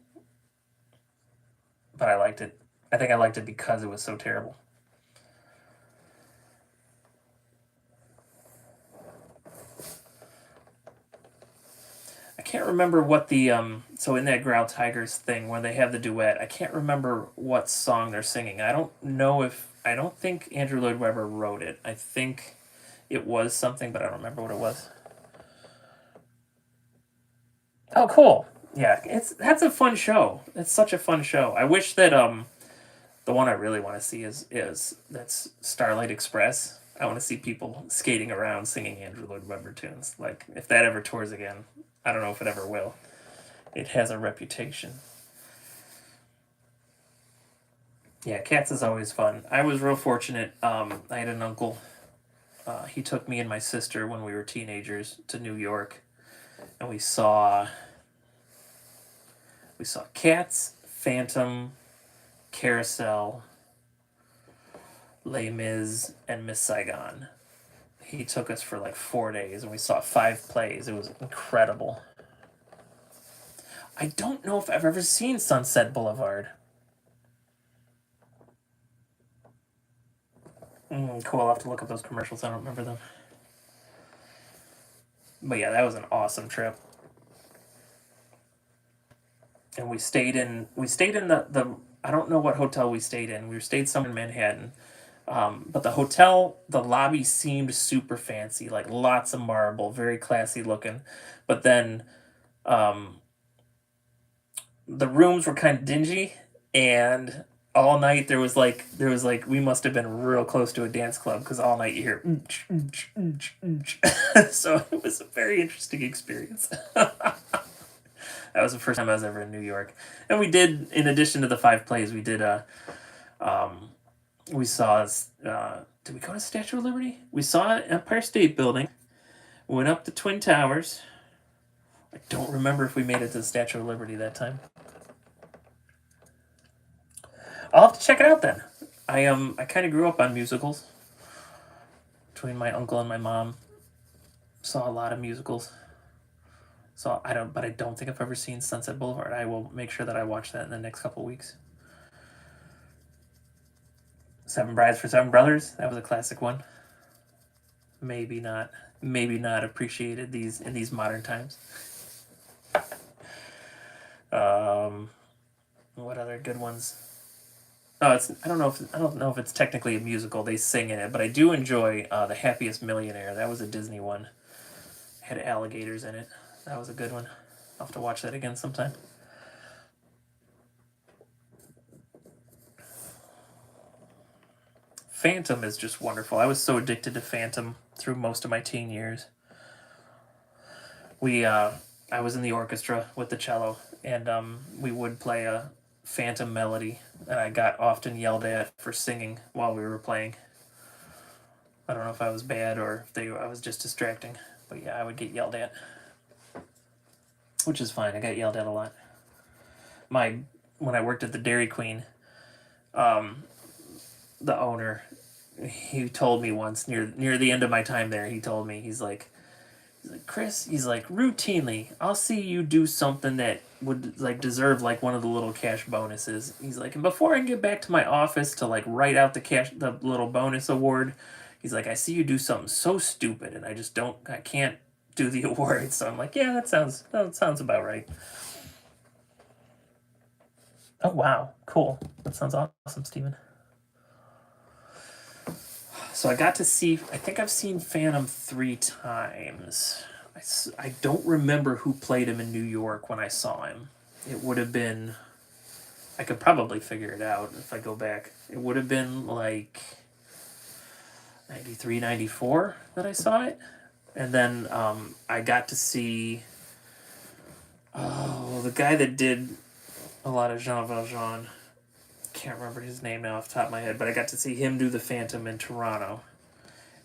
but I liked it. I think I liked it because it was so terrible. I can't remember what the so in that Growl Tigers thing when they have the duet, I can't remember what song they're singing. I don't think Andrew Lloyd Webber wrote it. I think it was something, but I don't remember what it was. Oh, cool. Yeah, that's a fun show. It's such a fun show. I wish that the one I really want to see is that's Starlight Express. I want to see people skating around singing Andrew Lloyd Webber tunes. Like if that ever tours again, I don't know if it ever will. It has a reputation. Yeah, Cats is always fun. I was real fortunate. I had an uncle. He took me and my sister when we were teenagers to New York, and we saw Cats, Phantom, Carousel, Les Mis, and Miss Saigon. He took us for like 4 days, and we saw 5 plays. It was incredible. I don't know if I've ever seen Sunset Boulevard. Cool, I'll have to look up those commercials. I don't remember them. But yeah, that was an awesome trip. And we stayed in the I don't know what hotel we stayed in. We stayed somewhere in Manhattan. But the hotel, the lobby seemed super fancy, like lots of marble, very classy looking. But then the rooms were kind of dingy, and all night there was like we must have been real close to a dance club because all night you hear so it was a very interesting experience. That was the first time I was ever in New York. And we did, in addition to the 5 plays, we did we saw did we go to Statue of Liberty? We saw Empire State Building. We went up the Twin Towers. I don't remember if we made it to the Statue of Liberty that time. I'll have to check it out then. I kind of grew up on musicals. Between my uncle and my mom, saw a lot of musicals. So I don't think I've ever seen Sunset Boulevard. I will make sure that I watch that in the next couple weeks. Seven Brides for Seven Brothers. That was a classic one. Maybe not. Maybe not appreciated these in these modern times. What other good ones? Oh, it's I don't know if it's technically a musical. They sing in it, but I do enjoy The Happiest Millionaire. That was a Disney one. It had alligators in it. That was a good one. I'll have to watch that again sometime. Phantom is just wonderful. I was so addicted to Phantom through most of my teen years. I was in the orchestra with the cello, and we would play a Phantom melody, and I got often yelled at for singing while we were playing. I don't know if I was bad or if I was just distracting, but yeah, I would get yelled at, which is fine. I got yelled at a lot. When I worked at the Dairy Queen, the owner, he told me once near the end of my time there, he told me, he's like, Chris, he's like, routinely, I'll see you do something that would like deserve like one of the little cash bonuses. He's like, and before I can get back to my office to like write out the little bonus award, he's like, I see you do something so stupid, and I can't do the award. So I'm like, yeah, that sounds about right. Oh wow, cool. That sounds awesome, Steven. So I got to see, I think I've seen Phantom 3 times. I don't remember who played him in New York when I saw him. It would have been, I could probably figure it out if I go back. It would have been like 93, 94 that I saw it. And then I got to see, the guy that did a lot of Jean Valjean. Can't remember his name now off the top of my head, but I got to see him do the Phantom in Toronto.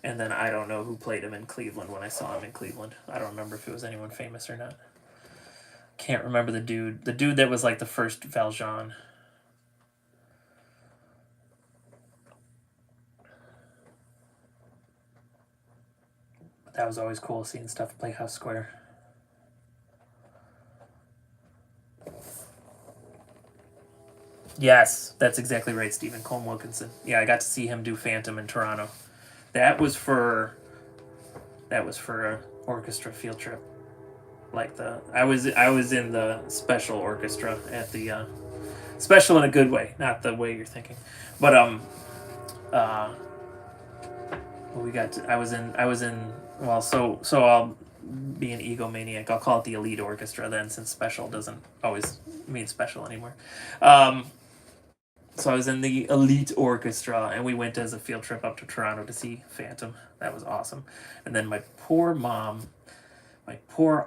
And then I don't know who played him in Cleveland when I saw him in Cleveland. I don't remember if it was anyone famous or not. Can't remember the dude. The dude that was like the first Valjean. But that was always cool seeing stuff at Playhouse Square. Yes, that's exactly right, Stephen Colm Wilkinson. Yeah, I got to see him do Phantom in Toronto. That was for a orchestra field trip. Like I was in the special orchestra at the special in a good way, not the way you're thinking. But I was in well, so I'll be an egomaniac. I'll call it the elite orchestra then, since special doesn't always mean special anymore. So I was in the elite orchestra, and we went as a field trip up to Toronto to see Phantom. That was awesome. And then my poor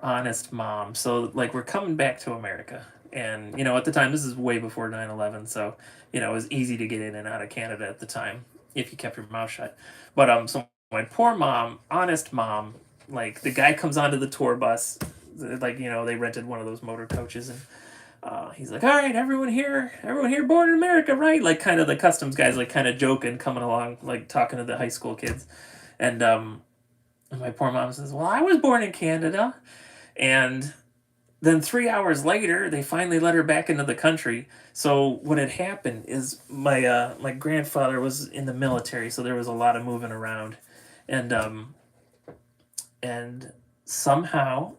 honest mom. So like we're coming back to America, and at the time, this is way before 9/11, so it was easy to get in and out of Canada at the time if you kept your mouth shut. But so my poor mom, honest mom, like the guy comes onto the tour bus, like they rented one of those motor coaches, and he's like, all right, everyone here born in America, right? Like kind of the customs guys, like kind of joking, coming along, like talking to the high school kids. And my poor mom says, well, I was born in Canada. And then 3 hours later, they finally let her back into the country. So what had happened is my grandfather was in the military, so there was a lot of moving around. And somehow,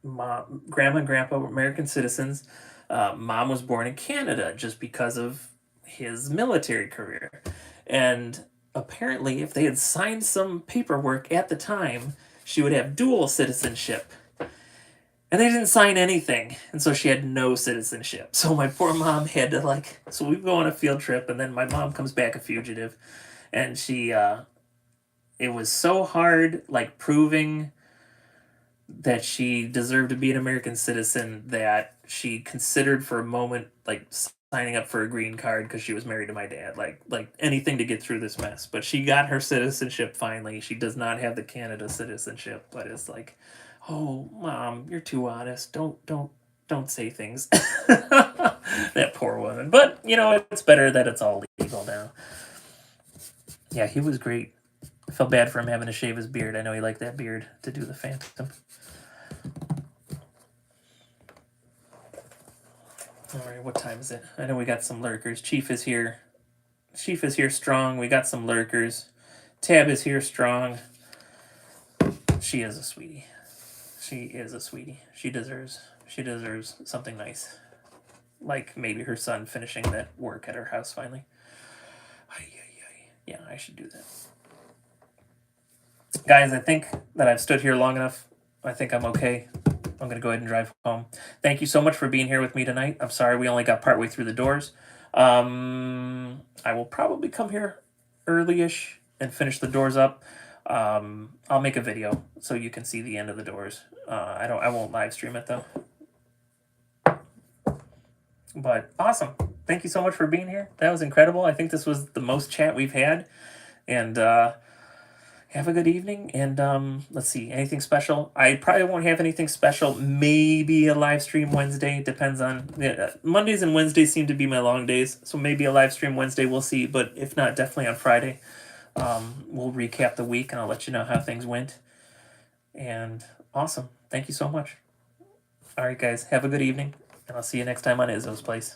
grandma and grandpa were American citizens. Mom was born in Canada just because of his military career. And apparently, if they had signed some paperwork at the time, she would have dual citizenship. And they didn't sign anything, and so she had no citizenship. So my poor mom had to so we go on a field trip, and then my mom comes back a fugitive, and it was so hard, proving that she deserved to be an American citizen that she considered for a moment signing up for a green card because she was married to my dad, like anything to get through this mess. But she got her citizenship finally. She does not have the Canada citizenship, but it's like, oh, Mom, you're too honest. Don't say things. That poor one. coming. But, you know, it's better that it's all legal now. Yeah, he was great. I felt bad for him having to shave his beard. I know he liked that beard to do the Phantom. Alright, what time is it? I know we got some lurkers. Chief is here. Chief is here strong. We got some lurkers. Tab is here strong. She is a sweetie. She is a sweetie. She deserves something nice. Like maybe her son finishing that work at her house finally. Yeah, I should do that. Guys, I think that I've stood here long enough. I think I'm okay. I'm going to go ahead and drive home. Thank you so much for being here with me tonight. I'm sorry we only got partway through the doors. I will probably come here early-ish and finish the doors up. I'll make a video so you can see the end of the doors. I won't live stream it though. But awesome. Thank you so much for being here. That was incredible. I think this was the most chat we've had. And have a good evening. And let's see, anything special? I probably won't have anything special. Maybe a live stream Wednesday. Depends on Mondays and Wednesdays seem to be my long days. So maybe a live stream Wednesday. We'll see. But if not, definitely on Friday. We'll recap the week and I'll let you know how things went. And awesome. Thank you so much. All right, guys. Have a good evening. And I'll see you next time on Izzo's Place.